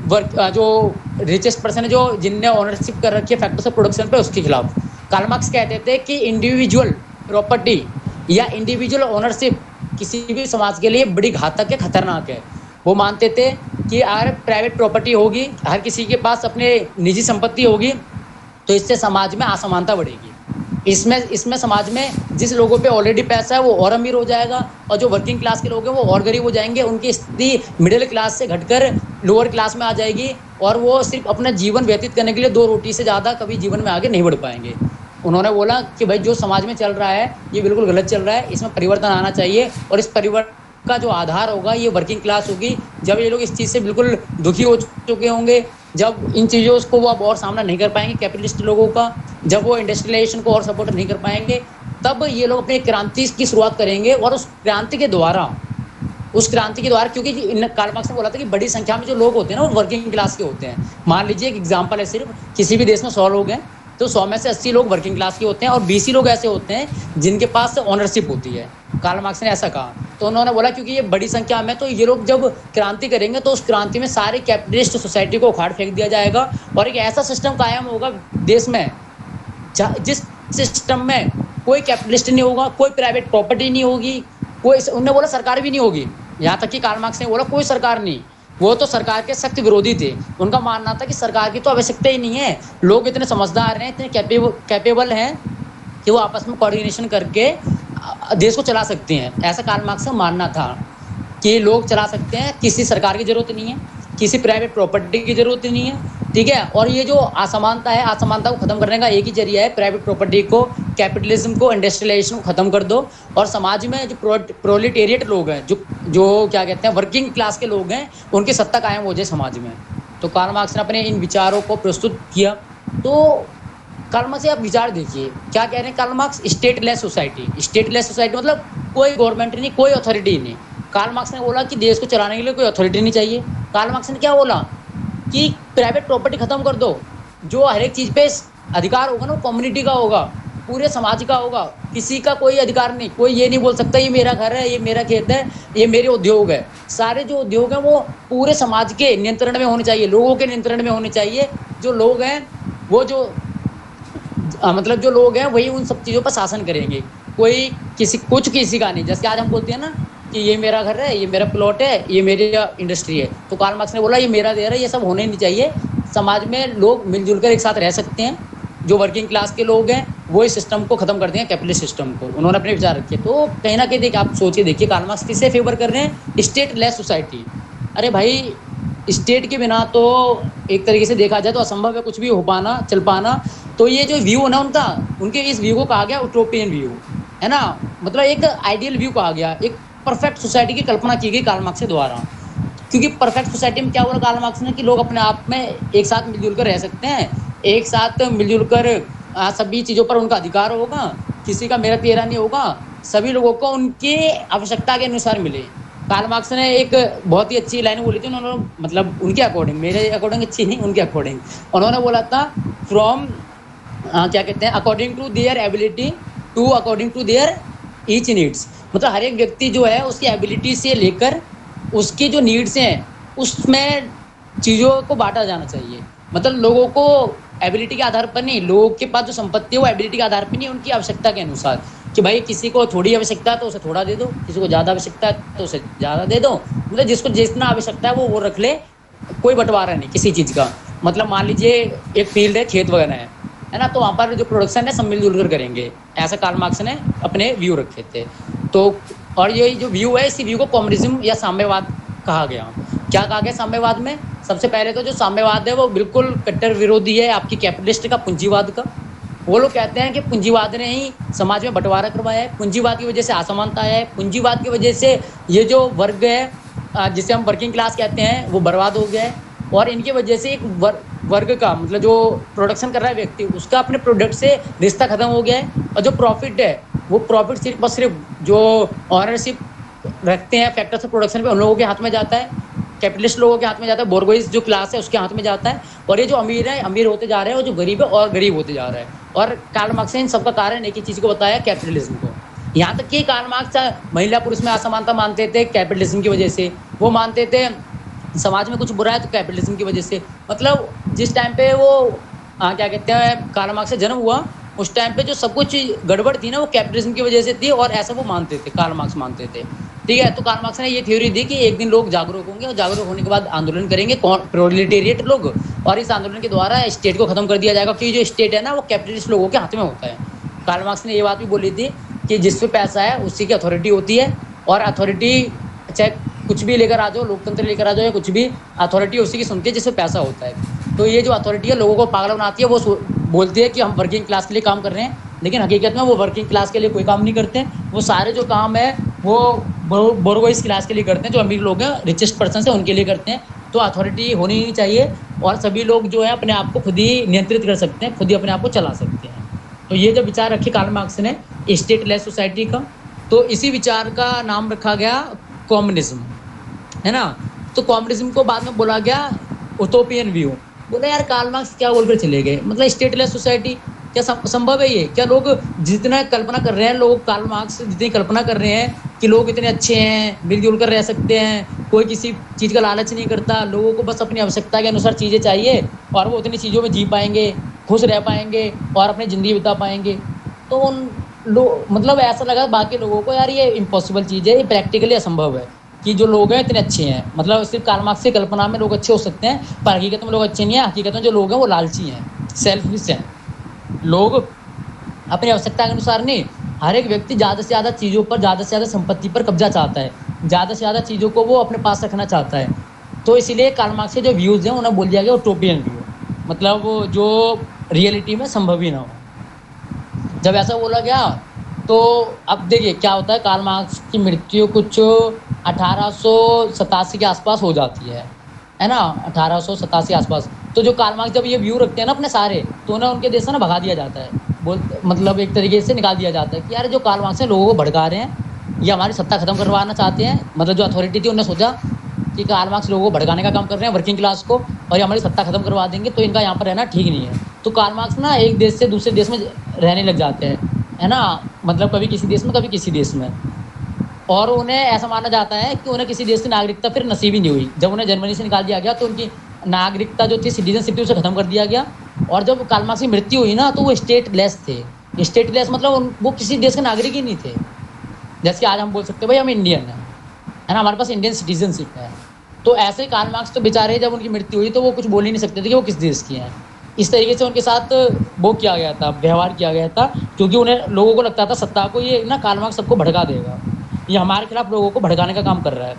वर्क जो रिचेस्ट पर्सन है, जो जिनने ओनरशिप कर रखी है फैक्टर्स ऑफ प्रोडक्शन पे, उसके खिलाफ। कार्ल मार्क्स कहते थे कि इंडिविजुअल प्रॉपर्टी या इंडिविजुअल ओनरशिप किसी भी समाज के लिए बड़ी घातक है, खतरनाक है। वो मानते थे कि अगर प्राइवेट प्रॉपर्टी होगी, हर किसी के पास अपने निजी संपत्ति होगी, तो इससे समाज में असमानता बढ़ेगी। इसमें समाज में जिस लोगों पे ऑलरेडी पैसा है वो और अमीर हो जाएगा, और जो वर्किंग क्लास के लोग हैं वो और गरीब हो जाएंगे। उनकी स्थिति मिडिल क्लास से घटकर लोअर क्लास में आ जाएगी, और वो सिर्फ अपना जीवन व्यतीत करने के लिए 2 रोटी से ज़्यादा कभी जीवन में आगे नहीं बढ़ पाएंगे। उन्होंने बोला कि भाई जो समाज में चल रहा है ये बिल्कुल गलत चल रहा है, इसमें परिवर्तन आना चाहिए, और इस परिवर्तन का जो आधार होगा ये वर्किंग क्लास होगी। जब ये लोग इस चीज़ से बिल्कुल दुखी हो चुके होंगे, जब इन चीज़ों को वो अब और सामना नहीं कर पाएंगे कैपिटलिस्ट लोगों का, जब वो इंडस्ट्रियलाइजेशन को और सपोर्ट नहीं कर पाएंगे, तब ये लोग अपनी क्रांति की शुरुआत करेंगे। और उस क्रांति के द्वारा, क्योंकि कार्ल मार्क्स ने बोला था कि बड़ी संख्या में जो लोग होते हैं ना वो वर्किंग क्लास के होते हैं। मान लीजिए एक एग्जांपल है, सिर्फ किसी भी देश में 100 लोग हैं, तो 100 में से 80 लोग वर्किंग क्लास के होते हैं और 20 ही लोग ऐसे होते हैं जिनके पास ओनरशिप होती है। कार्ल मार्क्स ने ऐसा कहा। तो उन्होंने बोला क्योंकि ये बड़ी संख्या में, तो ये लोग जब क्रांति करेंगे तो उस क्रांति में सारे कैपिटलिस्ट सोसाइटी को उखाड़ फेंक दिया जाएगा और एक ऐसा सिस्टम कायम होगा देश में जिस सिस्टम में कोई कैपिटलिस्ट नहीं होगा, कोई प्राइवेट प्रॉपर्टी नहीं होगी, कोई, उन्होंने बोला सरकार भी नहीं होगी। यहाँ तक कि कार्ल मार्क्स ने बोला कोई सरकार नहीं। वो तो सरकार के सख्त विरोधी थे। उनका मानना था कि सरकार की तो आवश्यकता ही नहीं है, लोग इतने समझदार हैं, इतने कैपेबल हैं कि वो आपस में कोऑर्डिनेशन करके देश को चला सकते हैं। ऐसा कार्ल मार्क्स का मानना था कि लोग चला सकते हैं, किसी सरकार की जरूरत नहीं है, किसी प्राइवेट प्रॉपर्टी की जरूरत नहीं है, ठीक है। और ये जो असमानता है, असमानता को खत्म करने का एक ही जरिया है, प्राइवेट प्रॉपर्टी को, कैपिटलिज्म को, इंडस्ट्रियलाइजेशन को खत्म कर दो और समाज में जो प्रोलेटेरिएट लोग हैं, जो क्या कहते हैं वर्किंग क्लास के लोग हैं, उनकी सत्ता कायम हो जाए समाज में। तो कार्ल मार्क्स ने अपने इन विचारों को प्रस्तुत किया। तो कार्ल मार्क्स से आप विचार देखिए क्या कह रहे हैं Karl Marx, stateless society. Stateless society मतलब कोई गवर्नमेंट नहीं, कोई अथॉरिटी नहीं। कार्ल मार्क्स ने बोला कि देश को चलाने के लिए कोई अथॉरिटी नहीं चाहिए। कार्ल मार्क्स ने क्या बोला कि प्राइवेट प्रॉपर्टी खत्म कर दो, जो हर एक चीज़ पे अधिकार होगा ना वो कम्युनिटी का होगा, पूरे समाज का होगा, किसी का कोई अधिकार नहीं। कोई ये नहीं बोल सकता ये मेरा घर है, ये मेरा खेत है, ये मेरे उद्योग है। सारे जो उद्योग हैं वो पूरे समाज के नियंत्रण में होने चाहिए, लोगों के नियंत्रण में होने चाहिए। जो लोग हैं वो जो मतलब जो लोग हैं वही उन सब चीज़ों पर शासन करेंगे, कोई किसी का नहीं। जैसे आज हम बोलते हैं ना कि ये मेरा घर है, ये मेरा प्लॉट है, ये मेरी इंडस्ट्री है, तो कार्ल मार्क्स ने बोला ये मेरा देर है, ये सब होने नहीं चाहिए। समाज में लोग मिलजुल कर एक साथ रह सकते हैं। जो वर्किंग क्लास के लोग हैं वो इस सिस्टम को खत्म कर देंगे, कैपिटलिस्ट सिस्टम को। उन्होंने अपने विचार रखे। तो कहीं ना कहीं देखिए, आप सोचिए, देखिए कार्ल मार्क्स किसे फेवर कर रहे हैं, स्टेटलेस सोसाइटी। अरे भाई, स्टेट के बिना तो एक तरीके से देखा जाए तो असंभव है कुछ भी हो पाना, चल पाना। तो ये जो व्यू है ना उनके इस व्यू को कहा गया यूटोपियन व्यू, है ना। मतलब एक आइडियल व्यू कहा गया, एक परफेक्ट सोसाइटी की कल्पना की गई कार्ल मार्क्स के द्वारा। क्योंकि परफेक्ट सोसाइटी में क्या बोला कार्ल मार्क्स ने कि लोग अपने आप में एक साथ मिलजुल कर रह सकते हैं, एक साथ मिलजुल कर सभी चीज़ों पर उनका अधिकार होगा, किसी का मेरा तेरा नहीं होगा, सभी लोगों को उनकी आवश्यकता के अनुसार मिले। कार्ल मार्क्स ने एक बहुत ही अच्छी लाइन बोली थी उन्होंने, मतलब उनके अकॉर्डिंग, मेरे अकॉर्डिंग अच्छी नहीं, उनके अकॉर्डिंग उन्होंने बोला था फ्रॉम क्या कहते हैं, according to their ability to according to their each needs. मतलब हर एक व्यक्ति जो है उसकी एबिलिटी से लेकर उसकी जो नीड्स हैं उसमें चीज़ों को बांटा जाना चाहिए। मतलब लोगों को एबिलिटी के आधार पर नहीं, लोगों के पास जो संपत्ति है वो एबिलिटी के आधार पर नहीं, उनकी आवश्यकता के अनुसार। कि भाई किसी को थोड़ी आवश्यकता है तो उसे थोड़ा दे दो, किसी को ज़्यादा आवश्यकता है तो उसे ज़्यादा दे दो। मतलब जिसको जितना आवश्यकता है वो रख ले, कोई बंटवारा नहीं किसी चीज़ का। मतलब मान लीजिए एक फील्ड है, खेत वगैरह है ना, तो वहाँ पर जो प्रोडक्शन है सब मिलजुल कर करेंगे, ऐसा कार्ल मार्क्स ने अपने व्यू रखे थे। तो और ये जो व्यू है, इसी व्यू को कम्युनिज्म या साम्यवाद कहा गया। क्या कहा गया साम्यवाद में? सबसे पहले तो जो साम्यवाद है वो बिल्कुल कट्टर विरोधी है आपकी कैपिटलिस्ट का, पूंजीवाद का। वो लोग कहते हैं कि पूंजीवाद ने ही समाज में बंटवारा करवाया है, पूंजीवाद की वजह से असमानता है, पूंजीवाद की वजह से ये जो वर्ग है जिसे हम वर्किंग क्लास कहते हैं वो बर्बाद हो गया है। और इनकी वजह से एक वर्ग का, मतलब जो प्रोडक्शन कर रहा है व्यक्ति, उसका अपने प्रोडक्ट से रिश्ता खत्म हो गया है। और जो प्रॉफिट है वो प्रॉफिट सिर्फ और सिर्फ जो ऑनरशिप रखते हैं फैक्टर्स ऑफ प्रोडक्शन पे, उन लोगों के हाथ में जाता है, कैपिटलिस्ट लोगों के हाथ में जाता है, बोर्गोइज जो क्लास है उसके हाथ में जाता है। और ये जो अमीर है अमीर होते जा रहे हैं और जो गरीब है और गरीब होते जा रहा है। और कार्ल मार्क्स ने इन सबका कारण एक ही चीज़ को बताया, कैपिटलिज्म को। यहाँ तक कि कार्ल मार्क्स महिला पुरुष में असमानता मानते थे कैपिटलिज्म की वजह से, वो मानते थे समाज में कुछ बुरा है तो कैपिटलिज्म की वजह से। मतलब जिस टाइम पे वो क्या कहते हैं कार्ल मार्क्स का जन्म हुआ, उस टाइम पे जो सब कुछ गड़बड़ थी ना वो कैपिटलिज्म की वजह से थी, और ऐसा वो मानते थे, कार्ल मार्क्स मानते थे। ठीक है, तो कार्ल मार्क्स ने ये थ्योरी दी कि एक दिन लोग जागरूक होंगे और जागरूक होने के बाद आंदोलन करेंगे प्रोलेटेरिएट लोग, और इस आंदोलन के द्वारा स्टेट को खत्म कर दिया जाएगा, क्योंकि जो स्टेट है ना वो कैपिटलिस्ट लोगों के हाथ में होता है। कार्ल मार्क्स ने ये बात भी बोली थी कि जिस पे पैसा है उसी की अथॉरिटी होती है, और अथॉरिटी चाहे कुछ भी लेकर आ जाओ, लोकतंत्र लेकर आ जाओ या कुछ भी, अथॉरिटी उसी की सुनती है जिसपे पैसा होता है। तो ये जो अथॉरिटी है लोगों को पागल बनाती है, वो बोलती है कि हम वर्किंग क्लास के लिए काम कर रहे हैं, लेकिन हकीकत में वो वर्किंग क्लास के लिए कोई काम नहीं करते। वो सारे जो काम है वो बोर्गोइज क्लास के लिए करते हैं, जो अमीर लोग हैं, रिचेस्ट पर्सन है, उनके लिए करते हैं। तो अथॉरिटी होनी ही चाहिए, और सभी लोग जो है अपने आप को खुद ही नियंत्रित कर सकते हैं, खुद ही अपने आप को चला सकते हैं। तो ये जो विचार रखे कार्ल मार्क्स ने स्टेटलेस सोसाइटी का, तो इसी विचार का नाम रखा गया कम्युनिज्म, है ना। तो कम्युनिज्म को बाद में बोला गया यूटोपियन व्यू। बोले यार कार्ल मार्क्स क्या बोलकर चले गए, मतलब स्टेटलेस सोसाइटी, क्या संभव है ये? क्या लोग जितना कल्पना कर रहे हैं, लोग कार्ल मार्क्स जितनी कल्पना कर रहे हैं कि लोग इतने अच्छे हैं, मिलजुल कर रह सकते हैं, कोई किसी चीज़ का लालच नहीं करता, लोगों को बस अपनी आवश्यकता के अनुसार चीज़ें चाहिए और वो उतनी चीज़ों में जी पाएंगे, खुश रह पाएंगे और अपनी ज़िंदगी बिता पाएंगे। तो उन मतलब ऐसा लगा बाकी लोगों को, यार ये इम्पॉसिबल चीज़ है, ये प्रैक्टिकली असंभव है कि जो लोग हैं इतने अच्छे हैं। मतलब सिर्फ कार्ल मार्क्स की कल्पना में लोग अच्छे हो सकते हैं, पर हकीकत में लोग अच्छे नहीं हैं। हकीकत में जो लोग हैं वो लालची हैं, सेल्फिश हैं। लोग अपनी आवश्यकता के अनुसार नहीं, हर एक व्यक्ति ज़्यादा से ज़्यादा चीज़ों पर, ज़्यादा से ज़्यादा संपत्ति पर कब्जा चाहता है, ज़्यादा से ज़्यादा चीज़ों को वो अपने पास रखना चाहता है। तो इसलिए कार्ल मार्क्स के जो व्यूज़ हैं उन्हें बोल दिया गया उटोपियन व्यू, मतलब वो जो रियलिटी में संभव ही ना हो। जब ऐसा बोला गया तो अब देखिए क्या होता है, कार्ल मार्क्स की मृत्यु कुछ 1887 के आसपास हो जाती है ना, 1887 आसपास। तो जो कार्ल मार्क्स जब ये व्यू रखते हैं ना अपने सारे, तो उन्हें उनके देश से ना भगा दिया जाता है, मतलब एक तरीके से निकाल दिया जाता है कि यार जो कार्ल मार्क्स हैं लोगों को भड़का रहे हैं, ये हमारी सत्ता खत्म करवाना चाहते हैं। मतलब जो अथॉरिटी थी उन्होंने सोचा कि कार्ल मार्क्स लोगों को भड़काने का काम कर रहे हैं, वर्किंग क्लास को, और ये हमारी सत्ता खत्म करवा देंगे, तो इनका यहाँ पर रहना ठीक नहीं है। तो कार्ल मार्क्स ना एक देश से दूसरे देश में रहने लग जाते हैं, है ना, मतलब कभी किसी देश में कभी किसी देश में। और उन्हें ऐसा माना जाता है कि उन्हें किसी देश की नागरिकता फिर नसीब ही नहीं हुई। जब उन्हें जर्मनी से निकाल दिया गया तो उनकी नागरिकता जो थी, सिटीजनशिप, उसे खत्म कर दिया गया। और जब कार्ल मार्क्स की मृत्यु हुई ना, तो वो स्टेटलेस थे। स्टेटलेस मतलब वो किसी देश के नागरिक ही नहीं थे। जैसे आज हम बोल सकते हैं भाई हम इंडियन हैं, है ना, हमारे पास इंडियन सिटीजनशिप है। तो ऐसे कार्ल मार्क्स तो बेचारे जब उनकी मृत्यु हुई तो वो कुछ बोल ही नहीं सकते थे कि वो किस देश की हैं। इस तरीके से उनके साथ वो किया गया था, व्यवहार किया गया था, क्योंकि उन्हें लोगों को लगता था सत्ता को ये ना कार्ल मार्क्स सबको भड़का देगा, ये हमारे खिलाफ लोगों को भड़काने का काम कर रहा है।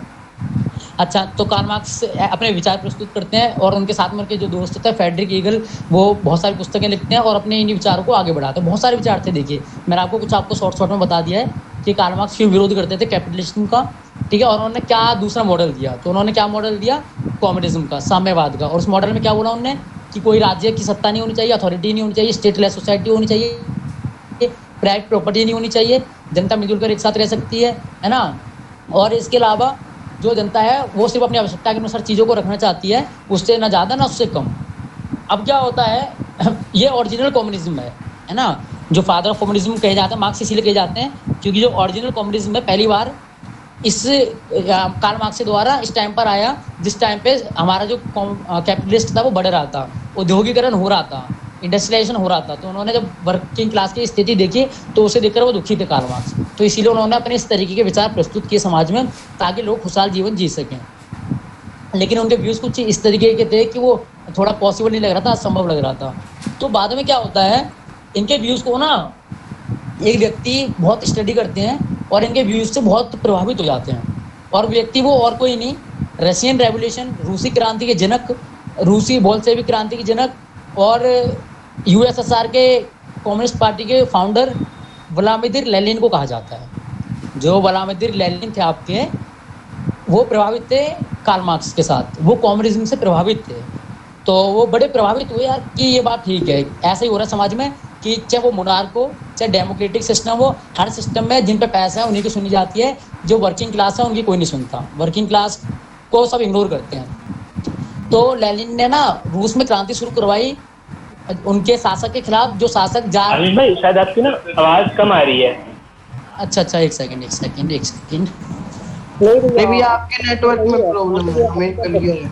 अच्छा, तो कार्ल मार्क्स अपने विचार प्रस्तुत करते हैं और उनके साथ में उनके जो दोस्त थे फ्रेडरिक ईगल, वो बहुत सारी पुस्तकें लिखते हैं और अपने इन विचारों को आगे बढ़ाते हैं। बहुत सारे विचार थे, देखिए मैंने आपको शॉर्ट में बता दिया है कि कार्ल मार्क्स क्यों विरोध करते थे कैपिटलिज्म का, ठीक है। और उन्होंने क्या दूसरा मॉडल दिया, तो उन्होंने क्या मॉडल दिया, कम्युनिज्म का, साम्यवाद का। और उस मॉडल में क्या बोला उन्होंने कि कोई राज्य की सत्ता नहीं होनी चाहिए, अथॉरिटी नहीं होनी चाहिए, स्टेटलेस सोसाइटी होनी चाहिए, प्राइवेट प्रॉपर्टी नहीं होनी चाहिए, जनता मिलजुल कर एक साथ रह सकती है ना। और इसके अलावा जो जनता है वो सिर्फ अपनी आवश्यकता के अनुसार चीज़ों को रखना चाहती है, उससे ना ज़्यादा ना उससे कम। अब क्या होता है, ये ओरिजिनल कम्युनिज्म है ना, जो फादर ऑफ कम्युनिज्म कहे जाते हैं, मार्क्स इसीलिए कहे जाते हैं क्योंकि जो ओरिजिनल कम्युनिज्म है पहली बार इस कार्ल मार्क्स के द्वारा इस टाइम पर आया, जिस टाइम पे हमारा जो कैपिटलिस्ट था वो बढ़ रहा था, औद्योगिकरण हो रहा था, इंडस्ट्रियलाइजेशन हो रहा था। तो उन्होंने जब वर्किंग क्लास की स्थिति देखी तो उसे देखकर वो दुखी थे कार्ल मार्क्स। तो इसीलिए उन्होंने अपने इस तरीके के विचार प्रस्तुत किए समाज में, ताकि लोग खुशहाल जीवन जी सकें। लेकिन उनके व्यूज़ कुछ इस तरीके के थे कि वो थोड़ा पॉसिबल नहीं लग रहा था, असंभव लग रहा था। तो बाद में क्या होता है, इनके व्यूज़ को ना एक व्यक्ति बहुत स्टडी करते हैं और इनके व्यूज़ से बहुत प्रभावित हो जाते हैं। और व्यक्ति वो और कोई नहीं, रशियन रेवोल्यूशन, रूसी क्रांति के जनक, रूसी बोल्शेविक क्रांति के जनक और यूएसएसआर के कम्युनिस्ट पार्टी के फाउंडर व्लादिमीर लेनिन को कहा जाता है। जो व्लादिमीर लेनिन थे आपके, वो प्रभावित थे कार्ल मार्क्स के साथ, वो कम्युनिज्म से प्रभावित थे। तो वो बड़े प्रभावित हुए यार कि ये बात ठीक है, ऐसा ही हो रहा है समाज में कि चाहे वो मोनार्क हो, चाहे डेमोक्रेटिक सिस्टम हो, हर सिस्टम में जिन पे पैसा है उन्हीं की सुनी जाती है, जो वर्किंग क्लास है उनकी कोई नहीं सुनता, वर्किंग क्लास को सब इग्नोर करते हैं। तो लेनिन ने ना रूस में क्रांति शुरू करवाई उनके शासक के खिलाफ, जो शासक आमिर भाई शायद आपकी ना आवाज कम आ रही है। अच्छा, एक सेकंड नहीं भैया आपके नेटवर्क में प्रॉब्लम है, हमें क्लियर है।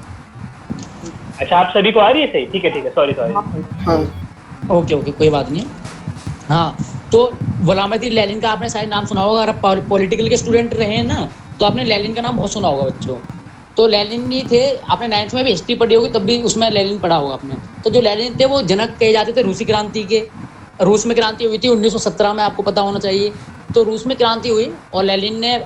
अच्छा, आप सभी को आ रही है सही? ठीक है, सॉरी। हाँ ओके, कोई बात नहीं। हाँ, तो व्लादिमीर लेनिन का आपने शायद नाम सुना होगा, अगर आप पॉलिटिकल के स्टूडेंट रहे हैं ना तो आपने लेनिन का नाम बहुत सुना होगा बच्चों। तो लेनिन ही थे, आपने 9th में भी हिस्ट्री पढ़ी होगी तब भी उसमें लेनिन पढ़ा होगा आपने। तो जो लेनिन थे वो जनक कहे जाते थे रूसी क्रांति के। रूस में क्रांति हुई थी 1917 में, आपको पता होना चाहिए। तो रूस में क्रांति हुई और लेनिन ने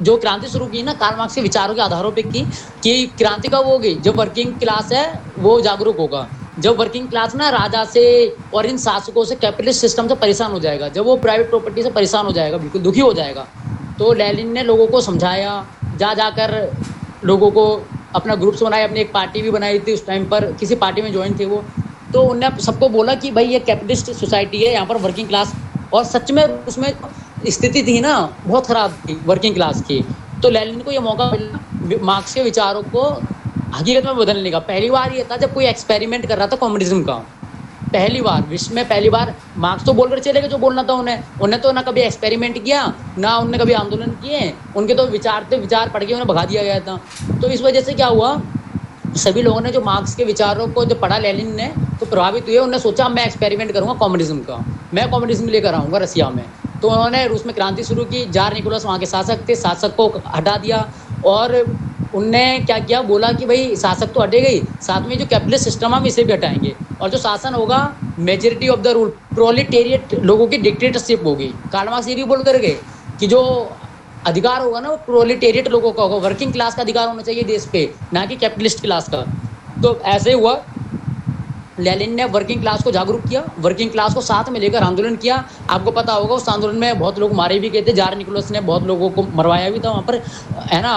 जो क्रांति शुरू की ना, कार्ल मार्क्स के विचारों के आधारों पे की कि क्रांति कब होगी, जब वर्किंग क्लास है वो जागरूक होगा, जब वर्किंग क्लास ना राजा से और इन शासकों से, कैपिटलिस्ट सिस्टम से परेशान हो जाएगा, जब वो प्राइवेट प्रॉपर्टी से परेशान हो जाएगा, बिल्कुल दुखी हो जाएगा। तो लेनिन ने लोगों को समझाया, जाकर लोगों को अपना ग्रुप्स बनाए, अपनी एक पार्टी भी बनाई थी उस टाइम पर, किसी पार्टी में ज्वाइन थे वो। तो उनने सबको बोला कि भाई ये कैपिटलिस्ट सोसाइटी है, यहाँ पर वर्किंग क्लास, और सच में उसमें स्थिति थी ना बहुत ख़राब थी वर्किंग क्लास की। तो लेनिन को ये मौका मिला मार्क्स के विचारों को हकीकत में बदलने का। पहली बार ये था जब कोई एक्सपेरिमेंट कर रहा था कम्युनिज्म का, पहली बार विश्व में पहली बार मार्क्स तो बोलकर चले गए जो बोलना था उन्हें तो ना कभी एक्सपेरिमेंट किया, ना उन्होंने कभी आंदोलन किए, उनके तो विचार पढ़ के उन्हें भगा दिया गया था। तो इस वजह से क्या हुआ, सभी लोगों ने जो मार्क्स के विचारों को जो पढ़ा लेनिन ने तो प्रभावित हुए। उन्होंने सोचा मैं एक्सपेरिमेंट करूंगा कम्युनिज्म का, मैं कम्युनिज्म लेकर आऊँगा रसिया में। तो उन्होंने रूस में क्रांति शुरू की। जार निकोलस वहाँ के शासक थे, शासक को हटा दिया और उनने क्या किया, बोला कि भाई शासक तो हटे गई, साथ में जो कैपिटलिस्ट सिस्टम हम इसे भी हटाएंगे और जो शासन होगा majority of the rule, proletariat लोगों की डिक्टेटरशिप होगी। कार्ल मार्क्स ये भी बोल कर गए कि जो अधिकार होगा ना वो प्रोलेटेरिएट लोगों का होगा, वर्किंग क्लास का अधिकार होना चाहिए देश पे, ना कि कैपिटलिस्ट क्लास का। तो ऐसे ही हुआ, लेनिन ने वर्किंग क्लास को जागरूक किया, वर्किंग क्लास को साथ में लेकर आंदोलन किया। आपको पता होगा उस आंदोलन में बहुत लोग मारे भी गए थे, जार निकोलस ने बहुत लोगों को मरवाया भी था वहाँ पर, है ना।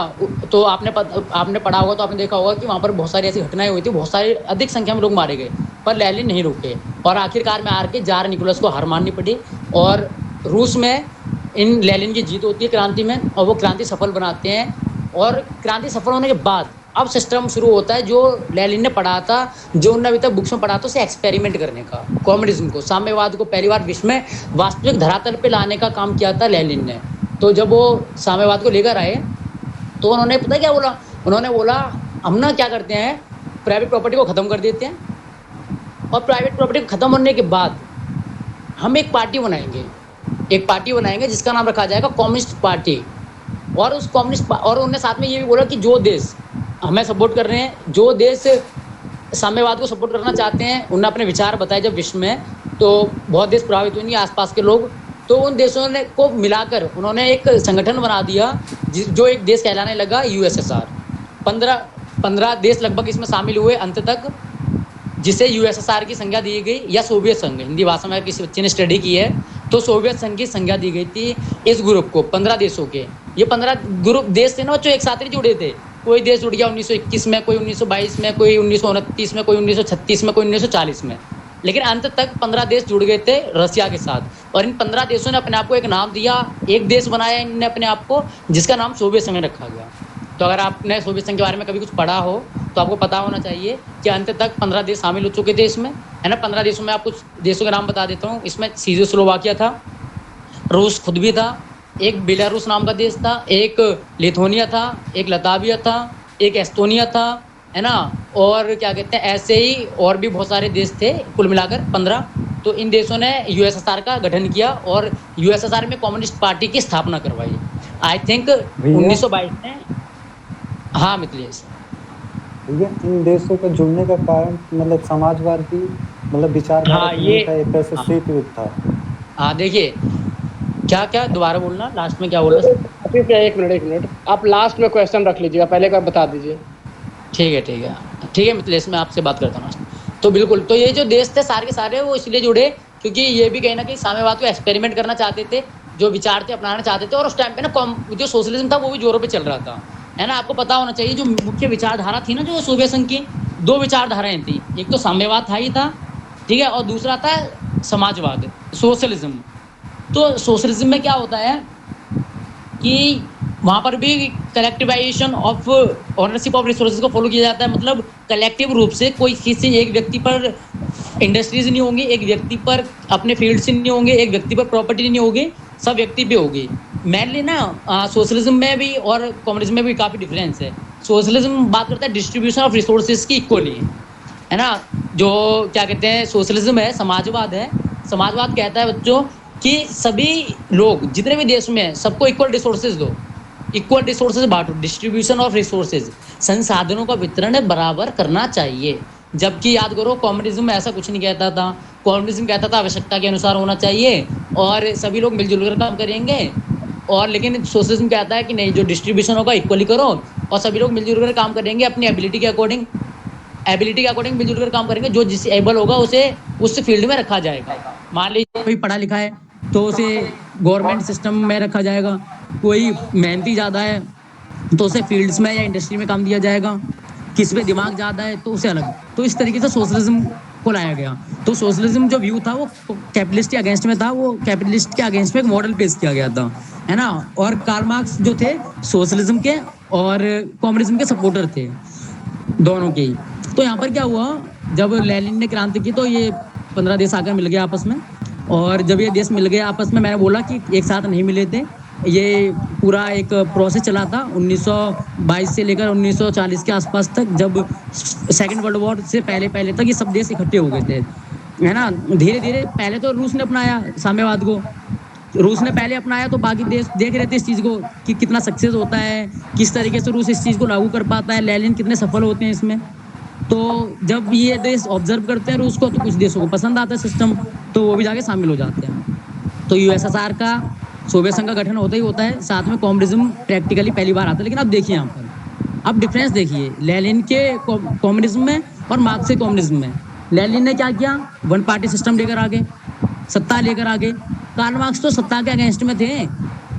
तो आपने पढ़ा होगा तो आपने देखा होगा कि वहाँ पर बहुत सारी ऐसी घटनाएं हुई थी, बहुत सारी अधिक संख्या में लोग मारे गए, पर लेनिन नहीं रुके और आखिरकार में आकर जार निकोलस को हार माननी पड़ी और रूस में इन लेनिन की जीत होती है क्रांति में और वो क्रांति सफल बनाते हैं। और क्रांति सफल होने के बाद अब सिस्टम शुरू होता है जो लेनिन ने पढ़ा था, जो उन्होंने अभी तक बुक्स में पढ़ा था, उसे एक्सपेरिमेंट करने का, कम्युनिज्म को, साम्यवाद को पहली बार विश्व में वास्तविक धरातल पे लाने का काम किया था लेनिन ने। तो जब वो साम्यवाद को लेकर आए तो उन्होंने पता क्या बोला, उन्होंने बोला हम ना क्या करते हैं, प्राइवेट प्रॉपर्टी को ख़त्म कर देते हैं और प्राइवेट प्रॉपर्टी को ख़त्म होने के बाद हम एक पार्टी बनाएंगे जिसका नाम रखा जाएगा कम्युनिस्ट पार्टी। और उस कम्युनिस्ट और उन्होंने साथ में ये भी बोला कि जो देश हमें सपोर्ट कर रहे हैं, जो देश साम्यवाद को सपोर्ट करना चाहते हैं, उन्होंने अपने विचार बताए जब विश्व में, तो बहुत देश प्रभावित हुए, आसपास के लोग। तो उन देशों ने को मिलाकर उन्होंने एक संगठन बना दिया जो एक देश कहलाने लगा यूएसएसआर। 15 देश लगभग इसमें शामिल हुए अंत तक, जिसे यूएसएसआर की संज्ञा दी गई, या सोवियत संघ, हिंदी भाषा में किसी बच्चे ने स्टडी की है तो सोवियत संघ की संज्ञा दी गई थी इस ग्रुप को, 15 देशों के। ये 15 ग्रुप देश थे ना जो एक साथ ही जुड़े थे, कोई देश जुड़ गया 1921 में, कोई 1922 में, कोई 1929 में, कोई 1936 में, कोई 1940 में, लेकिन अंत तक 15 देश जुड़ गए थे रसिया के साथ। और इन 15 देशों ने अपने आप को एक नाम दिया, एक देश बनाया इनने अपने आप को, जिसका नाम सोवियत संघ रखा गया। तो अगर आपने सोवियत संघ के बारे में कभी कुछ पढ़ा हो तो आपको पता होना चाहिए कि अंत तक 15 देश शामिल हो चुके थे इसमें, है ना। 15 देशों में आप कुछ देशों के नाम बता देता हूँ। इसमें चेकोस्लोवाकिया था, रूस खुद भी था, एक बेलारूस नाम का देश था, एक लिथुआनिया था, एक लताविया था, एक एस्टोनिया था, है ना। और क्या कहते हैं, ऐसे ही और भी बहुत सारे देश थे, कुल मिलाकर 15। तो इन देशों ने यूएसएसआर का गठन किया और यूएसएसआर में कम्युनिस्ट पार्टी की स्थापना करवाई। आई थिंक 1922 में। हाँ मिथिलेश भैया, इन देशों का जुड़ने का कारण मतलब समाजवादी मतलब विचार, हाँ ये एक तरह से शीत युद्ध था। हाँ देखिए, क्या दोबारा बोलना, लास्ट में क्या बोला? एक मिनट, आप लास्ट में क्वेश्चन रख लीजिएगा, पहले का बता दीजिए। ठीक है मिथिलेश, मैं आपसे बात करता हूँ। तो बिल्कुल, तो ये जो देश थे सारे के सारे वो इसलिए जुड़े क्योंकि ये भी कहीं ना कहीं साम्यवाद को एक्सपेरिमेंट करना चाहते थे, जो विचार थे अपनाना चाहते थे। और उस टाइम पे ना जो सोशलिज्म था वो भी जोरों पे चल रहा था, है ना। आपको पता होना चाहिए जो मुख्य विचारधारा थी ना जो सोवियत संघ की, 2 विचारधाराएं थी, एक तो साम्यवाद था ही था, ठीक है, और दूसरा था समाजवाद, सोशलिज्म। तो सोशलिज्म में क्या होता है कि वहाँ पर भी collectivisation of ownership of resources को फॉलो किया जाता है। मतलब कलेक्टिव रूप से कोई किसी एक व्यक्ति पर इंडस्ट्रीज नहीं होंगी, एक व्यक्ति पर अपने फील्ड से नहीं होंगे, एक व्यक्ति पर प्रॉपर्टी नहीं होगी, सब व्यक्ति पे होगी। मेनली ना सोशलिज्म में भी और कम्युनिज्म में भी काफ़ी डिफरेंस है। सोशलिज्म बात करता है डिस्ट्रीब्यूशन ऑफ रिसोर्सेज की इक्वली, है ना। जो क्या कहते हैं सोशलिज्म है, समाजवाद है। समाजवाद कहता है बच्चों कि सभी लोग जितने भी देश में हैं सबको इक्वल रिसोर्सेज दो, इक्वल रिसोर्सेज बांटो, डिस्ट्रीब्यूशन ऑफ रिसोर्सेज, संसाधनों का वितरण बराबर करना चाहिए। जबकि याद करो कम्युनिज्म में ऐसा कुछ नहीं कहता था। कम्युनिज्म कहता था आवश्यकता के अनुसार होना चाहिए और सभी लोग मिलजुल कर काम करेंगे। और लेकिन सोशलिज्म कहता है कि नहीं, जो डिस्ट्रीब्यूशन होगा इक्वली करो और सभी लोग मिलजुल कर काम करेंगे अपनी एबिलिटी के अकॉर्डिंग मिलजुल कर काम करेंगे। जो जिस एबल होगा उसे उस फील्ड में रखा जाएगा। मान लीजिए कोई पढ़ा लिखा है तो उसे गवर्नमेंट सिस्टम में रखा जाएगा, कोई मेहनती ज़्यादा है तो उसे फील्ड्स में या इंडस्ट्री में काम दिया जाएगा, किस पे दिमाग ज़्यादा है तो उसे अलग। तो इस तरीके से सोशलिज्म को लाया गया। तो सोशलिज्म जो व्यू था वो कैपिटलिस्ट के अगेंस्ट में था, वो कैपिटलिस्ट के अगेंस्ट में एक मॉडल पेश किया गया था, है ना। और कार्ल मार्क्स जो थे सोशलिज्म के और कम्युनिज्म के सपोर्टर थे, दोनों के ही। तो यहाँ पर क्या हुआ, जब लेनिन ने क्रांति की तो ये 15 देश आकर मिल गए आपस में, और जब ये देश मिल गए आपस में, मैंने बोला कि एक साथ नहीं मिले थे, ये पूरा एक प्रोसेस चला था 1922 से लेकर 1940 के आसपास तक, जब सेकेंड वर्ल्ड वॉर से पहले तक ये सब देश इकट्ठे हो गए थे, है ना। धीरे धीरे पहले तो रूस ने अपनाया साम्यवाद को, रूस ने पहले अपनाया, तो बाकी देश देख रहे थे इस चीज़ को कि कितना सक्सेस होता है, किस तरीके से रूस इस चीज़ को लागू कर पाता है, लेनिन कितने सफल होते हैं इसमें। तो जब ये देश ऑब्जर्व करते हैं रूस को, तो कुछ देशों को पसंद आता है सिस्टम, तो वो भी जाके शामिल हो जाते हैं। तो यूएसएसआर का, सोवियत संघ का गठन होता ही होता है, साथ में कम्युनिज्म प्रैक्टिकली पहली बार आता है। लेकिन अब देखिए यहाँ पर, अब डिफरेंस देखिए लेनिन के कम्युनिज्म में और मार्क्स के कम्युनिज्म में। लेनिन ने क्या किया, वन पार्टी सिस्टम लेकर आगे, सत्ता लेकर आगे। कार्ल मार्क्स तो सत्ता के अगेंस्ट में थे,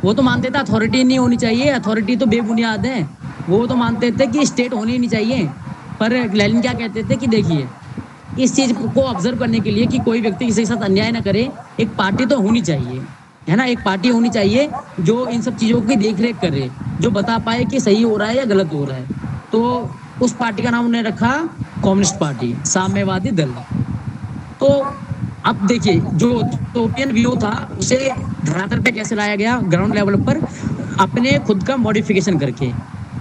वो तो मानते थे अथॉरिटी नहीं होनी चाहिए, अथॉरिटी तो बेबुनियाद है, वो तो मानते थे कि स्टेट होनी नहीं चाहिए। पर लेनिन क्या कहते थे कि देखिए, इस चीज़ को ऑब्जर्व करने के लिए कि कोई व्यक्ति किसी के साथ अन्याय ना करे, एक पार्टी तो होनी चाहिए, है ना, एक पार्टी होनी चाहिए जो इन सब चीज़ों की देख रेख करे, जो बता पाए कि सही हो रहा है या गलत हो रहा है। तो उस पार्टी का नाम उन्होंने रखा कम्युनिस्ट पार्टी, साम्यवादी दल। तो अब देखिए, जो यूटोपियन व्यू था उसे धरातल पे कैसे लाया गया, ग्राउंड लेवल पर अपने खुद का मॉडिफिकेशन करके।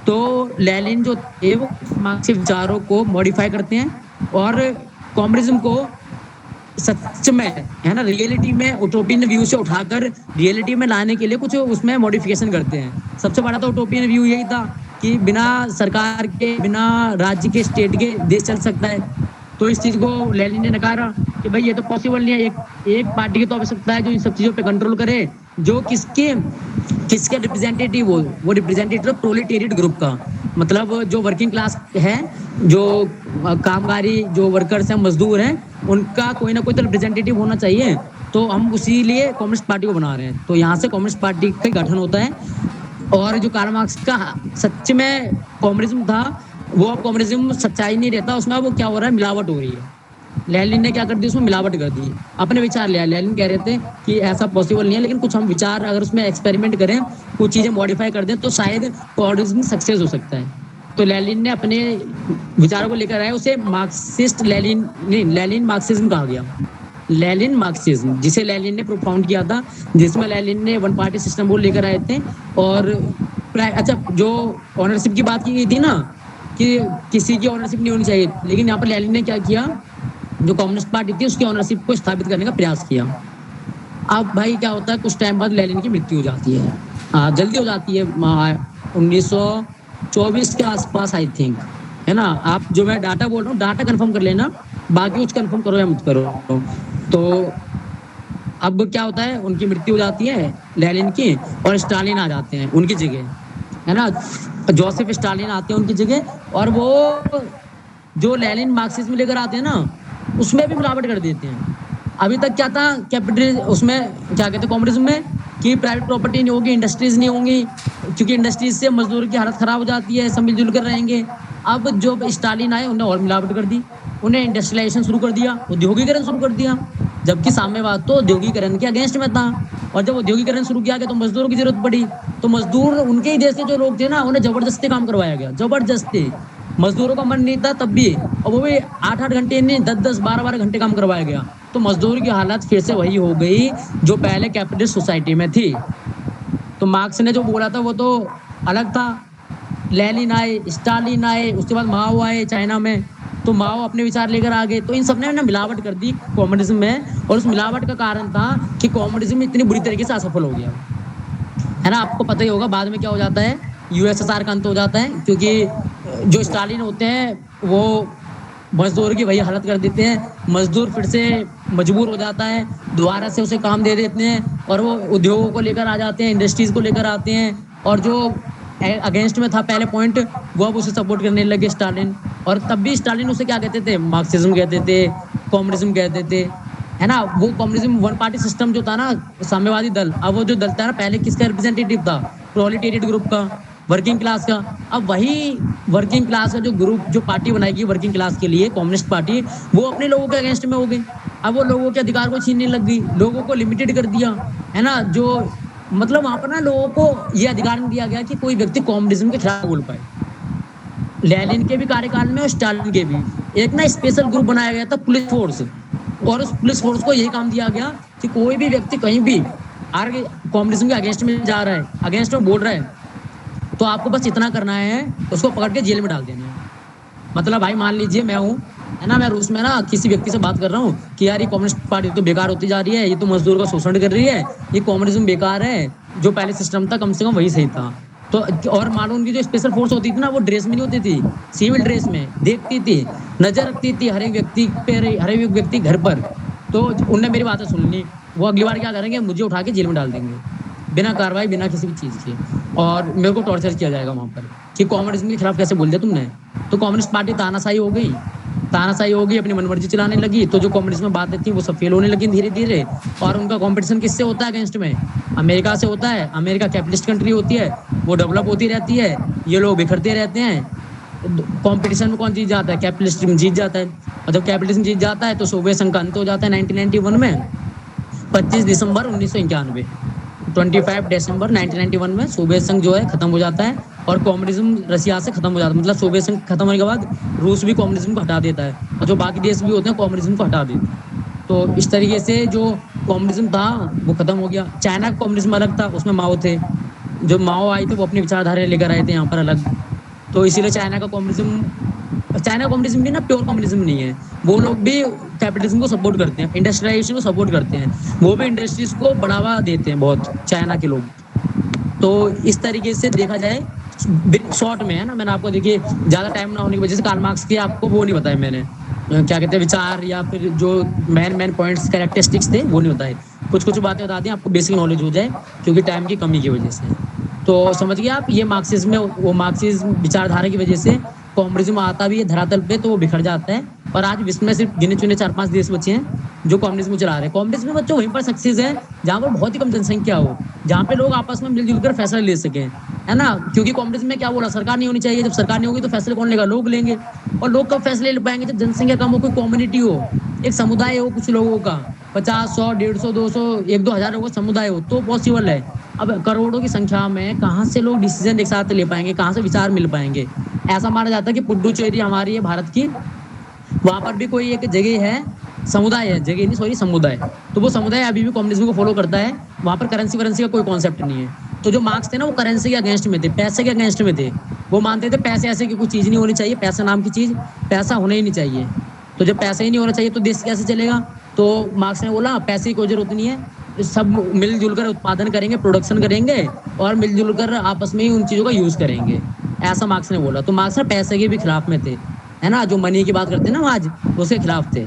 तो लेनिन जो थे वो मार्क्सिस्ट विचारों को मॉडिफाई करते हैं और कम्युनिज्म को सच में, है ना, रियलिटी में यूटोपियन व्यू से उठाकर रियलिटी में लाने के लिए कुछ उसमें मॉडिफिकेशन करते हैं। सबसे बड़ा तो यूटोपियन व्यू यही था कि बिना सरकार के, बिना राज्य के, स्टेट के देश चल सकता है। तो इस चीज़ को लेनिन ने नकारा कि भाई ये तो पॉसिबल नहीं है, एक पार्टी की तो आवश्यकता है जो इन सब चीज़ों पे कंट्रोल करे, जो किसके रिप्रेजेंटेटिव हो, वो रिप्रेजेंटेटिव प्रोलेटेरिएट ग्रुप का, मतलब जो वर्किंग क्लास है, जो कामगारी, जो वर्कर्स हैं, मजदूर हैं, उनका कोई ना कोई तो रिप्रेजेंटेटिव होना चाहिए। तो हम उसी लिए कम्युनिस्ट पार्टी को बना रहे हैं। तो यहाँ से कम्युनिस्ट पार्टी का गठन होता है। और जो कार्ल मार्क्स का सच में कम्युनिज्म था, वो अब कम्युनिज्म सच्चाई नहीं रहता, उसमें वो क्या हो रहा है, मिलावट हो रही है। लेनिन ने क्या कर दी, उसमें मिलावट कर दी, अपने विचार लिया। लेनिन कह रहे थे कि ऐसा पॉसिबल नहीं है, लेकिन कुछ हम विचार अगर उसमें एक्सपेरिमेंट करें, कुछ चीज़ें मॉडिफाई कर दें, तो शायद कम्युनिज्म सक्सेस हो सकता है। तो लेनिन ने अपने विचारों को लेकर आए, उसे मार्क्सिस्ट लेनिन मार्क्सिज्म कहा गया। लेनिन मार्क्सिज्म, जिसे लेनिन ने प्रोपाउंड किया था, जिसमें लेनिन ने वन पार्टी सिस्टम को लेकर आए थे। और अच्छा, जो ऑनरशिप की बात की गई थी ना, कि किसी की ऑनरशिप नहीं होनी चाहिए, लेकिन यहाँ पर लेनिन ने क्या किया, जो कम्युनिस्ट पार्टी थी उसकी ऑनरशिप को स्थापित करने का प्रयास किया। अब भाई क्या होता है, कुछ टाइम बाद लेनिन की मृत्यु हो जाती है, जल्दी हो जाती है, 1924 के आसपास आई थिंक, है ना। आप जो मैं डाटा बोल रहा हूँ, डाटा कंफर्म कर लेना, बाकी कुछ कंफर्म करो या मत करो। तो अब क्या होता है, उनकी मृत्यु हो जाती है लेनिन की, और स्टालिन आ जाते हैं उनकी जगह, है ना। जोसेफ स्टालिन आते हैं उनकी जगह, और वो जो लेनिन मार्क्सिज्म लेकर आते हैं ना, उसमें भी मिलावट कर देते हैं। अभी तक क्या था, कैपिटल, उसमें क्या कहते हैं कम्युनिज्म में, कि प्राइवेट प्रॉपर्टी नहीं होगी, इंडस्ट्रीज नहीं होंगी, क्योंकि इंडस्ट्रीज से मजदूर की हालत खराब हो जाती है, सब मिलजुल कर रहेंगे। अब जो स्टालिन आए, उन्हें और मिलावट कर दी, उन्हें इंडस्ट्रियलाइजेशन शुरू कर दिया, उद्योगीकरण शुरू कर दिया, जबकि साम्यवाद तो औद्योगिकरण के अगेंस्ट में था। और जब औद्योगिकरण शुरू किया गया तो मजदूरों की जरूरत पड़ी, तो मजदूर उनके ही देश के जो लोग थे ना, उन्हें जबरदस्ती काम करवाया गया, जबरदस्ती। मजदूरों का मन नहीं था तब भी, और वो भी 8-8 घंटे नहीं, 10-10, 12-12 घंटे काम करवाया गया। तो मजदूर की हालत फिर से वही हो गई जो पहले कैपिटलिस्ट सोसाइटी में थी। तो मार्क्स ने जो बोला था वो तो अलग था। लेनिन आए, स्टालिन आए, उसके बाद माओ आए चाइना में, तो माओ अपने विचार लेकर आ गए। तो इन सब ने ना मिलावट कर दी कम्युनिज्म में, और उस मिलावट का कारण था कि कम्युनिज्म इतनी बुरी तरीके से असफल हो गया, है ना। आपको पता ही होगा बाद में क्या हो जाता है, यूएसएसआर का अंत हो जाता है, क्योंकि जो स्टालिन होते हैं वो मजदूर की वही हालत कर देते हैं। मजदूर फिर से मजबूर हो जाता है, दोबारा से उसे काम दे देते हैं, और वो उद्योगों को लेकर आ जाते हैं, इंडस्ट्रीज को लेकर आते हैं, और जो अगेंस्ट में था पहले पॉइंट, वो अब उसे सपोर्ट करने लगे स्टालिन। और तब भी स्टालिन उसे क्या कहते थे, मार्क्सिज्म कहते थे, कम्युनिज्म कहते थे, है ना। वो कम्युनिज्म वन पार्टी सिस्टम जो था ना, साम्यवादी दल, अब वो जो दल था ना, पहले किसका रिप्रेजेंटेटिव था, प्रोलेटेरिएट ग्रुप का, वर्किंग क्लास का। अब वही वर्किंग क्लास का जो ग्रुप, जो पार्टी बनाएगी वर्किंग क्लास के लिए, कम्युनिस्ट पार्टी, वो अपने लोगों के अगेंस्ट में हो गई। अब वो लोगों के अधिकार को छीनने लग गई, लोगों को लिमिटेड कर दिया, है ना। जो मतलब वहाँ पर ना लोगों को ये अधिकार नहीं दिया गया कि कोई व्यक्ति कम्युनिज्म के खिलाफ बोल पाए। लेनिन के भी कार्यकाल में और स्टालिन के भी एक ना स्पेशल ग्रुप बनाया गया था, पुलिस फोर्स, और उस पुलिस फोर्स को यही काम दिया गया कि कोई भी व्यक्ति कहीं भी कम्युनिज्म के अगेंस्ट में जा रहा है, अगेंस्ट में बोल रहा है, तो आपको बस इतना करना है, उसको पकड़ के जेल में डाल देना है। मतलब भाई मान लीजिए मैं हूँ, है ना, मैं रूस में ना किसी व्यक्ति से बात कर रहा हूँ कि यार ये कम्युनिस्ट पार्टी तो बेकार होती जा रही है, ये तो मजदूर का शोषण कर रही है, ये कम्युनिज्म बेकार है, जो पहले सिस्टम था कम से कम वही सही था। तो और मानो उनकी जो स्पेशल फोर्स होती थी ना, वो ड्रेस में नहीं होती थी, सिविल ड्रेस में, देखती थी, नजर रखती थी हर एक व्यक्ति पे, हर एक व्यक्ति घर पर। तो उनने मेरी बातें सुन ली, वो अगली बार क्या करेंगे, मुझे उठा के जेल में डाल देंगे बिना कार्रवाई, बिना किसी भी चीज़ की, और मेरे को टॉर्चर किया जाएगा वहाँ पर कि कम्युनिज्म के खिलाफ कैसे बोल दिया तुमने। तो कम्युनिस्ट पार्टी तानाशाही हो गई, अपनी मनमर्जी चलाने लगी, तो जो कम्युनिज्म में बातें थी वो सब फेल होने लगी धीरे धीरे। और उनका कंपटीशन किससे होता है अगेंस्ट में? अमेरिका से होता है। अमेरिका कैपिटलिस्ट कंट्री होती है, वो डेवलप होती रहती है, ये लोग बिखरते रहते हैं। कंपटीशन में कौन जीत जाता है? कैपिटलिज्म जीत जाता है। और जब कैपिटलिज्म जीत जाता है तो सोवियत संघ का अंत हो जाता है 1991 में, 25 दिसंबर 1991, 25 दिसंबर 1991 में सोवियत संघ जो है खत्म हो जाता है और कम्युनिज्म रशिया से खत्म हो जाता है। मतलब सोवियत संघ खत्म होने के बाद रूस भी कम्युनिज्म को हटा देता है और जो बाकी देश भी होते हैं कम्युनिज्म को हटा देते हैं। तो इस तरीके से जो कम्युनिज्म था वो खत्म हो गया। चाइना का कम्युनिज्म अलग था, उसमें माओ थे। जो माओ आए थे वो अपनी विचारधारा लेकर आए थे यहाँ पर अलग। तो इसीलिए चाइना का कम्युनिज्म भी ना प्योर कम्युनिज्म नहीं है, वो लोग भी कैपिटलिज्म को सपोर्ट करते हैं, इंडस्ट्रियलाइजेशन को सपोर्ट करते हैं, वो भी इंडस्ट्रीज को बढ़ावा देते हैं बहुत, चाइना के लोग। तो इस तरीके से देखा जाए शॉर्ट में, है ना, मैंने आपको देखिए ज़्यादा टाइम ना होने की वजह से कार्ल मार्क्स के आपको वो नहीं बताया मैंने, क्या कहते हैं, विचार या फिर जो मेन पॉइंट्स कैरेक्टरिस्टिक्स थे वो नहीं बताए। कुछ बातें बता दी आपको बेसिक नॉलेज हो जाए क्योंकि टाइम की कमी की वजह से। तो समझ गए आप, ये मार्क्सिज्म में वो मार्क्सिज्म विचारधारा की वजह से कम्युनिज्म आता भी है धरातल पे तो वो बिखर जाता है। और आज विश्व में सिर्फ गिने चुने 4-5 देश बचे हैं जो कम्युनिज्म चला रहे हैं। कम्युनिज्म में बच्चों वहीं पर सक्सेस है जहाँ पर बहुत ही कम जनसंख्या हो, जहाँ पे लोग आपस में मिलजुल कर फैसला ले सकें, है ना। क्योंकि कम्युनिज्म में क्या बोला, सरकार नहीं होनी चाहिए। जब सरकार नहीं होगी तो फैसले कौन लेगा? लोग लेंगे। और लोग कब फैसले ले पाएंगे? जब जनसंख्या कम हो, कोई कम्युनिटी हो, एक समुदाय हो कुछ लोगों का, 50, 100, 150, 200, 1-2 हज़ार लोगों का समुदाय हो तो पॉसिबल है। अब करोड़ों की संख्या में कहाँ से लोग डिसीजन एक साथ ले पाएंगे, कहाँ से विचार मिल पाएंगे? ऐसा माना जाता है कि पुडुचेरी हमारी है भारत की, वहाँ पर भी कोई एक जगह है, समुदाय है, जगह नहीं सॉरी समुदाय, तो वो समुदाय अभी भी कम्युनिज्म को फॉलो करता है। वहाँ पर करेंसी का कोई कॉन्सेप्ट नहीं है। तो जो मार्क्स थे ना वो करेंसी के अगेंस्ट में थे, पैसे के अगेंस्ट में थे। वो मानते थे पैसे ऐसे की कोई चीज़ नहीं होनी चाहिए, पैसा नाम की चीज़, पैसा होना ही नहीं चाहिए। तो जब पैसा ही नहीं होना चाहिए तो देश कैसे चलेगा? तो मार्क्स ने बोला पैसे की कोई जरूरत नहीं है, सब मिलजुल कर उत्पादन करेंगे, प्रोडक्शन करेंगे और मिलजुल कर आपस में ही उन चीज़ों का यूज़ करेंगे, ऐसा मार्क्स ने बोला। तो मार्क्स ने पैसे के भी खिलाफ में थे, है ना, जो मनी की बात करते हैं ना आज, उसके खिलाफ थे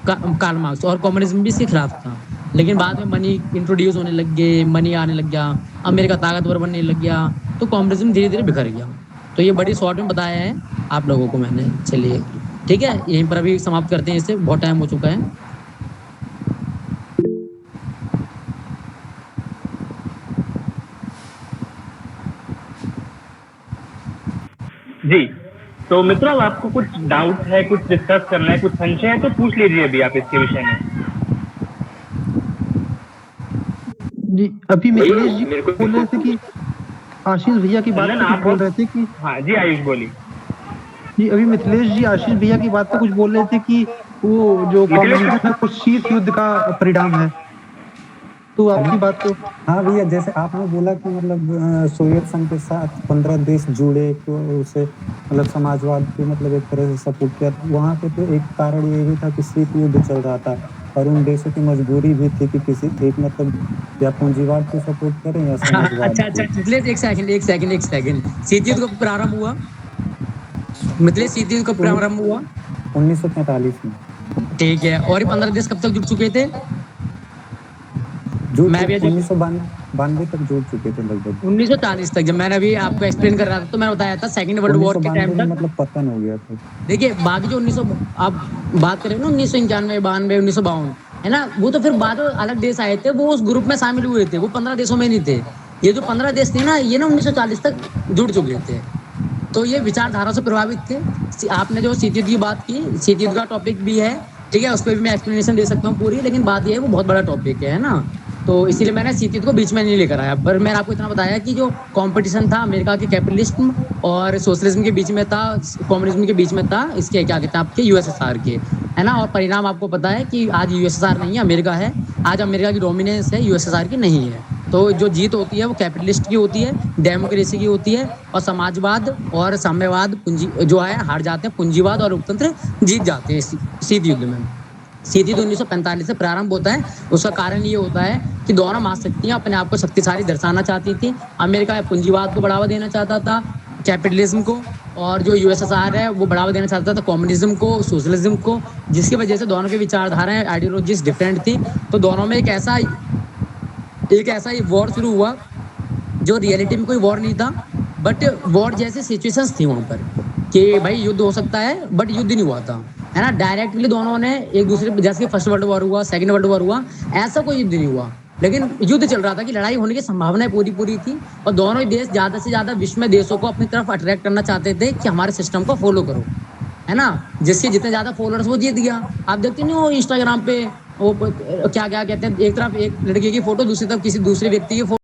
कार्ल मार्क्स। और कम्युनिज्म भी इसके खिलाफ था। लेकिन बाद में मनी इंट्रोड्यूस होने लग गए, मनी आने लग गया, अमेरिका ताकतवर बनने लग गया, तो कम्युनिज्म धीरे धीरे बिखर गया। तो ये बड़ी शॉर्ट में बताया है आप लोगों को मैंने। चलिए ठीक है, यहीं पर अभी समाप्त करते हैं, इससे बहुत टाइम हो चुका है। जी, तो मित्रों अब आपको कुछ डाउट है, कुछ डिस्कस करना है, कुछ संशय है तो पूछ लीजिए अभी आप इसके विषय में। जी अभी मिथिलेश जी बोल रहे थे कि आशीष भैया की बात पे बोल रहे थे कि, हाँ जी आयुष बोलिए। जी अभी मिथिलेश जी आशीष भैया की बात पे कुछ बोल रहे थे कि वो जो कम्युनिज्म है कुछ शीत युद्ध का परिणाम है, तो आपकी बात तो। हाँ भैया, जैसे आपने बोला कि मतलब सोवियत संघ के साथ 15 देश जुड़े तो उसे मतलब समाजवाद पे मतलब एक तरह से सपोर्ट किया। वहाँ पे तो एक कारण ये भी था कि शीत युद्ध चल रहा था और उन देशों की मजबूरी भी थी कि किसी एक मतलब या पूंजीवाद को सपोर्ट करें या समाजवाद। अच्छा मिथिलेश एक सेकंड शीत युद्ध कब प्रारंभ हुआ? मिथिलेश शीत युद्ध कब प्रारंभ हुआ? 1943 में। ठीक है, और 15 देश कब तक जुड़ चुके थे? मैं भी 1992 तक जुड़ चुके थे लगभग। 1940 तक। जब मैंने अभी आपको एक्सप्लेन कर रहा था तो मैंने बताया था सेकंड वर्ल्ड वॉर के टाइम तक मतलब पतन हो गया था। देखिए बाकी जो 1900 आप बात करें ना 1991, 92, 1952, है ना, वो तो फिर बाद में अलग देश आए थे, वो उस ग्रुप में शामिल हुए थे, वो 15 देशों में नहीं थे। ये जो 15 देश थे ना, ये ना 1940 तक जुड़ चुके थे। तो ये विचारधारा से प्रभावित थे। आपने जो शीत युद्ध की बात की, शीत युद्ध का टॉपिक भी है, ठीक है, उस पर भी मैं एक्सप्लेनेशन दे सकता हूँ पूरी, लेकिन बात ये है वो बहुत बड़ा टॉपिक है ना, तो इसीलिए मैंने शीत युद्ध को बीच में नहीं लेकर आया। पर मैंने आपको इतना बताया कि जो कंपटीशन था अमेरिका के कैपिटलिज्म और सोशलिज्म के बीच में था, कम्युनिज्म के बीच में था, इसके क्या कहते हैं आपके यूएसएसआर के, है ना। और परिणाम आपको पता है कि आज यूएसएसआर नहीं है, अमेरिका है। आज अमेरिका की डोमिनेंस है, यूएसएसआर की नहीं है। तो जो जीत होती है वो कैपिटलिस्ट की होती है, डेमोक्रेसी की होती है, और समाजवाद और साम्यवाद पूंजी जो है हार जाते हैं, पूंजीवाद और लोकतंत्र जीत जाते हैं शीत युद्ध में। शीत युद्ध 1945 से प्रारंभ होता है। उसका कारण ये होता है कि दोनों महाशक्तियां अपने आप को शक्तिशाली दर्शाना चाहती थी। अमेरिका पूंजीवाद को बढ़ावा देना चाहता था, कैपिटलिज्म को, और जो यूएसएसआर है वो बढ़ावा देना चाहता था कम्युनिज्म को, सोशलिज्म को, जिसकी वजह से दोनों की विचारधाराएं, आइडियोलॉजीज डिफरेंट थी। तो दोनों में एक ऐसा वॉर शुरू हुआ जो रियलिटी में कोई वॉर नहीं था, बट वॉर जैसी सिचुएशंस थी वहाँ पर कि भाई युद्ध हो सकता है, बट युद्ध नहीं हुआ था, है ना। डायरेक्टली दोनों ने एक दूसरे, जैसे फर्स्ट वर्ल्ड वॉर हुआ, सेकंड वर्ल्ड वॉर हुआ, ऐसा कोई युद्ध नहीं हुआ, लेकिन युद्ध चल रहा था कि लड़ाई होने की संभावनाएं पूरी थी। और दोनों ही देश ज़्यादा से ज़्यादा विश्व में देशों को अपनी तरफ अट्रैक्ट करना चाहते थे कि हमारे सिस्टम को फॉलो करो, है ना। जिसके जितने ज़्यादा फॉलोअर्स वो जीत गया। आप देखते नहीं हो इंस्टाग्राम पे वो क्या कहते हैं, एक तरफ एक लड़के की फोटो, दूसरी तरफ किसी दूसरे व्यक्ति की फोटो।